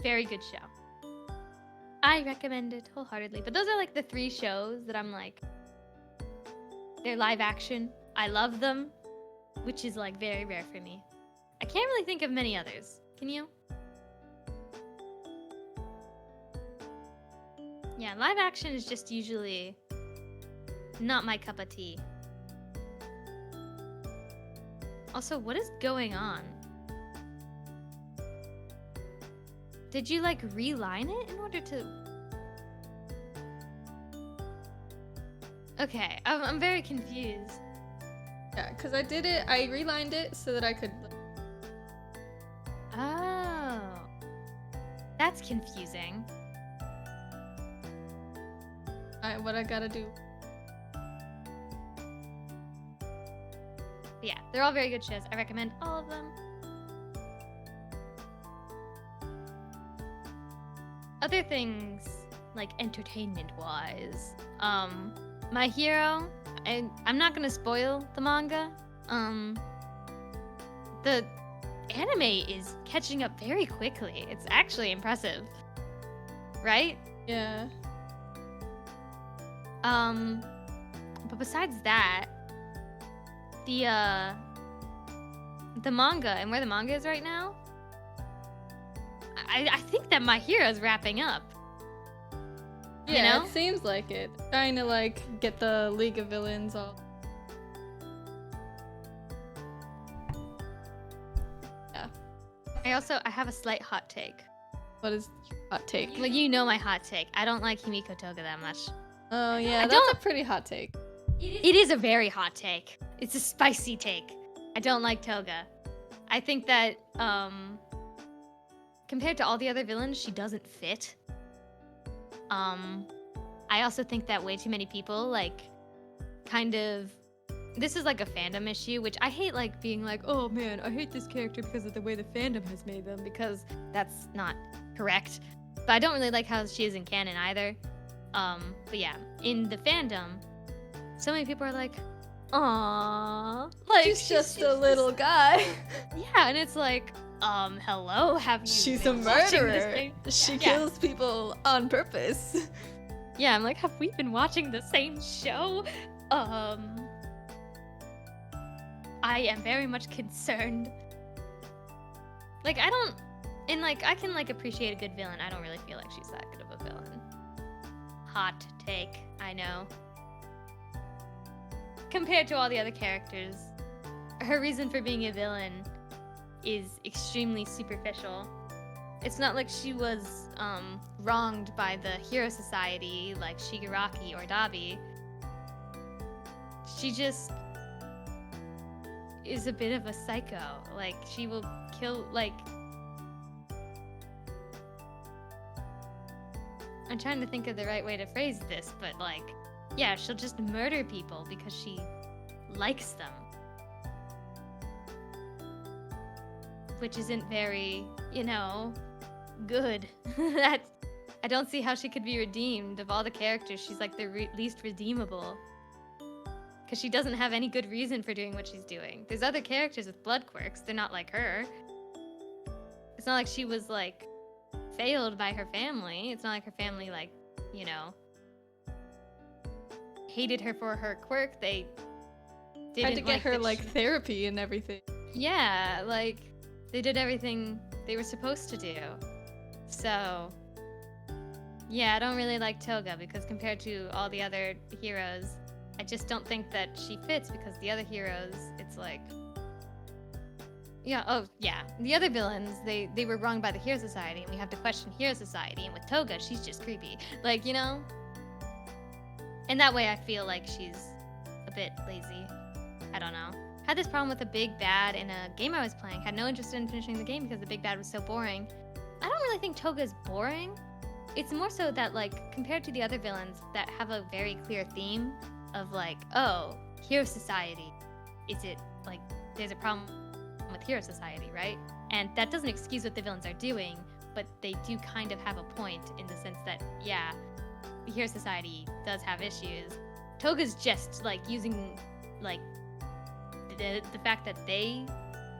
Very good show. I recommend it wholeheartedly. But those are like the 3 shows that I'm like, they're live action. I love them, which is like very rare for me. I can't really think of many others. Can you? Yeah, live action is just usually not my cup of tea. Also, what is going on? Did you like reline it in order to... Okay, I'm very confused. Yeah, because I did it, I relined it so that I could... Oh. That's confusing. What I gotta do? But yeah, they're all very good shows. I recommend all of them. Other things, like entertainment-wise, My Hero, I'm not gonna spoil the manga. The anime is catching up very quickly. It's actually impressive, right? Yeah. But besides that, the manga and where the manga is right now, I think that My Hero is wrapping up. Yeah, You know? it seems like it. Trying to like get the League of Villains all. Yeah. I have a slight hot take. What is your hot take? Like, you know my hot take. I don't like Himiko Toga that much. Oh yeah, I that's don't- a pretty hot take. It is a very hot take. It's a spicy take. I don't like Toga. I think that, compared to all the other villains, she doesn't fit. I also think that way too many people, like, kind of... This is like a fandom issue, which I hate, like, being like, oh man, I hate this character because of the way the fandom has made them, because that's not correct. But I don't really like how she is in canon either. But yeah, in the fandom, so many people are like, aww. Like, She's just a little guy. Yeah, and it's like, hello, have you She's a been watching this murderer. thing? She Yeah. kills people on purpose. Yeah, I'm like, have we been watching the same show? I am very much concerned. Like, I don't... And, like, I can, like, appreciate a good villain. I don't really feel like she's that good of a villain. hot take, I know. Compared to all the other characters, her reason for being a villain is extremely superficial. It's not like she was wronged by the Hero Society like Shigaraki or Dabi. She just is a bit of a psycho. Like, she will kill, like... I'm trying to think of the right way to phrase this, but like, yeah, she'll just murder people because she likes them. Which isn't very, good. That I don't see how she could be redeemed. Of all the characters, she's like the least redeemable. Because she doesn't have any good reason for doing what she's doing. There's other characters with blood quirks. They're not like her. It's not like she was like failed by her family. It's not like her family like, hated her for her quirk. They didn't Tried to get her like she... therapy and everything. Yeah, like they did everything they were supposed to do. So, yeah, I don't really like Toga because compared to all the other heroes, I just don't think that she fits because the other heroes, it's like... The other villains, they were wronged by the Hero Society and we have to question Hero Society, and with Toga, she's just creepy. Like, And that way I feel like she's a bit lazy. I don't know. Had this problem with a big bad in a game I was playing. Had no interest in finishing the game because the big bad was so boring. I don't really think Toga is boring. It's more so that, like, compared to the other villains that have a very clear theme of, like, oh, Hero Society. Is it, like, there's a problem with Hero Society, right? And that doesn't excuse what the villains are doing, but they do kind of have a point in the sense that, yeah, the Hero Society does have issues. Toga's just, like, using, like, the fact that they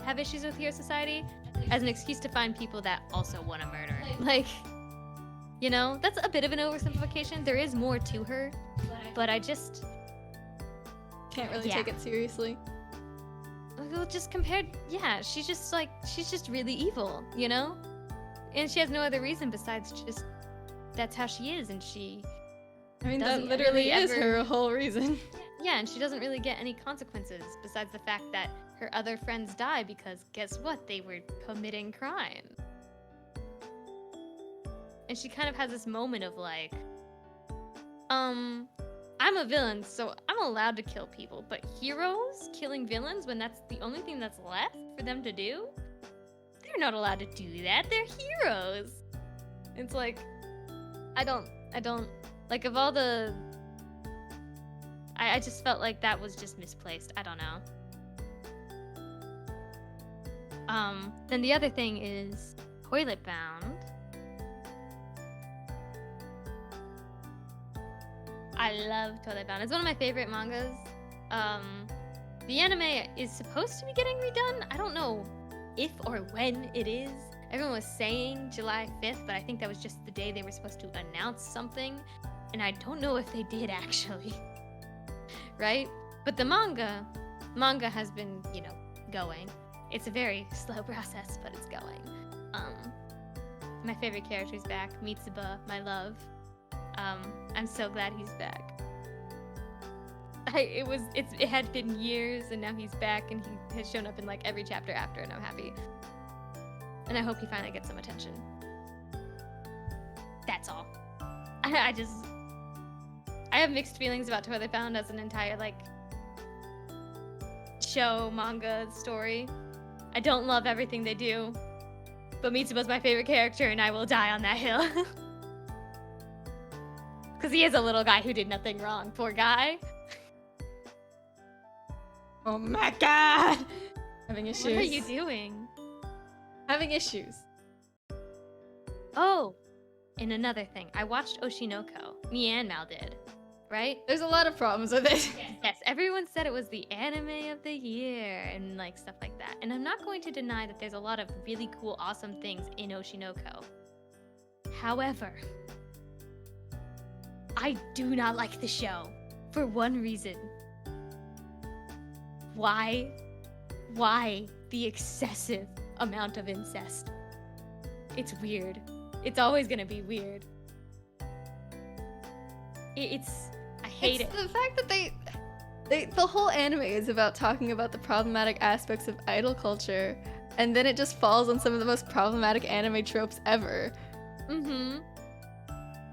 have issues with Hero Society as an excuse to find people that also want to murder. Like, that's a bit of an oversimplification. There is more to her, but I just... Can't really take it seriously. Well, just compared, she's just really evil, And she has no other reason besides just, that's how she is, and she... I mean, that literally is her whole reason. Yeah, and she doesn't really get any consequences besides the fact that her other friends die because guess what? They were committing crime. And she kind of has this moment of like, I'm a villain, so I'm allowed to kill people, but heroes killing villains when that's the only thing that's left for them to do? They're not allowed to do that. They're heroes. It's like, I don't, like, of all the... I just felt like that was just misplaced. I don't know. Then the other thing is Toilet Bound. I love Toilet Bound. It's one of my favorite mangas. The anime is supposed to be getting redone. I don't know if or when it is. Everyone was saying July 5th, but I think that was just the day they were supposed to announce something. And I don't know if they did actually. Right? But the manga has been, going. It's a very slow process, but it's going. My favorite character's back, Mitsuba, my love. I'm so glad he's back. It had been years, and now he's back, and he has shown up in like every chapter after, and I'm happy. And I hope he finally gets some attention. That's all. I have mixed feelings about Toilet Bound as an entire, like, show, manga, story. I don't love everything they do, but Mitsuba's my favorite character, and I will die on that hill. Because he is a little guy who did nothing wrong. Poor guy. Oh my god! Having issues. What are you doing? Having issues. Oh! And another thing. I watched Oshinoko. Me and Mal did. Right? There's a lot of problems with it. Yes, everyone said it was the anime of the year and like stuff like that. And I'm not going to deny that there's a lot of really cool, awesome things in Oshinoko. However, I do not like the show for one reason. Why the excessive amount of incest? It's weird. It's always gonna be weird. It's I hate It's it. the fact that the whole anime is about talking about the problematic aspects of idol culture, and then it just falls on some of the most problematic anime tropes ever. Mm-hmm.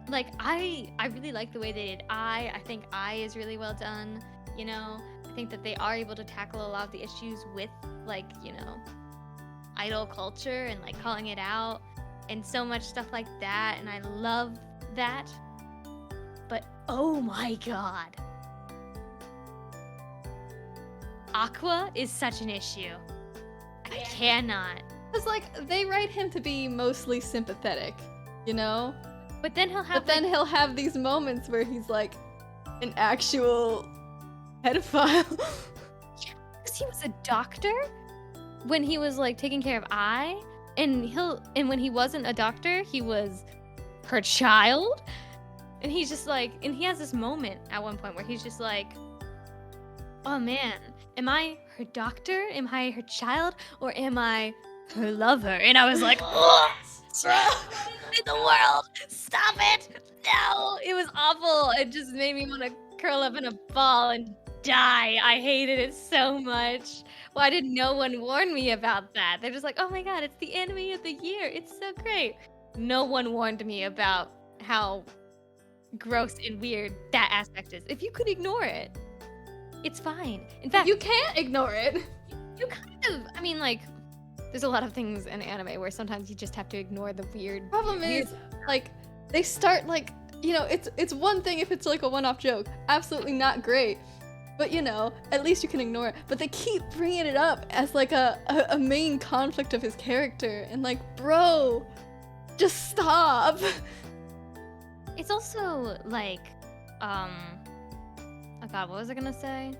Like I really like the way they did I think I is really well done, you know. I think that they are able to tackle a lot of the issues with, like, you know, idol culture and like calling it out and so much stuff like that, and I love that. But oh my god, Aqua is such an issue. I cannot. It's like they write him to be mostly sympathetic, you know? But then he'll have But then like, he'll have these moments where he's like an actual pedophile. because he was a doctor when he was like taking care of I, and when he wasn't a doctor, he was her child. And he's just like, and he has this moment at one point where he's just like, oh man, am I her doctor? Am I her child? Or am I her lover? And I was like, oh, in the world, stop it. No, it was awful. It just made me want to curl up in a ball and die. I hated it so much. Why did no one warn me about that? They're just like, oh my god, it's the anime of the year. It's so great. No one warned me about how gross and weird that aspect is. If you could ignore it, it's fine. In fact, You can't ignore it. you kind of, I mean, like, there's a lot of things in anime where sometimes you just have to ignore the weird. Problem is, like, they start like, you know, it's one thing if it's like a one-off joke, absolutely not great, but you know, at least you can ignore it. But they keep bringing it up as like a main conflict of his character, and like, bro, just stop. It's also like, oh god, what was I gonna say?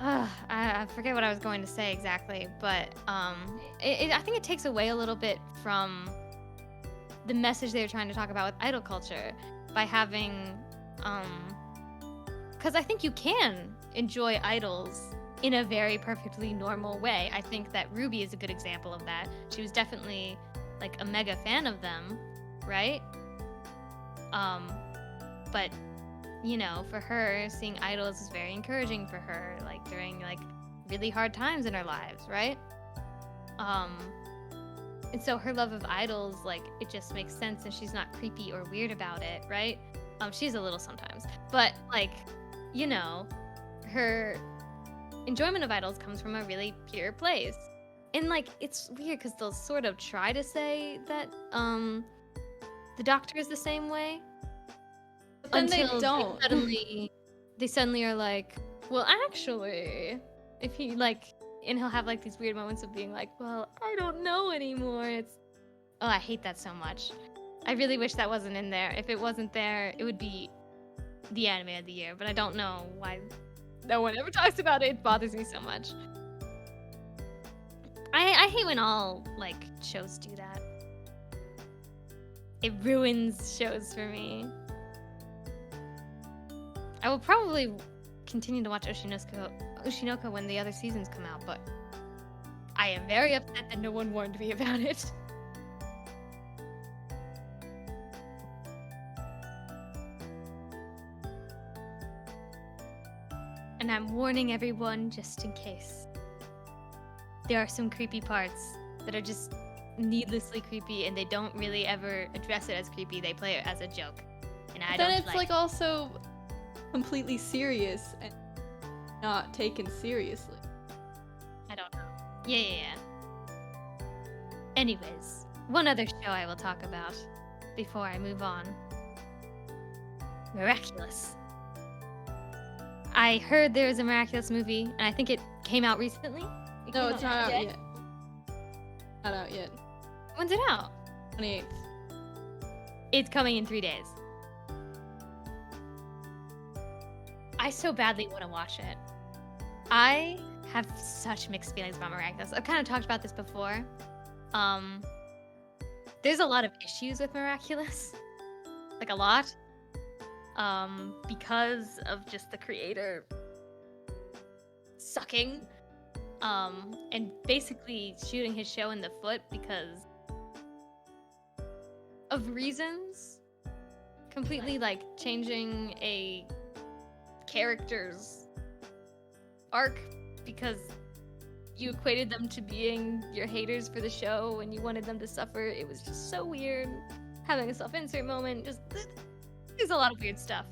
I forget what I was going to say exactly, but I think it takes away a little bit from the message they were trying to talk about with idol culture by having, because I think you can enjoy idols in a very perfectly normal way. I think that Ruby is a good example of that. She was definitely like a mega fan of them, right? But you know, for her, seeing idols is very encouraging for her, like during like really hard times in her lives, right? And so her love of idols, like, it just makes sense, and she's not creepy or weird about it, right? She's a little sometimes, but like, you know, her enjoyment of idols comes from a really pure place. And like, it's weird because they'll sort of try to say that the Doctor is the same way, But then they until don't. they suddenly are like, well, actually, if he like, and he'll have like these weird moments of being like, well, I don't know anymore. It's, oh, I hate that so much. I really wish that wasn't in there. If it wasn't there, it would be the anime of the year, but I don't know why no one ever talks about it. It bothers me so much. I hate when all like shows do that. It ruins shows for me. I will probably continue to watch Oshinoko when the other seasons come out, but I am very upset that no one warned me about it. And I'm warning everyone just in case. There are some creepy parts that are just needlessly creepy, and they don't really ever address it as creepy. They play it as a joke. And I Then don't it's like also completely serious and not taken seriously. I don't know. Yeah. Anyways, one other show I will talk about before I move on. Miraculous. I heard there was a Miraculous movie, and I think it came out recently. It No, came it's not out yet. Not out yet. When's it out? 28th. It's coming in 3 days. I so badly want to watch it. I have such mixed feelings about Miraculous. I've kind of talked about this before. There's a lot of issues with Miraculous. Like, a lot. Because of just the creator sucking. And basically shooting his show in the foot because of reasons. completely like changing a character's arc because you equated them to being your haters for the show and you wanted them to suffer. It was just so weird. Having a self-insert moment, just there's a lot of weird stuff,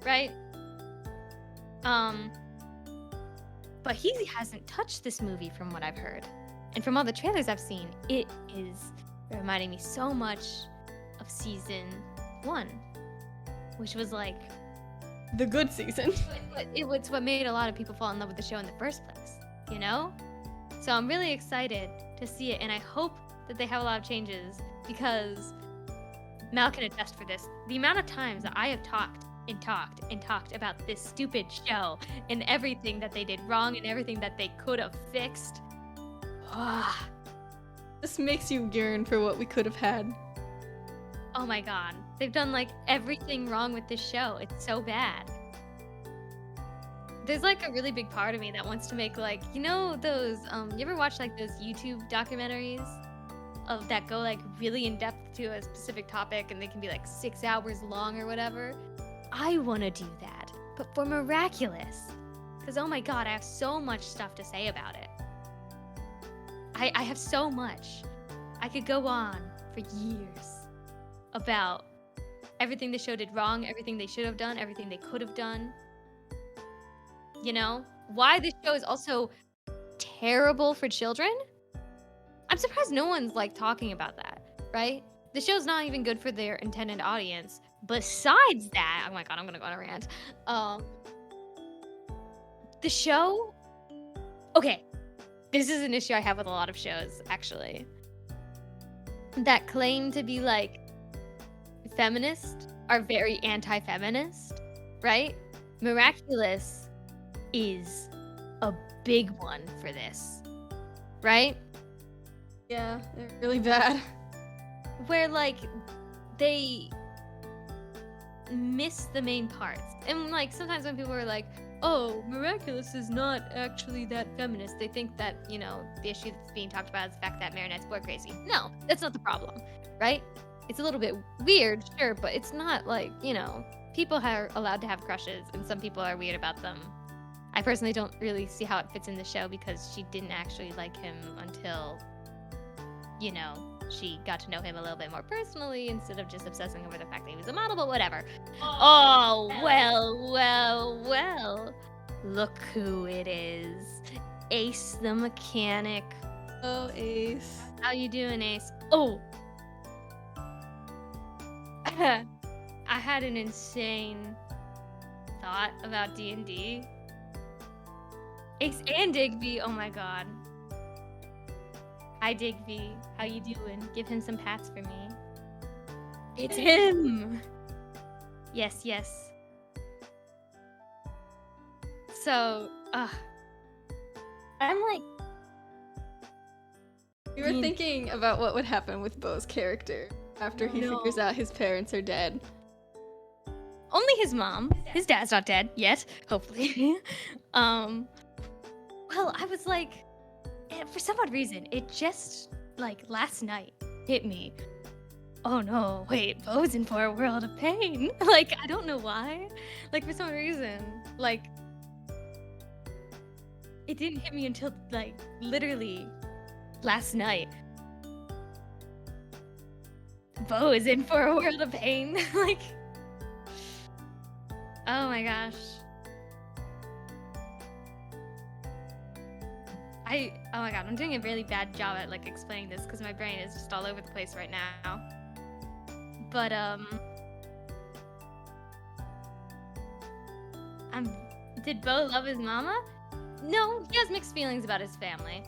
right? But he hasn't touched this movie from what I've heard. And from all the trailers I've seen, it is reminding me so much of season 1, which was like The good season. it was what made a lot of people fall in love with the show in the first place, you know? So I'm really excited to see it, and I hope that they have a lot of changes because Mal can attest for this. The amount of times that I have talked about this stupid show and everything that they did wrong and everything that they could have fixed. This makes you yearn for what we could have had. Oh my god. They've done like everything wrong with this show. It's so bad. There's like a really big part of me that wants to make like, you know those, you ever watch like those YouTube documentaries of that go like really in depth to a specific topic and they can be like 6 hours long or whatever? I want to do that, but for Miraculous. Because oh my god, I have so much stuff to say about it. I have so much. I could go on for years about everything the show did wrong, everything they should have done, everything they could have done. You know? Why this show is also terrible for children? I'm surprised no one's like talking about that, right? The show's not even good for their intended audience. Besides that, oh my god, I'm gonna go on a rant. The show, okay, this is an issue I have with a lot of shows, actually, that claim to be like feminist are very anti-feminist, right? Miraculous is a big one for this, right? Yeah, they're really bad. Where like they miss the main parts. And like sometimes when people are like, oh, Miraculous is not actually that feminist, they think that, you know, the issue that's being talked about is the fact that Marinette's boy crazy. No, that's not the problem, right? It's a little bit weird, sure, but it's not like, you know, people are allowed to have crushes and some people are weird about them. I personally don't really see how it fits in the show because she didn't actually like him until, you know, she got to know him a little bit more personally instead of just obsessing over the fact that he was a model, but whatever. Oh, well. Look who it is. Ace the mechanic. Oh, Ace. How you doing, Ace? Oh! I had an insane thought about D&D. Ace and Digby, oh my god. Hi Digby, how you doing? Give him some pats for me. It's him! Yes. So, I'm like... You were thinking about what would happen with Bo's character after he figures out his parents are dead. Only his mom. His dad's not dead yet, hopefully. Well, I was like... For some odd reason, it just, like, last night hit me. Oh no, wait, Bo's in for a world of pain. Like, I don't know why. Like, for some reason, like, it didn't hit me until, like, literally last night. Bo is in for a world of pain. Like, oh my gosh. Oh my god, I'm doing a really bad job at like explaining this because my brain is just all over the place right now. But did Bo love his mama? No, he has mixed feelings about his family.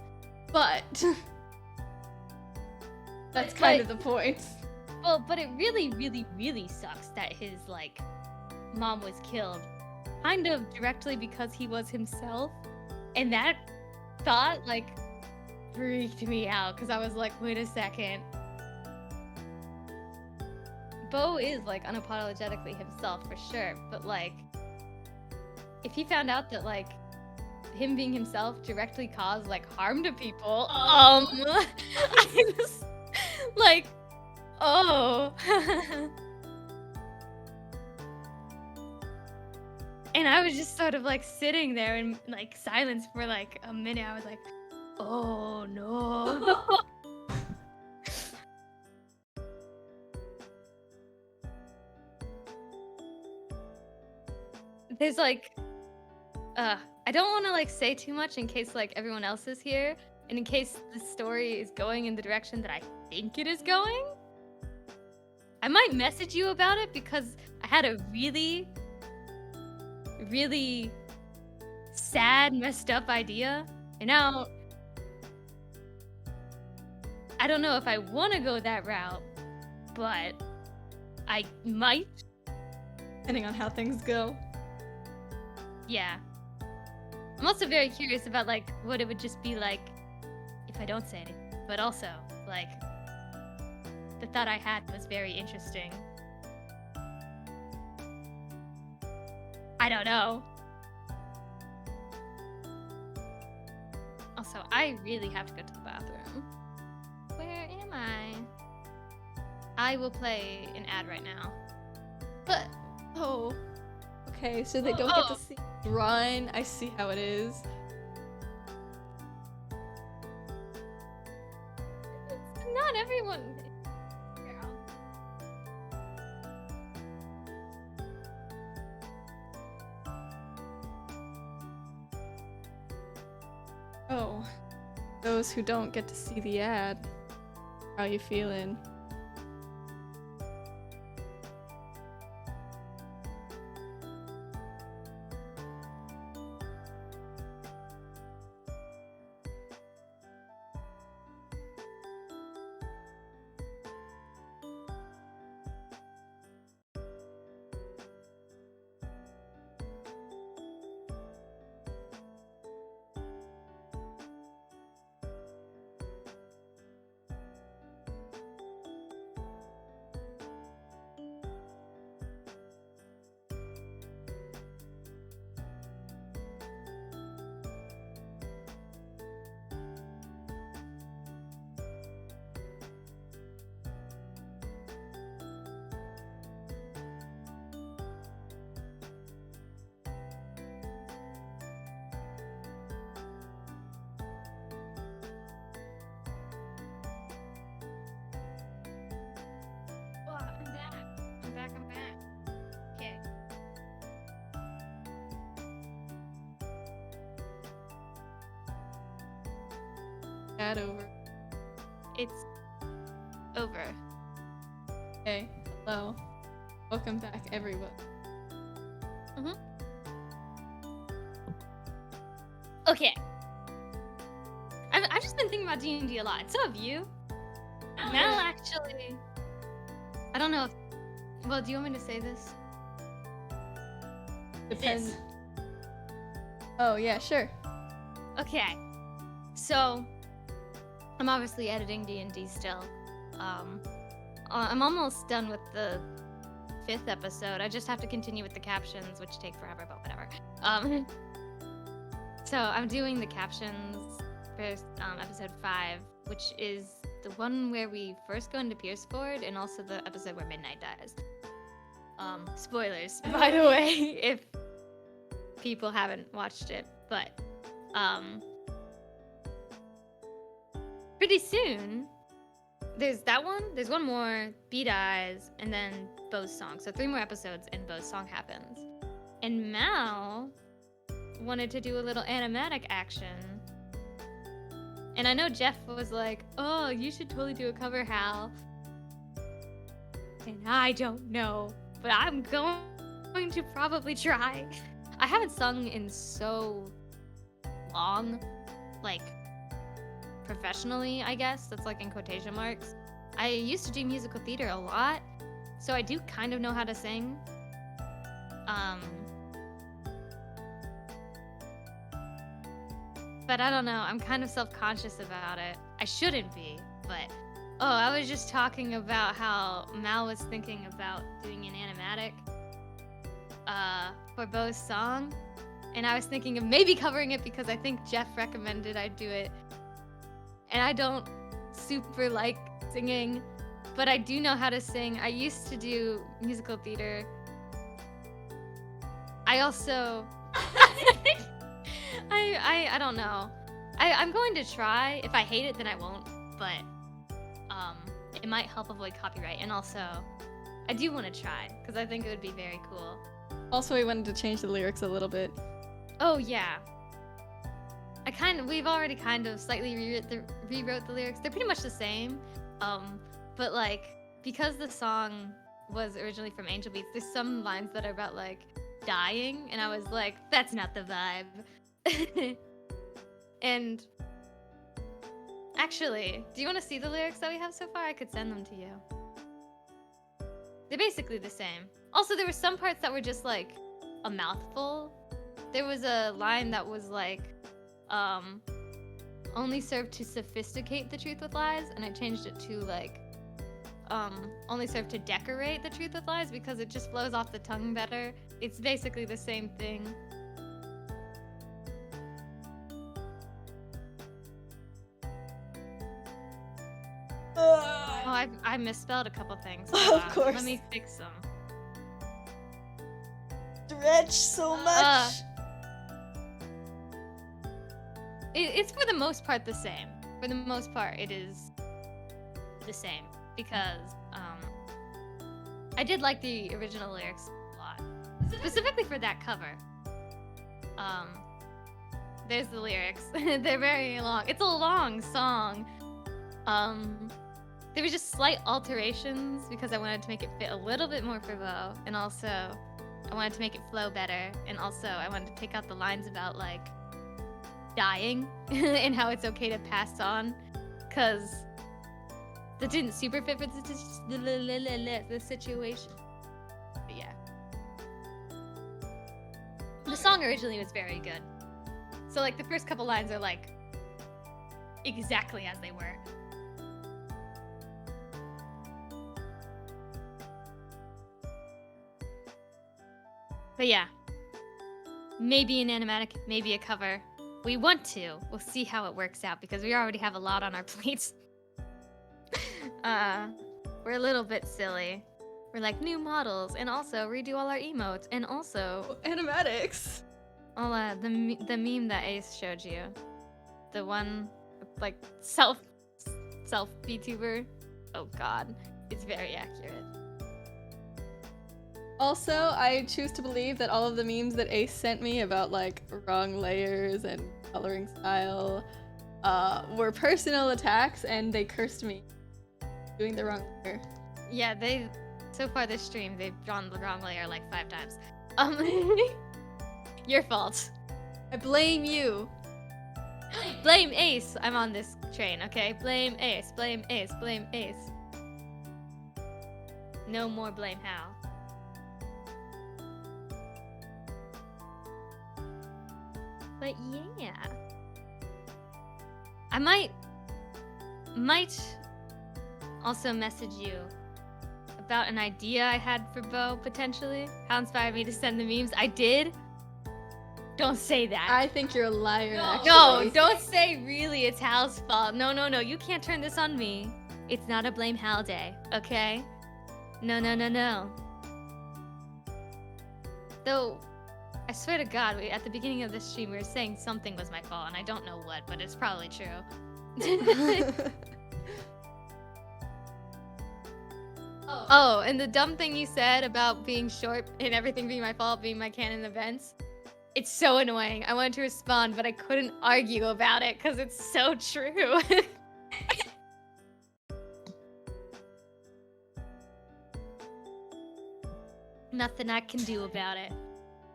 But that's kind of the point. Well, but it really, really, really sucks that his like mom was killed, kind of directly because he was himself, and that thought like freaked me out because I was like, wait a second. Bo is like unapologetically himself for sure, but like if he found out that like him being himself directly caused like harm to people, I was like, oh. And I was just sort of like sitting there in like silence for like a minute. I was like, oh no. There's like, I don't want to like say too much in case like everyone else is here, and in case the story is going in the direction that I think it is going. I might message you about it because I had a really, really sad, messed up idea, and now I don't know if I want to go that route, but I might. Depending on how things go. Yeah. I'm also very curious about like what it would just be like if I don't say anything, but also like the thought I had was very interesting. I don't know. Also, I really have to go to the bathroom. Where am I? I will play an ad right now. But oh, okay. So they don't get to see run. I see how it is. It's not everyone. Oh, those who don't get to see the ad. How you feeling? I'm back. Okay. Ad over. It's over. Okay. Hello. Welcome back, everyone. Okay. I've just been thinking about D&D a lot. So have you. Mel actually. I don't know if. Well, do you want me to say this? Depends. Oh yeah, sure. Okay. So, I'm obviously editing D&D still. I'm almost done with the 5th episode. I just have to continue with the captions, which take forever, but whatever. So I'm doing the captions for episode 5, which is the one where we first go into Pierceford, and also the episode where Midnight dies. Spoilers, by the way, if people haven't watched it, but pretty soon there's that one, there's one more, B dies, and then Bo's song. So 3 more episodes and Bo's song happens. And Mal wanted to do a little animatic action. And I know Jeff was like, oh, you should totally do a cover, Hal. And I don't know, but I'm going to probably try. I haven't sung in so long, like professionally, I guess. That's like in quotation marks. I used to do musical theater a lot, so I do kind of know how to sing. But I don't know, I'm kind of self-conscious about it. I shouldn't be, but I was just talking about how Mal was thinking about doing an animatic for Bo's song, and I was thinking of maybe covering it because I think Jeff recommended I do it. And I don't super like singing, but I do know how to sing. I used to do musical theater. I also I don't know. I'm going to try. If I hate it, then I won't. But it might help avoid copyright. And also, I do want to try because I think it would be very cool. Also, we wanted to change the lyrics a little bit. Oh yeah. We've already kind of slightly rewrote the lyrics. They're pretty much the same. But like because the song was originally from Angel Beats, there's some lines that are about like dying, and I was like, that's not the vibe. And actually, do you want to see the lyrics that we have so far? I could send them to you. They're basically the same. Also, there were some parts that were just like a mouthful. There was a line that was like, only serve to sophisticate the truth with lies, and I changed it to like, only serve to decorate the truth with lies because it just flows off the tongue better. It's basically the same thing. Oh, I misspelled a couple things. Of course. Let me fix them. Stretch so much. It's for the most part the same. For the most part, it is the same because I did like the original lyrics a lot, specifically for that cover. There's the lyrics. They're very long. It's a long song. There were just slight alterations because I wanted to make it fit a little bit more for Vo, and also I wanted to make it flow better, and also I wanted to take out the lines about like dying and how it's okay to pass on, because that didn't super fit for the situation. But yeah, the song originally was very good, so like the first couple lines are like exactly as they were. But yeah, maybe an animatic, maybe a cover. We want to. We'll see how it works out because we already have a lot on our plates. We're a little bit silly. We're like new models, and also redo all our emotes, and also Animatics. all the meme that Ace showed you, the one like self VTuber. Oh God, it's very accurate. Also, I choose to believe that all of the memes that Ace sent me about like wrong layers and coloring style were personal attacks, and they cursed me doing the wrong layer. Yeah, so far this stream they've drawn the wrong layer like 5 times. Your fault. I blame you. Blame Ace. I'm on this train, okay? Blame Ace. Blame Ace. Blame Ace. No more blame Hal. But yeah, I might also message you about an idea I had for Bo potentially. How inspired me to send the memes. I did. Don't say that. I think you're a liar. Actually. No, don't say really it's Hal's fault. No, you can't turn this on me. It's not a blame Hal day, okay? No. Though, I swear to God, at the beginning of this stream, we were saying something was my fault, and I don't know what, but it's probably true. Oh, and the dumb thing you said about being short and everything being my fault, being my canon events, it's so annoying. I wanted to respond, but I couldn't argue about it because it's so true. Nothing I can do about it.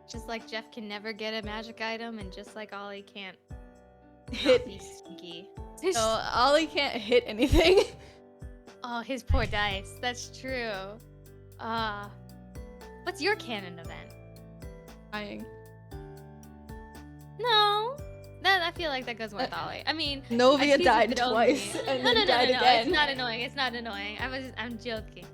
Just like Jeff can never get a magic item, and just like Ollie can't Hit. be stinky. So Ollie can't hit anything. Oh, his poor dice. That's true. What's your canon event? Dying. No. I feel like that goes with Ollie. I mean, Novia I teased died it only. twice and No, then died again. It's not annoying. It's not annoying. I'm joking.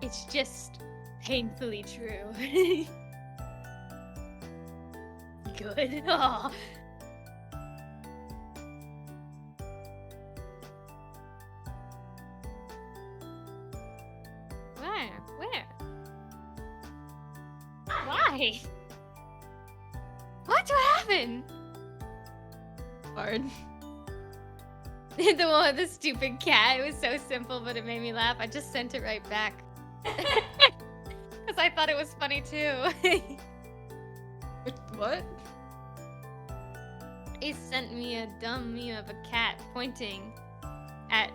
It's just painfully true. Good. Oh. Why? What happened? Hard. The one with the stupid cat. It was so simple, but it made me laugh. I just sent it right back. Because I thought it was funny too. What? He sent me a dumb meme of a cat pointing at,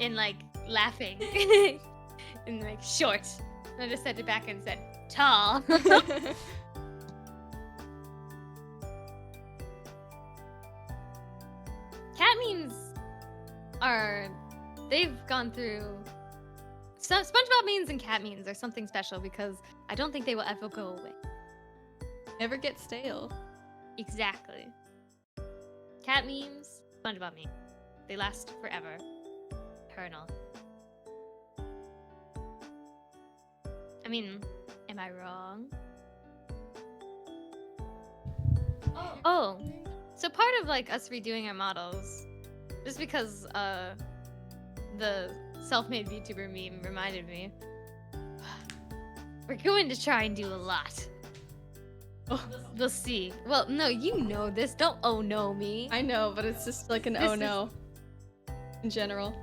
and like laughing, and like short. And I just sent it back and said, tall. Cat memes they've gone through, some SpongeBob memes and cat memes are something special because I don't think they will ever go away. Never get stale. Exactly. Cat memes, SpongeBob memes. They last forever. Eternal. I mean, am I wrong? Oh, so part of like us redoing our models, just because the self-made VTuber meme reminded me, we're going to try and do a lot. We'll see. Well, no, you know this. Don't oh no me. I know, but it's just like an This oh is- no. In general.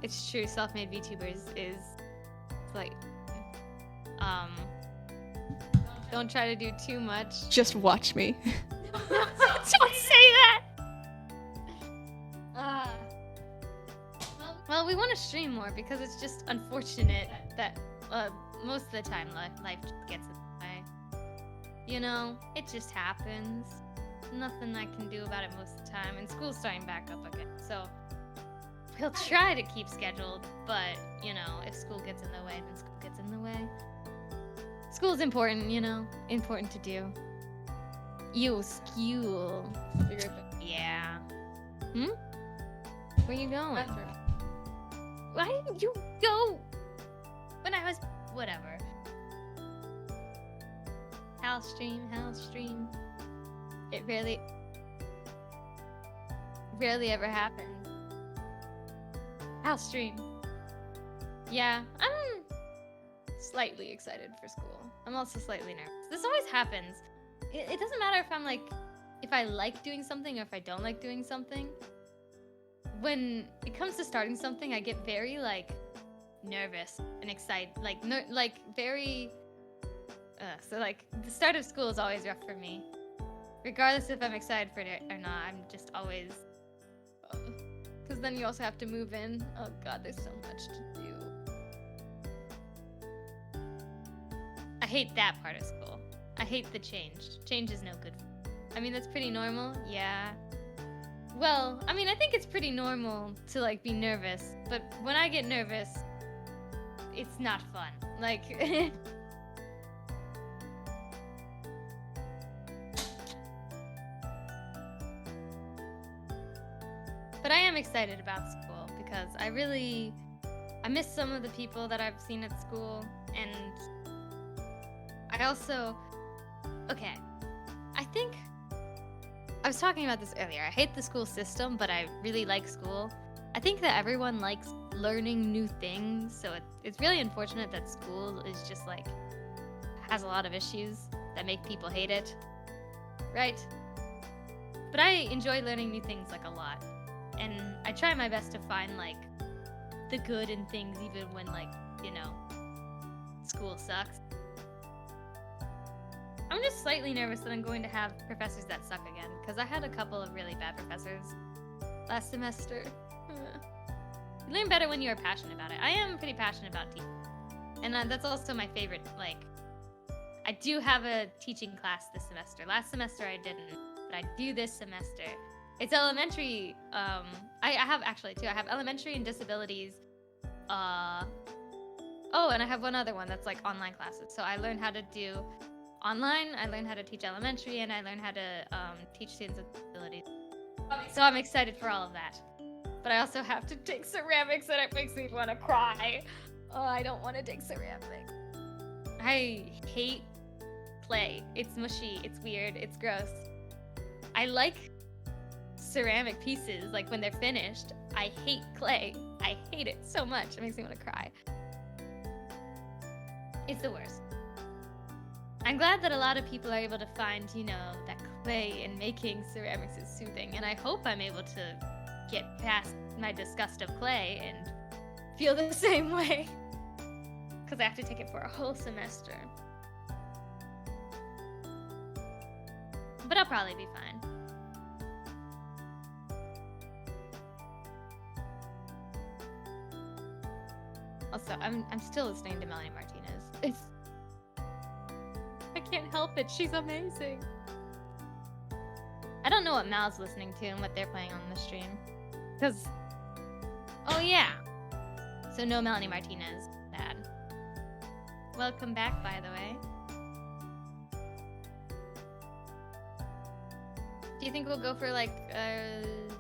It's true. Self-made VTubers is like, don't try to do too much. Just watch me. Don't say that. Well, we want to stream more because it's just unfortunate that most of the time life just gets in the way. You know, it just happens. Nothing I can do about it most of the time, and school's starting back up again. So we'll try to keep scheduled, but you know, if school gets in the way, then school gets in the way. School's important, you know, important to do. School. Be right back. Yeah. Where you going? Bathroom. Why didn't you go when I was whatever? House stream. It rarely ever happens. House stream. Yeah, I'm slightly excited for school. I'm also slightly nervous. This always happens. It doesn't matter if I like doing something or if I don't like doing something. When it comes to starting something, I get very like nervous and excited, very. So like the start of school is always rough for me, regardless if I'm excited for it or not. I'm just always, because then you also have to move in. Oh God, there's so much to do. I hate that part of school. I hate the change. Change is no good. I mean, that's pretty normal, yeah. Well, I mean, I think it's pretty normal to like be nervous, but when I get nervous, it's not fun. Like, but I am excited about school because I miss some of the people that I've seen at school, and I also, okay, I think I was talking about this earlier. I hate the school system, but I really like school. I think that everyone likes learning new things, so it's really unfortunate that school is just like has a lot of issues that make people hate it, right? But I enjoy learning new things like a lot, and I try my best to find like the good in things, even when like, you know, school sucks. I'm just slightly nervous that I'm going to have professors that suck again, because I had a couple of really bad professors last semester. You learn better when you are passionate about it. I am pretty passionate about teaching, and that's also my favorite. Like, I do have a teaching class this semester. Last semester I didn't, but I do this semester. It's elementary. I have actually two. I have elementary and disabilities. Oh, and I have one other one that's like online classes. So I learned how to do online, I learned how to teach elementary, and I learned how to teach students with disabilities. So I'm excited for all of that. But I also have to take ceramics, and it makes me want to cry. Oh, I don't want to take ceramics. I hate clay. It's mushy, it's weird, it's gross. I like ceramic pieces, like when they're finished. I hate clay. I hate it so much. It makes me want to cry. It's the worst. I'm glad that a lot of people are able to find, you know, that clay and making ceramics is soothing, and I hope I'm able to get past my disgust of clay and feel the same way. Because I have to take it for a whole semester. But I'll probably be fine. Also, I'm still listening to Melanie Martinez. I can't help it. She's amazing. I don't know what Mal's listening to and what they're playing on the stream. Because, oh yeah. So no Melanie Martinez. Bad. Welcome back, by the way. Do you think we'll go for like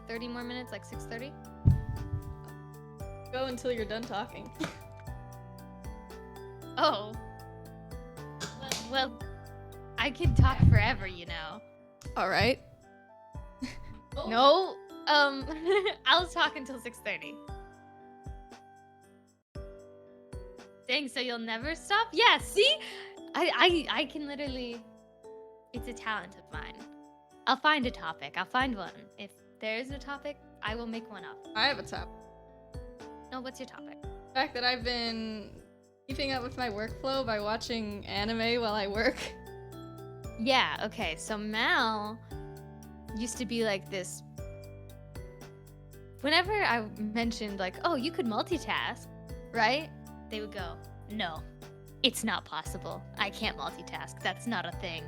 30 more minutes, like 6:30? Go until you're done talking. Oh. Well, I could talk forever, you know. All right. No. I'll talk until 6:30. Dang, so you'll never stop? Yeah, see? I can literally... It's a talent of mine. I'll find a topic. I'll find one. If there isn't a topic, I will make one up. I have a topic. No, what's your topic? The fact that I've been keeping up with my workflow by watching anime while I work. Yeah, okay. So Mal used to be like this. Whenever I mentioned like, oh, you could multitask, right? They would go, no, it's not possible. I can't multitask. That's not a thing.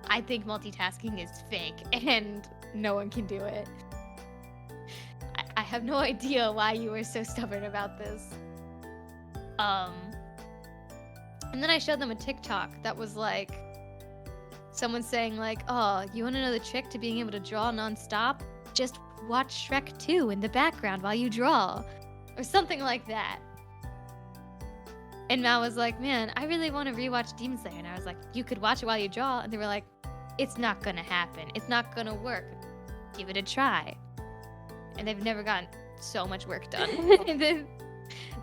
I think multitasking is fake and no one can do it. I have no idea why you were so stubborn about this. And then I showed them a TikTok that was like, someone saying like, oh, you want to know the trick to being able to draw nonstop? Just watch Shrek 2 in the background while you draw. Or something like that. And Mal was like, man, I really want to rewatch Demon Slayer. And I was like, you could watch it while you draw. And they were like, it's not gonna happen. It's not gonna work. Give it a try. And they've never gotten so much work done. And then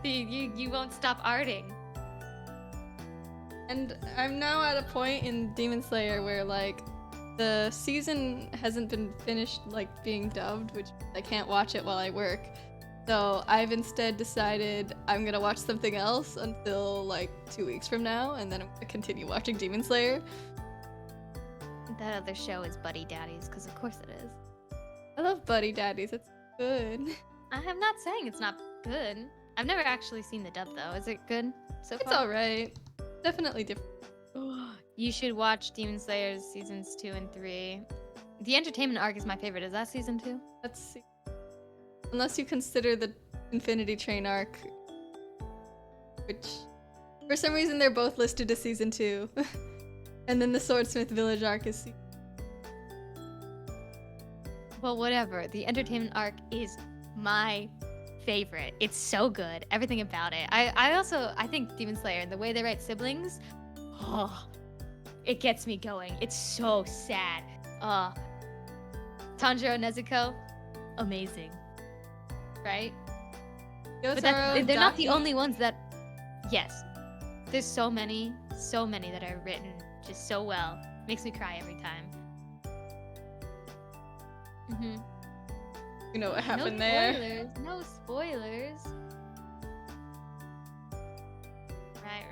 you won't stop arting. And I'm now at a point in Demon Slayer where like the season hasn't been finished like being dubbed, which I can't watch it while I work. So I've instead decided I'm gonna watch something else until like 2 weeks from now, and then I'm gonna continue watching Demon Slayer. That other show is Buddy Daddies, because of course it is. I love Buddy Daddies, it's good. I am not saying it's not good. I've never actually seen the dub though. Is it good so It's far? alright. Definitely different. You should watch Demon Slayer's seasons 2 and 3. The entertainment arc is my favorite. Is that season 2? Let's see. Unless you consider the Infinity Train arc, which for some reason they're both listed as season 2. And then the Swordsmith Village arc is Well, whatever. The entertainment arc is my favorite. It's so good. Everything about it. I think Demon Slayer and the way they write siblings, oh, it gets me going. It's so sad. Tanjiro Nezuko, amazing. Right? But they're not the only ones that... Yes. There's so many that are written just so well. Makes me cry every time. Mm-hmm. You know what happened there. No spoilers. Right.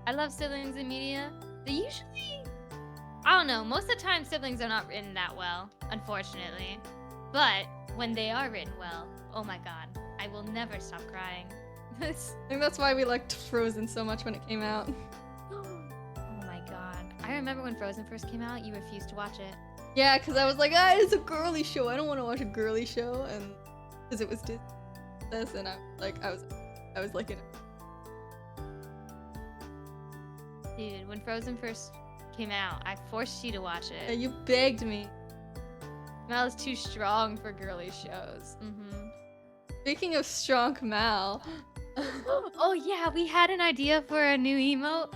I love siblings in media. They usually... I don't know. Most of the time, siblings are not written that well, unfortunately. But when they are written well, oh my god. I will never stop crying. I think that's why we liked Frozen so much when it came out. Oh my god. I remember when Frozen first came out, you refused to watch it. Yeah, because I was like, it's a girly show. I don't want to watch a girly show, and because it was Disney, and I was like, Dude, when Frozen first came out, I forced you to watch yeah, it. you begged me. Mal is too strong for girly shows. Mm-hmm. Speaking of strong Mal, Oh yeah, we had an idea for a new emote.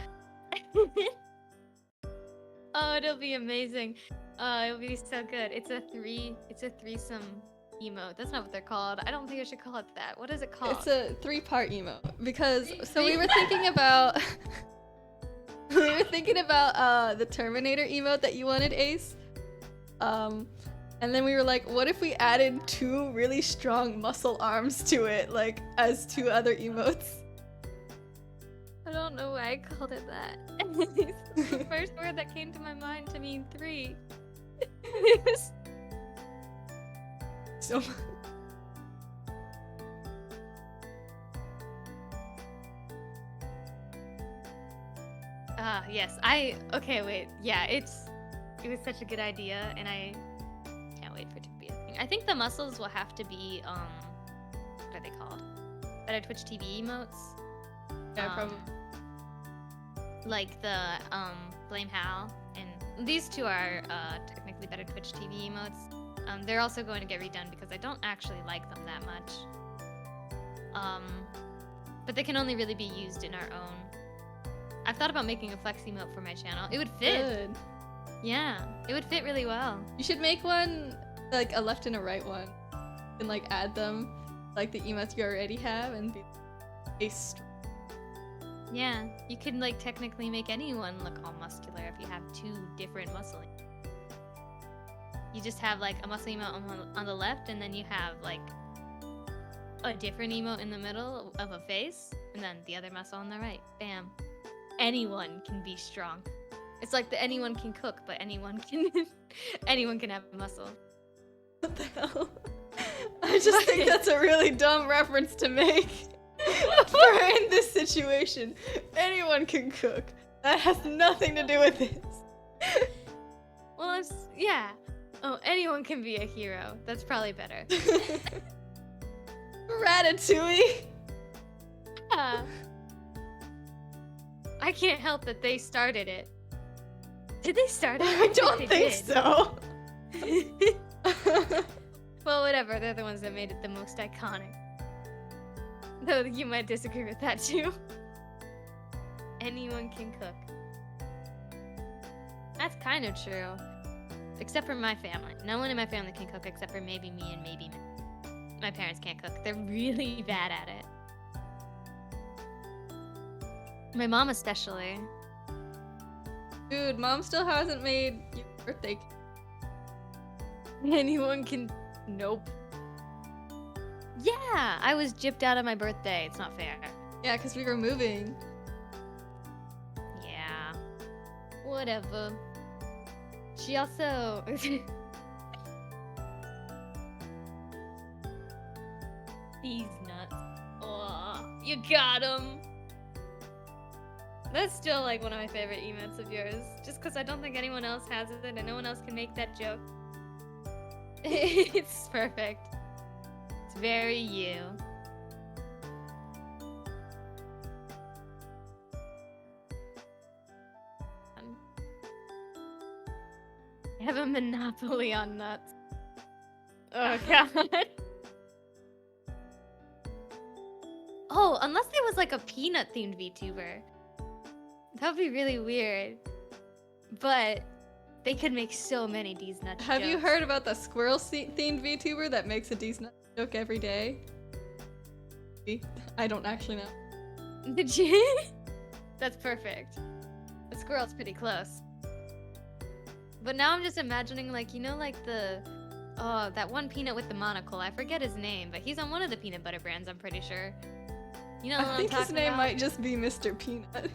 Oh, it'll be amazing. It'll be so good. It's a threesome emote. That's not what they're called. I don't think I should call it that. What is it called? it's a 3-part emote because we were thinking about We were thinking about the Terminator emote that you wanted, Ace. And then we were like, what if we added 2 really strong muscle arms to it, like as 2 other emotes? I don't know why I called it that. The first word that came to my mind to mean 3. So yes. Okay, wait. Yeah, it was such a good idea, and I can't wait for it to be a thing. I think the muscles will have to be, what are they called? Better Twitch TV emotes? yeah, probably. Like the, Blame Hal, and these 2 are, technically Better Twitch TV emotes. They're also going to get redone because I don't actually like them that much. But they can only really be used in our own. I've thought about making a flex emote for my channel. It would fit. Good. Yeah, it would fit really well. You should make one, like a left and a right one, and like add them, like the emotes you already have, and be Ace. Yeah, you could like technically make anyone look all muscular if you have 2 different muscle. You just have like a muscle emote on the left, and then you have like a different emote in the middle of a face, and then the other muscle on the right. Bam. Anyone can be strong. It's like the anyone can cook, but anyone can anyone can have muscle. What the hell? I just think that's a really dumb reference to make. For in this situation, anyone can cook. That has nothing to do with this. Well, yeah. Oh, anyone can be a hero. That's probably better. Ratatouille. Yeah. I can't help that they started it. Did they start it? I don't think so. Well, whatever. They're the ones that made it the most iconic. Though you might disagree with that too. Anyone can cook. That's kind of true. Except for my family. No one in my family can cook except for maybe me and maybe me. My parents can't cook. They're really bad at it. My mom especially. Dude, Mom still hasn't made your birthday cake. Anyone can... Nope. Yeah, I was gypped out of my birthday. It's not fair. Yeah, because we were moving. Yeah. Whatever. She also... These nuts. Oh, you got him. That's still like one of my favorite emotes of yours. Just because I don't think anyone else has it and no one else can make that joke. It's perfect. It's very you. I have a monopoly on nuts. Oh god. Oh, unless there was like a peanut themed VTuber. That would be really weird. But they could make so many D's Nuts Have you jokes. heard about the squirrel themed VTuber that makes a D's Nuts joke every day? I don't actually know. Did you? That's perfect. The squirrel's pretty close. But now I'm just imagining, like, you know, like that one peanut with the monocle. I forget his name, but he's on one of the peanut butter brands, I'm pretty sure. You know what I I'm think his talking name about? might just be Mr. Peanut.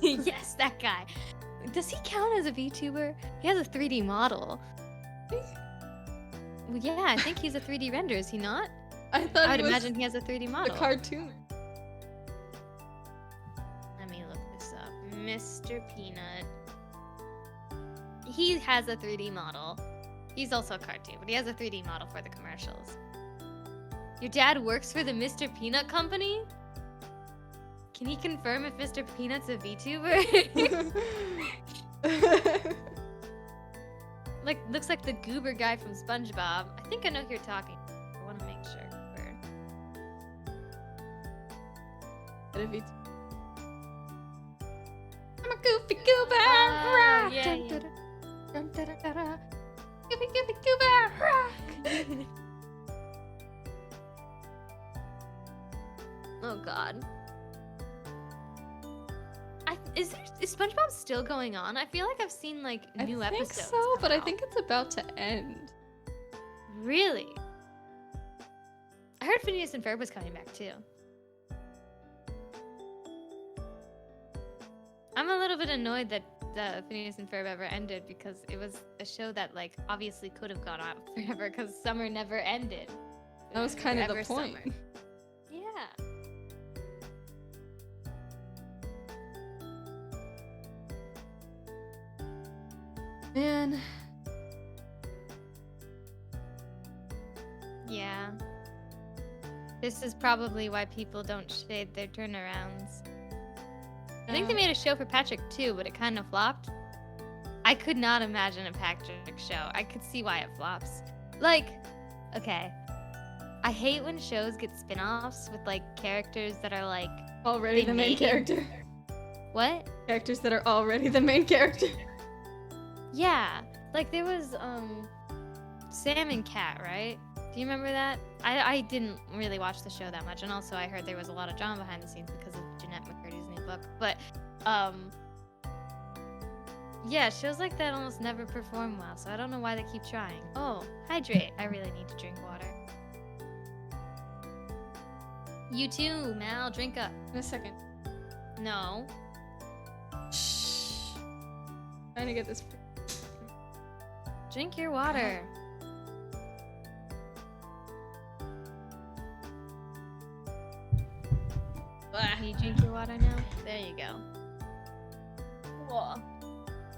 Yes, that guy. Does he count as a VTuber? He has a 3D model. Well, yeah, I think he's a 3D render, is he not? I thought I would he was imagine he has a 3D a model. cartoon. Let me look this up. Mr. Peanut. He has a 3D model. He's also a cartoon, but he has a 3D model for the commercials. Your dad works for the Mr. Peanut Company? Can he confirm if Mr. Peanut's a VTuber? Like, looks like the goober guy from SpongeBob. I think I know who you're talking. I want to make sure. I'm a goofy goober. Ah, rock. yeah, Dun, yeah. dun, dun, dun, dun, dun, dun. Goofy goofy goober. Rock. Oh god. Is SpongeBob still going on? I feel like I've seen like new I think episodes. so, but I come think it's about to end. out. Really? I heard Phineas and Ferb was coming back too. I'm a little bit annoyed that the Phineas and Ferb ever ended because it was a show that like obviously could have gone on forever because summer never ended. That was kind of the Forever point. summer. Yeah. Man, Yeah. This is probably why people don't shade their turnarounds. I think they made a show for Patrick too, but it kind of flopped. I could not imagine a Patrick show. I could see why it flops. Like, okay. I hate when shows get spin-offs with like characters that are like already They the main made it. character. what? Characters that are already the main character. Yeah. Like there was Sam and Cat, right? Do you remember that? I didn't really watch the show that much, and also I heard there was a lot of drama behind the scenes because of Jeanette McCurdy's new book. But yeah, shows like that almost never perform well, so I don't know why they keep trying. Oh, hydrate. I really need to drink water. You too, Mal. Drink up. In a second. No. Shh. Trying to get this. Drink your water. Can you drink your water now? There you go. Cool.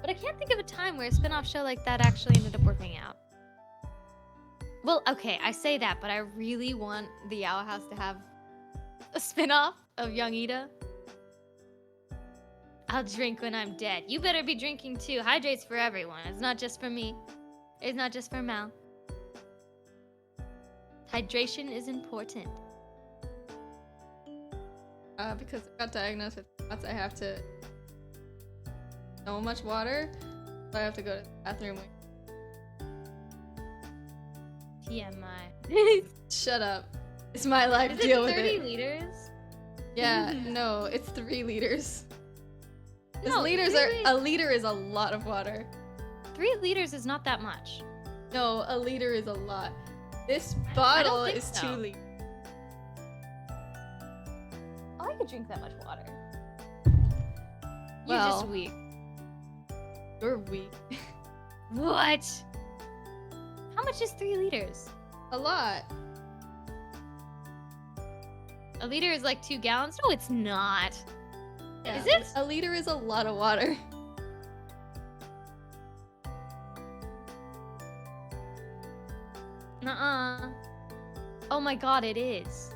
But I can't think of a time where a spin-off show like that actually ended up working out. Well, okay, I say that, but I really want the Owl House to have a spin-off of Young Ida. I'll drink when I'm dead. You better be drinking too. Hydrate's for everyone. It's not just for me. It's not just for Mal. Hydration is important. Because I got diagnosed with POTS, I have to so much water, so I have to go to the bathroom. TMI. Shut up. It's my life. Is Deal it with 30 it. liters? Yeah, no, it's 3 liters. 'Cause No, liters 3 are lit- a liter is a lot of water. 3 liters is not that much. No, a liter is a lot. This bottle think is so. 2 liters. I could drink that much water. You're Well. just weak. You're weak. What? How much is 3 liters? A lot. A liter is like 2 gallons? No, it's not. Yeah, Is it? A liter is a lot of water. Nuh-uh. Oh my god, it is.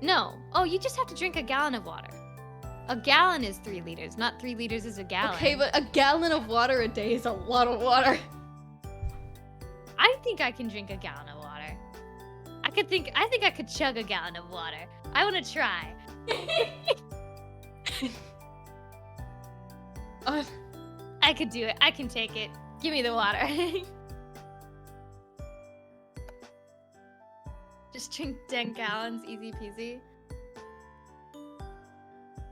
No. Oh, you just have to drink a gallon of water. A gallon is 3 liters, not 3 liters is a gallon. Okay, but a gallon of water a day is a lot of water. I think I can drink a gallon of water. I think I could chug a gallon of water. I want to try. I could do it. I can take it. Give me the water. Just drink 10 gallons, easy peasy.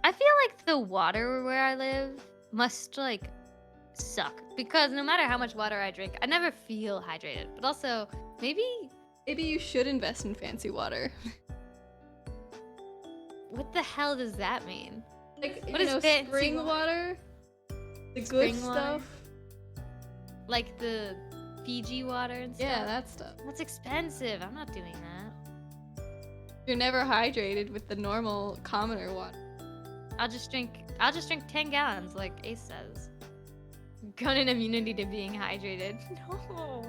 I feel like the water where I live must like suck because no matter how much water I drink, I never feel hydrated. But also, maybe Maybe you should invest in fancy water. what the hell does that mean? Like, What you is know, fancy spring water? water? The Spring good water? stuff? Like the Fiji water and stuff? Yeah, that stuff. That's expensive. I'm not doing that. You're never hydrated with the normal, commoner water. I'll just drink 10 gallons like Ace says. Got an immunity to being hydrated. No.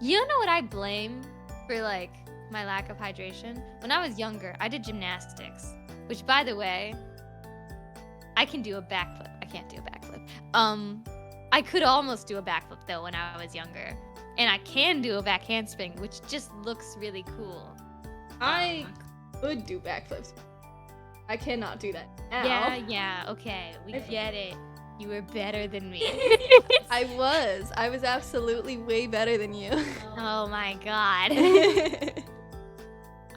You know what I blame for like my lack of hydration? When I was younger, I did gymnastics, which by the way, I can do a backflip. I can't do a backflip. I could almost do a backflip though when I was younger. And I can do a back handspring, which just looks really cool. I could do backflips. I cannot do that now. Yeah, okay, we I- get it. You were better than me. I was absolutely way better than you. Oh my god.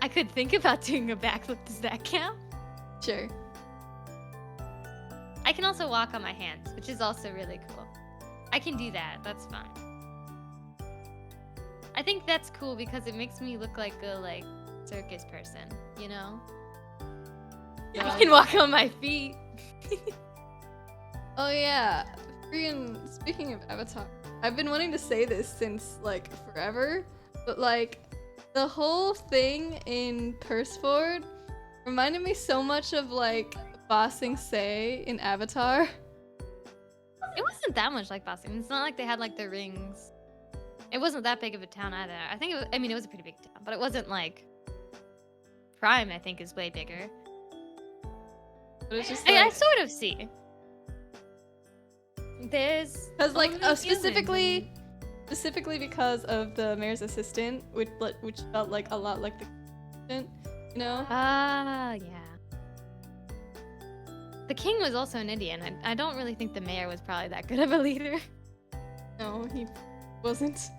I could think about doing a backflip. Does that count? Sure. I can also walk on my hands, which is also really cool. I can do that. That's fun. I think that's cool because it makes me look like a circus person, you know? Yeah. I can walk on my feet. Oh yeah. Speaking of Avatar, I've been wanting to say this since like forever, but like the whole thing in Persford reminded me so much of like Ba Sing Se in Avatar. It wasn't that much like Boston. It's not like they had like the rings. It wasn't that big of a town either. I think it was a pretty big town, but it wasn't like Prime. I think is way bigger. But it's just I like, sort of see. There's because like only specifically because of the mayor's assistant, which felt like a lot like the assistant, you know? yeah. The king was also an Indian. I don't really think the mayor was probably that good of a leader. No, he wasn't.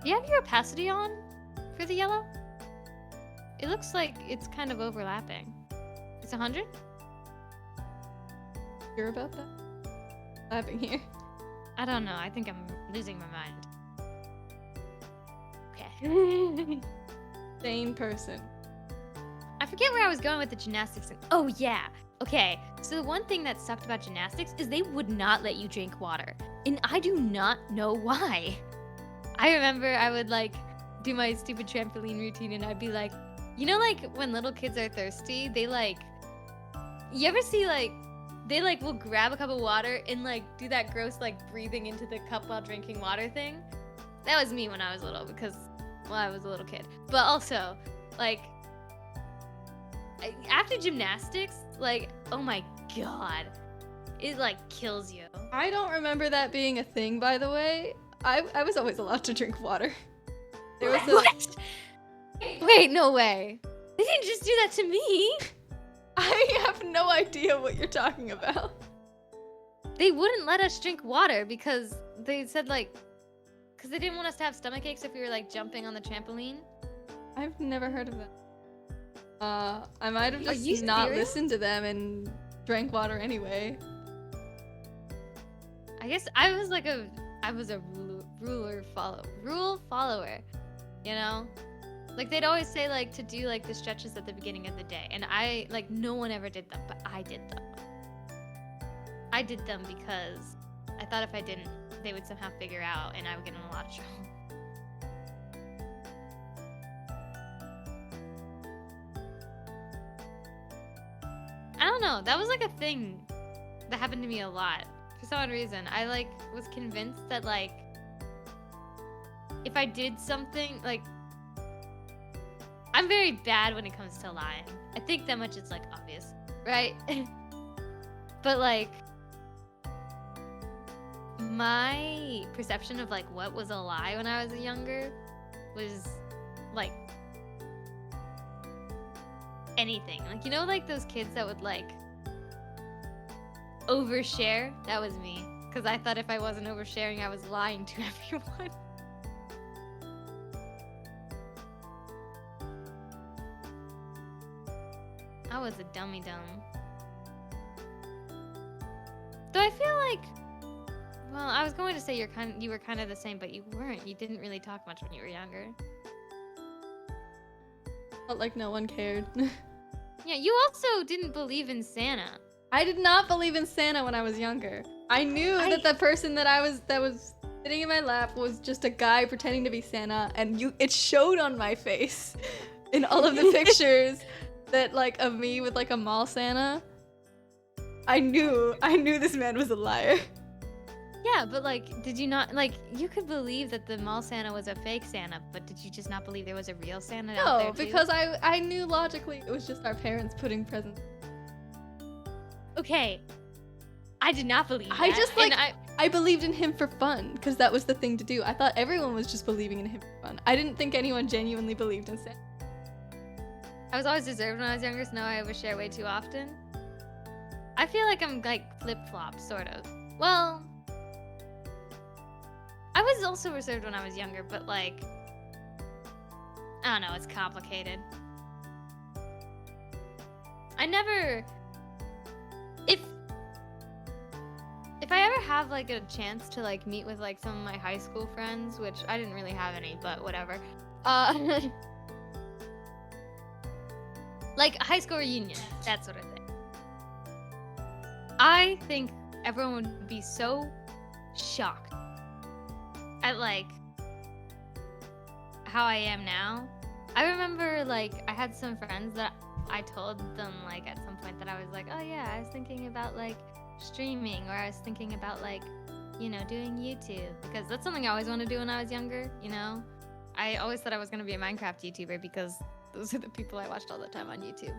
Do you have your opacity on for the yellow? It looks like it's kind of overlapping. It's 100? Hear about that? What's happening here? I don't know. I think I'm losing my mind. Okay. Sane person. I forget where I was going with the gymnastics. Oh, yeah. Okay. So the one thing that sucked about gymnastics is they would not let you drink water. And I do not know why. I remember I would like do my stupid trampoline routine and I'd be like, you know, like when little kids are thirsty, they like, you ever see like, they like will grab a cup of water and like do that gross like breathing into the cup while drinking water thing? That was me when I was little because, well, I was a little kid. But also, like, after gymnastics, like, oh my god, it like kills you. I don't remember that being a thing, by the way. I was always allowed to drink water. There was a, What? Wait, no way. They didn't just do that to me. I have no idea what you're talking about. They wouldn't let us drink water because they said like, because they didn't want us to have stomach aches if we were like jumping on the trampoline. I've never heard of that. I might have Are just you not serious? listened to them and drank water anyway. I guess I was a rule follower, you know? Like they'd always say like to do like the stretches at the beginning of the day, and I like no one ever did them, but I did them. I did them because I thought if I didn't, they would somehow figure out and I would get in a lot of trouble. I don't know, that was like a thing that happened to me a lot. For some reason, I like was convinced that like if I did something like I'm very bad when it comes to lying. I think that much is like obvious, right? But like my perception of like what was a lie when I was younger was like anything. Like, you know, like those kids that would like overshare? That was me. Because I thought if I wasn't oversharing, I was lying to everyone. I was a dummy dumb. Though I feel like, well, I was going to say you were kind of the same, but you weren't. You didn't really talk much when you were younger. Felt like no one cared. Yeah, you also didn't believe in Santa. I did not believe in Santa when I was younger. I knew that the person that was sitting in my lap was just a guy pretending to be Santa, and it showed on my face in all of the pictures that like of me with like a mall Santa. I knew this man was a liar. Yeah, but like, did you not, like, you could believe that the mall Santa was a fake Santa, but did you just not believe there was a real Santa out there No, too? because I knew logically it was just our parents putting presents. Okay, I did not believe that. I just like and I believed in him for fun because that was the thing to do. I thought everyone was just believing in him for fun. I didn't think anyone genuinely believed in Santa. I was always reserved when I was younger, so now I overshare way too often. I feel like I'm like flip-flop, sort of. Well, I I was also reserved when I was younger, but like, I don't know, it's complicated. I never, if I ever have like a chance to like meet with like some of my high school friends, which I didn't really have any, but whatever. Like a high school reunion, that sort of thing. I think everyone would be so shocked at like how I am now. I remember like I had some friends that I told them like at some point that I was like, oh yeah, I was thinking about like streaming, or I was thinking about like, you know, doing YouTube, because that's something I always wanted to do when I was younger, you know? I always thought I was going to be a Minecraft YouTuber because those are the people I watched all the time on YouTube.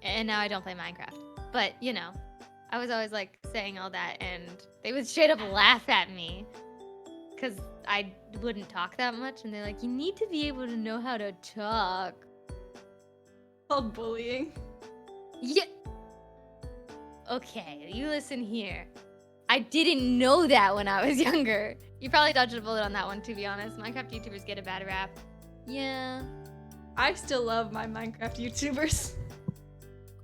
And now I don't play Minecraft. But, you know, I was always like saying all that, and they would straight up laugh at me because I wouldn't talk that much, and they're like, you need to be able to know how to talk. Called bullying. Yeah. Okay, you listen here. I didn't know that when I was younger. You probably dodged a bullet on that one, to be honest. Minecraft YouTubers get a bad rap. Yeah. I still love my Minecraft YouTubers.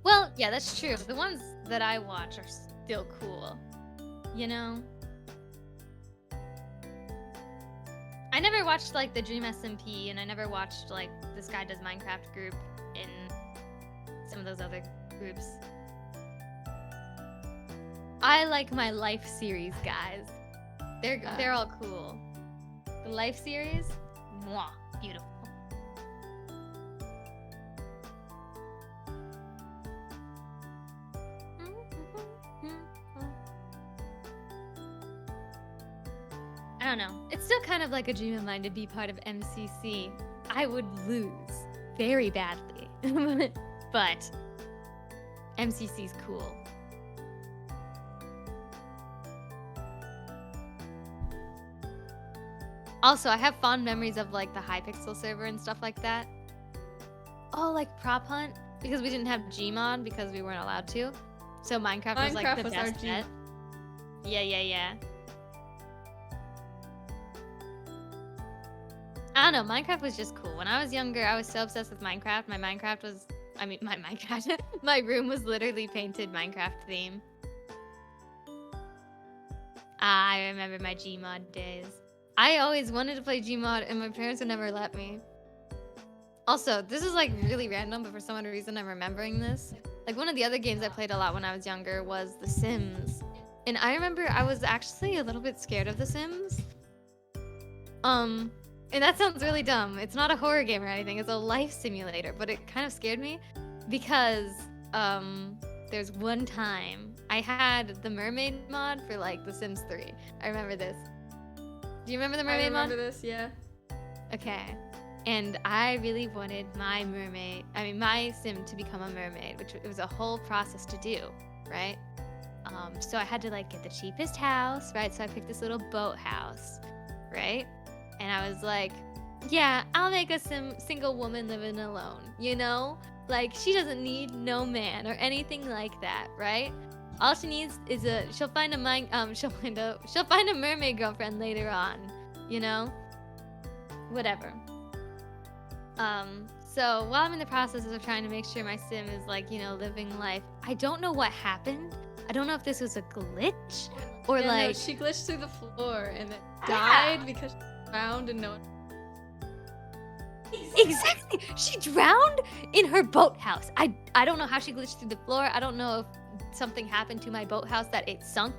Well, yeah, that's true. The ones that I watch are still cool. You know? I never watched, like, the Dream SMP, and I never watched, like, This Guy Does Minecraft group in some of those other groups. I like my Life series, guys. They're all cool. The Life series, mwah, beautiful. I don't know. It's still kind of like a dream of mine to be part of MCC. I would lose very badly, but MCC's cool. Also, I have fond memories of like the Hypixel server and stuff like that. Oh, like Prop Hunt? Because we didn't have Gmod because we weren't allowed to. So Minecraft was like the best bet. Yeah. I don't know, Minecraft was just cool. When I was younger, I was so obsessed with Minecraft. My room was literally painted Minecraft theme. I remember my Gmod days. I always wanted to play Gmod, and my parents would never let me. Also, this is like really random, but for some reason I'm remembering this. Like one of the other games I played a lot when I was younger was The Sims. And I remember I was actually a little bit scared of The Sims. And that sounds really dumb. It's not a horror game or anything, it's a life simulator, but it kind of scared me because there's one time I had the mermaid mod for like The Sims 3. I remember this. Do you remember the mermaid mod? I remember this, yeah. Okay. And I really wanted my sim to become a mermaid, which it was a whole process to do, right? So I had to like get the cheapest house, right? So I picked this little boat house, right? And I was like, yeah, I'll make a single woman living alone, you know? Like, she doesn't need no man or anything like that, right? All she needs is she'll find a mermaid girlfriend later on, you know? Whatever. So while I'm in the process of trying to make sure my sim is like, you know, living life, I don't know what happened. I don't know if this was a glitch or yeah, like... No, she glitched through the floor and then died because she drowned and no one... Exactly! She drowned in her boathouse. I don't know how she glitched through the floor. I don't know if something happened to my boathouse that it sunk,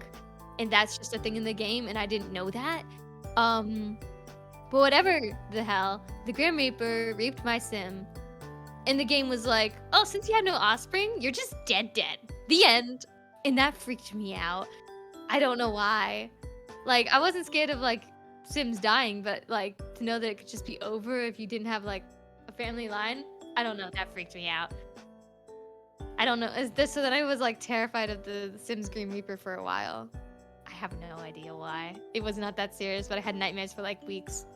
and that's just a thing in the game, and I didn't know that. But whatever the hell, the Grim Reaper reaped my sim, and the game was like, oh, since you have no offspring, you're just dead. The end. And that freaked me out. I don't know why. Like, I wasn't scared of, like, Sims dying, but, like, to know that it could just be over if you didn't have, like, a family line, I don't know, that freaked me out. I don't know, so then I was, like, terrified of the Sims Grim Reaper for a while. I have no idea why. It was not that serious, but I had nightmares for, like, weeks.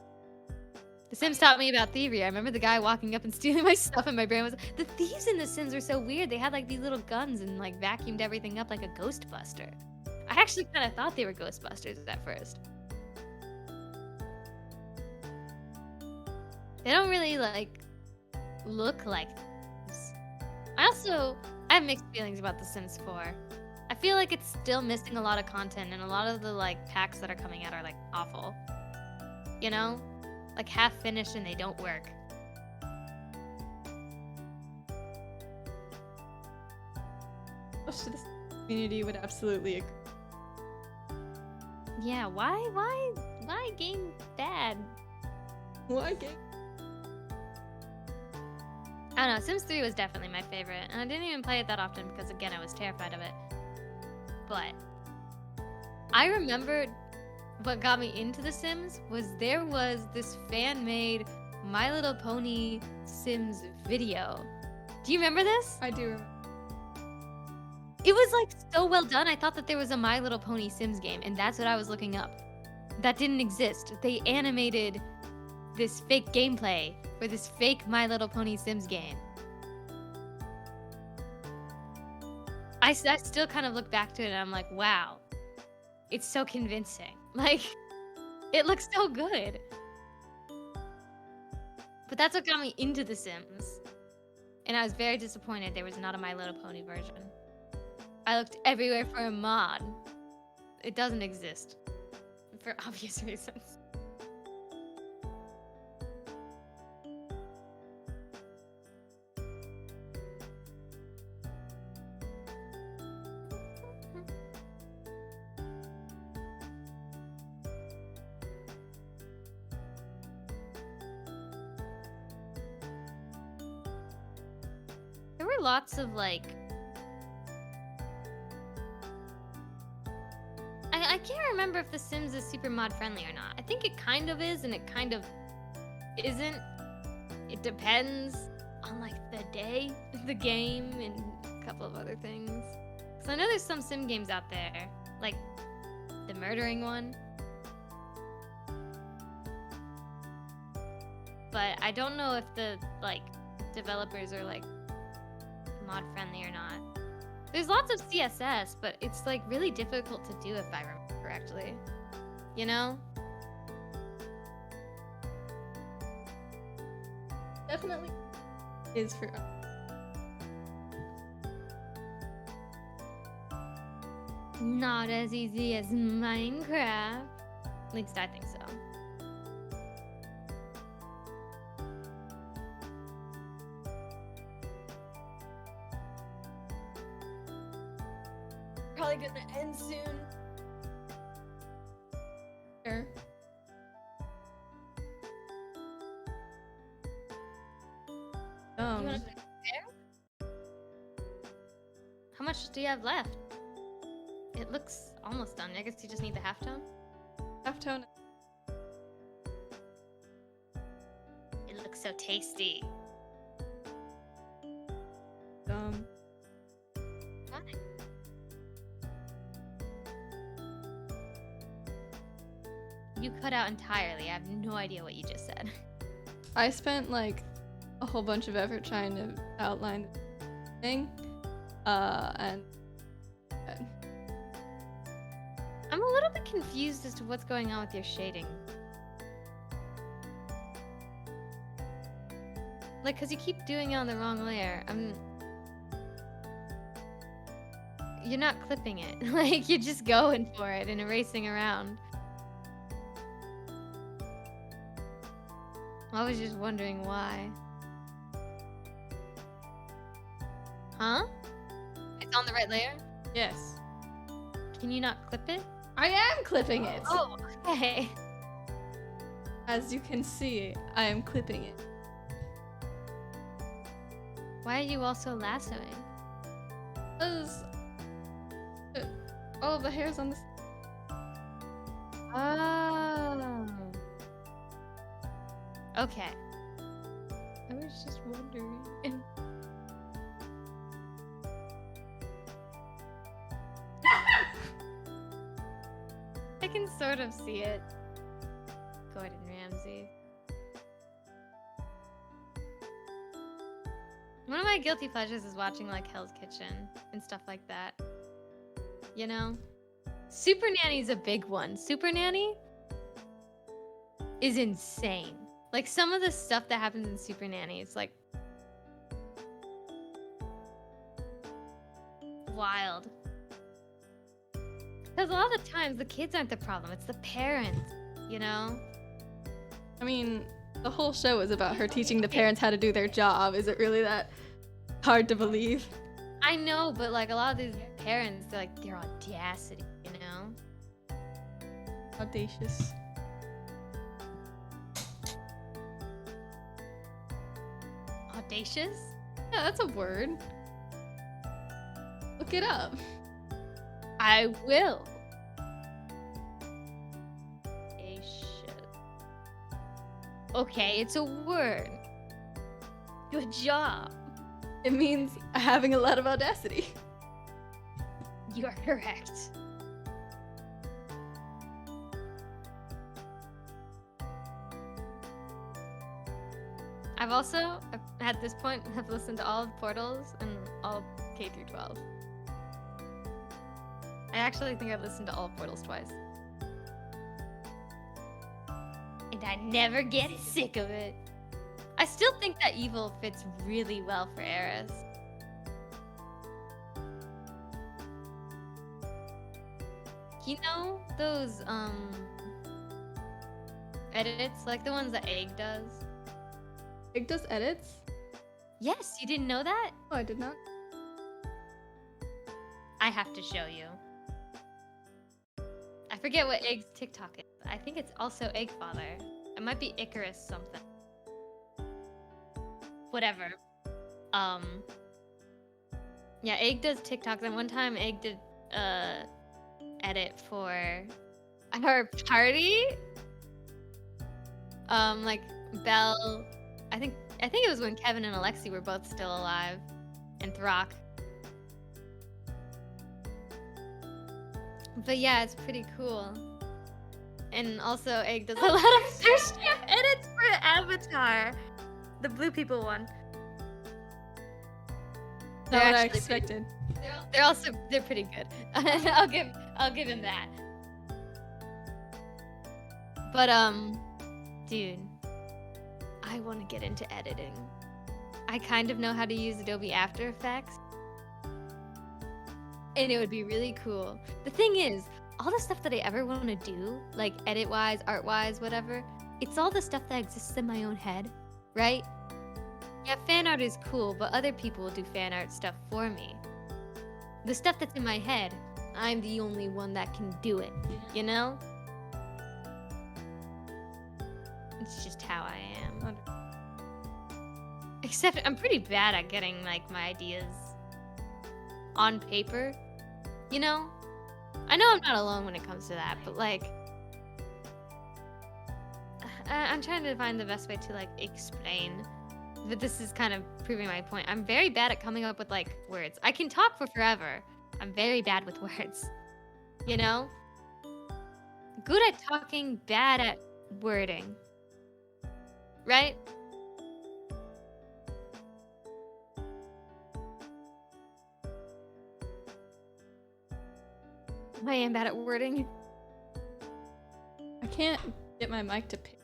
The Sims taught me about thievery. I remember the guy walking up and stealing my stuff, and my brain was... The thieves in The Sims were so weird. They had, like, these little guns and, like, vacuumed everything up like a Ghostbuster. I actually kind of thought they were Ghostbusters at first. They don't really like look like Sims. I have mixed feelings about The Sims 4. I feel like it's still missing a lot of content, and a lot of the like packs that are coming out are like awful. You know? Like half finished and they don't work. Most of the community would absolutely agree. Yeah, why game bad? Why game? I don't know, Sims 3 was definitely my favorite, and I didn't even play it that often because, again, I was terrified of it. But I remembered what got me into The Sims was there was this fan-made My Little Pony Sims video. Do you remember this? I do remember. It was like so well done. I thought that there was a My Little Pony Sims game, and that's what I was looking up. That didn't exist. They animated this fake gameplay for this fake My Little Pony Sims game. I still kind of look back to it and I'm like, wow, it's so convincing. Like, it looks so good. But that's what got me into The Sims. And I was very disappointed there was not a My Little Pony version. I looked everywhere for a mod. It doesn't exist. For obvious reasons. There were lots of like... I can't remember if The Sims is super mod friendly or not. I think it kind of is and it kind of isn't. It depends on like the day, the game, and a couple of other things. So I know there's some sim games out there, like the murdering one. But I don't know if the like developers are like mod friendly or not. There's lots of CSS, but it's like really difficult to do if I remember correctly. You know? Definitely is for. Not as easy as Minecraft. At least I think so. Probably gonna end soon. Sure. You wanna there? How much do you have left? It looks almost done. I guess you just need the halftone. Halftone. It looks so tasty. You cut out entirely. I have no idea what you just said. I spent like a whole bunch of effort trying to outline the thing, and I'm a little bit confused as to what's going on with your shading. Like, cause you keep doing it on the wrong layer. You're not clipping it. Like, you're just going for it and erasing around. I was just wondering why. Huh? It's on the right layer? yes, Can you not clip it? I am clipping it. Oh, okay. As you can see, I am clipping it. Why are you also lassoing? Because all of the hairs on this. Oh. Okay. I was just wondering. I can sort of see it. Gordon Ramsay. One of my guilty pleasures is watching like Hell's Kitchen and stuff like that. You know? Super Nanny's a big one. Super Nanny is insane. Like some of the stuff that happens in Super Nanny, it's like wild. Because a lot of the times the kids aren't the problem, it's the parents, you know? I mean, the whole show is about her teaching the parents how to do their job. Is it really that hard to believe? I know, but like a lot of these parents, they're like their audacity, you know? Audacious. Audacious? Yeah, that's a word. Look it up. I will. Audacious. Okay, it's a word. Good job. It means having a lot of audacity. You are correct. I've also, at this point, have listened to all of Portals and all of K through 12. I actually think I've listened to all of Portals twice. And I never get sick of it. I still think that evil fits really well for Eris. You know those edits, like the ones that Egg does? Egg does edits? Yes, you didn't know that? Oh, I did not. I have to show you. I forget what Egg's TikTok is. I think it's also Egg Father. It might be Icarus something. Whatever. Yeah, Egg does TikToks, and one time Egg did edit for her party. Like Belle. I think it was when Kevin and Alexi were both still alive, and Throck. But yeah, it's pretty cool. And also, Egg does a lot of thirst trap edits for Avatar, the blue people one. Not what I actually expected. they're pretty good. I'll give him that. But dude, I want to get into editing. I kind of know how to use Adobe After Effects, and it would be really cool. The thing is, all the stuff that I ever want to do, like edit-wise, art-wise, whatever, it's all the stuff that exists in my own head, right? Yeah, fan art is cool, but other people will do fan art stuff for me. The stuff that's in my head, I'm the only one that can do it, you know? It's just how I am. Except I'm pretty bad at getting like my ideas on paper, you know? I know I'm not alone when it comes to that, but like I'm trying to find the best way to like explain, but this is kind of proving my point. I'm very bad at coming up with like words. I can talk for forever. I'm very bad with words, you know? Good at talking, bad at wording, right? I am bad at wording. I can't get my mic to pick.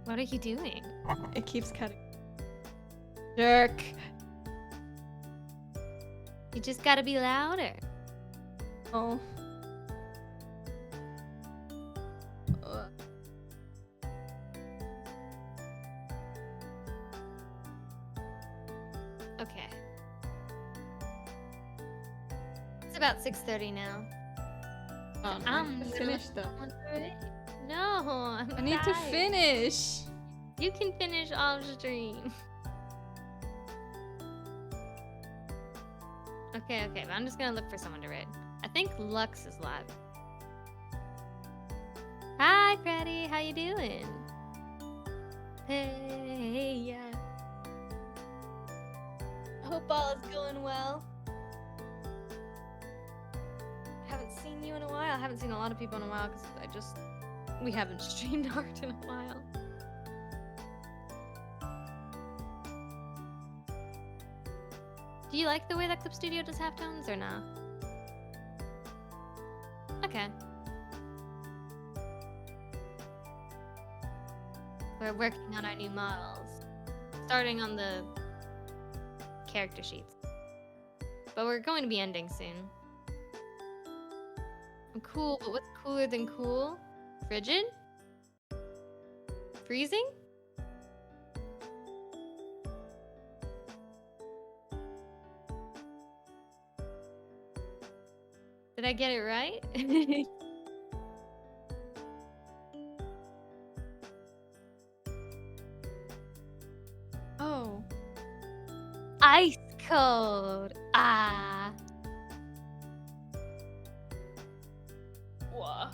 What are you doing? It keeps cutting. Jerk. You just gotta be louder. Oh. Okay. It's about 6:30 now. Oh, no. I'm Let's finish though. No, I'm I need to tired. finish. You can finish off stream. Okay, but I'm just gonna look for someone to raid. I think Lux is live. Hi, Freddy. How you doing? Hey, yeah. I hope all is going well. Haven't seen you in a while. I haven't seen a lot of people in a while because we haven't streamed art in a while. Do you like the way that Clip Studio does halftones or not? Okay. We're working on our new models, starting on the character sheets. But we're going to be ending soon. I'm cool, but what's cooler than cool? Frigid? Freezing? Did I get it right? Oh. Ice cold. Ah. Whoa.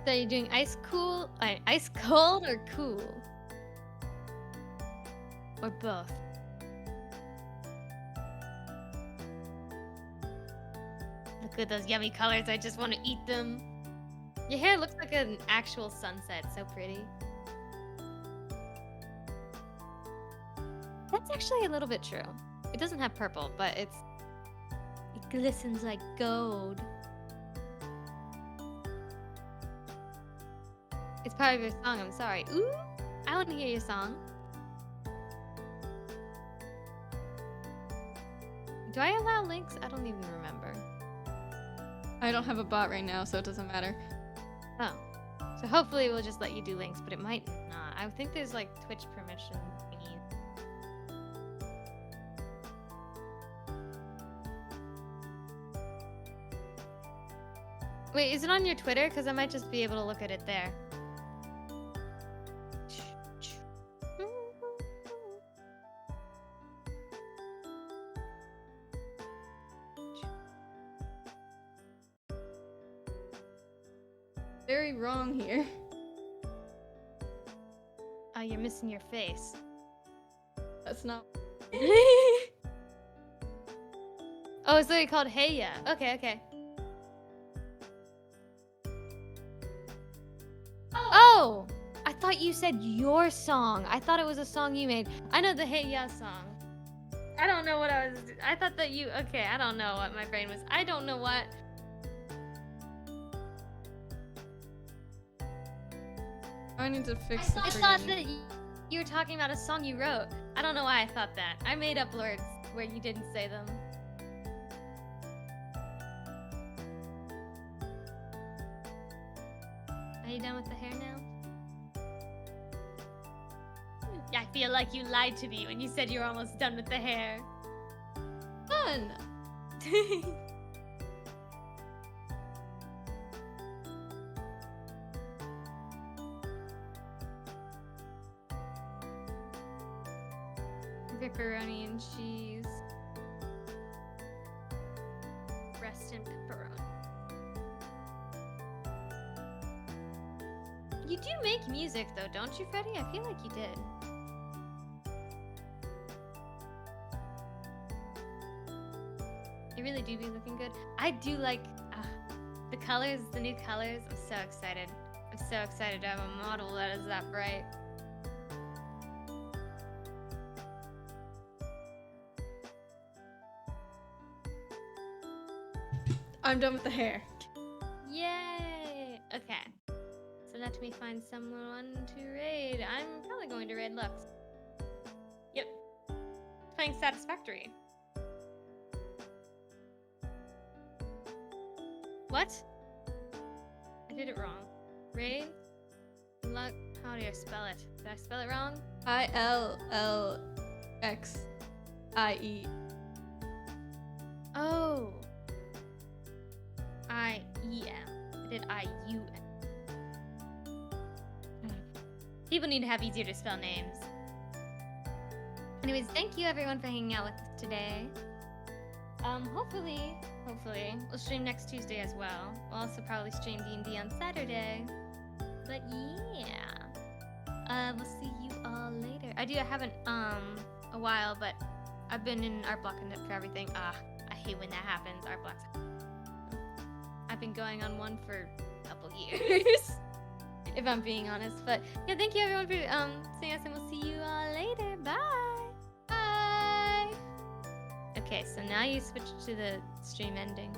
So you're doing ice cool, ice cold or cool? Or both? Look at those yummy colors, I just want to eat them. Your hair looks like an actual sunset, so pretty. That's actually a little bit true. It doesn't have purple, but it glistens like gold. It's part of your song, I'm sorry. Ooh, I want to hear your song. Do I allow links? I don't even remember. I don't have a bot right now, so it doesn't matter. Oh. So hopefully we'll just let you do links, but it might not. I think there's like Twitch permission thingies. Wait, is it on your Twitter? Because I might just be able to look at it there. Very wrong here. Oh, you're missing your face. That's not. Oh, it's literally called Hey Ya. Okay, okay. Oh! I thought you said your song. I thought it was a song you made. I know the Hey Ya song. I don't know what I thought that you. Okay, I don't know what my brain was. I don't know what. I need to fix the I thought friggin- that you were talking about a song you wrote. I don't know why I thought that. I made up words where you didn't say them. Are you done with the hair now? I feel like you lied to me when you said you were almost done with the hair. Fun! Pepperoni and cheese. Breast and pepperoni. You do make music though, don't you, Freddie? I feel like you did. You really do be looking good. I do like the colors, the new colors. I'm so excited. I'm so excited to have a model that is that bright. I'm done with the hair. Yay! Okay. So let me find someone to raid. I'm probably going to raid Lux. Yep. Playing Satisfactory. What? I did it wrong. Raid? Lux. How do I spell it? Did I spell it wrong? ILLXIE. Oh. I-E-M. I did I-U-M. People need to have easier to spell names. Anyways, thank you everyone for hanging out with us today. Hopefully, we'll stream next Tuesday as well. We'll also probably stream D&D on Saturday. But yeah. We'll see you all later. I haven't, a while, but I've been in art block and for everything. I hate when that happens, art blocks. I've been going on one for a couple years, if I'm being honest. But yeah, thank you everyone for seeing us, and we'll see you all later. Bye. Bye. Okay, so now you switch to the stream ending.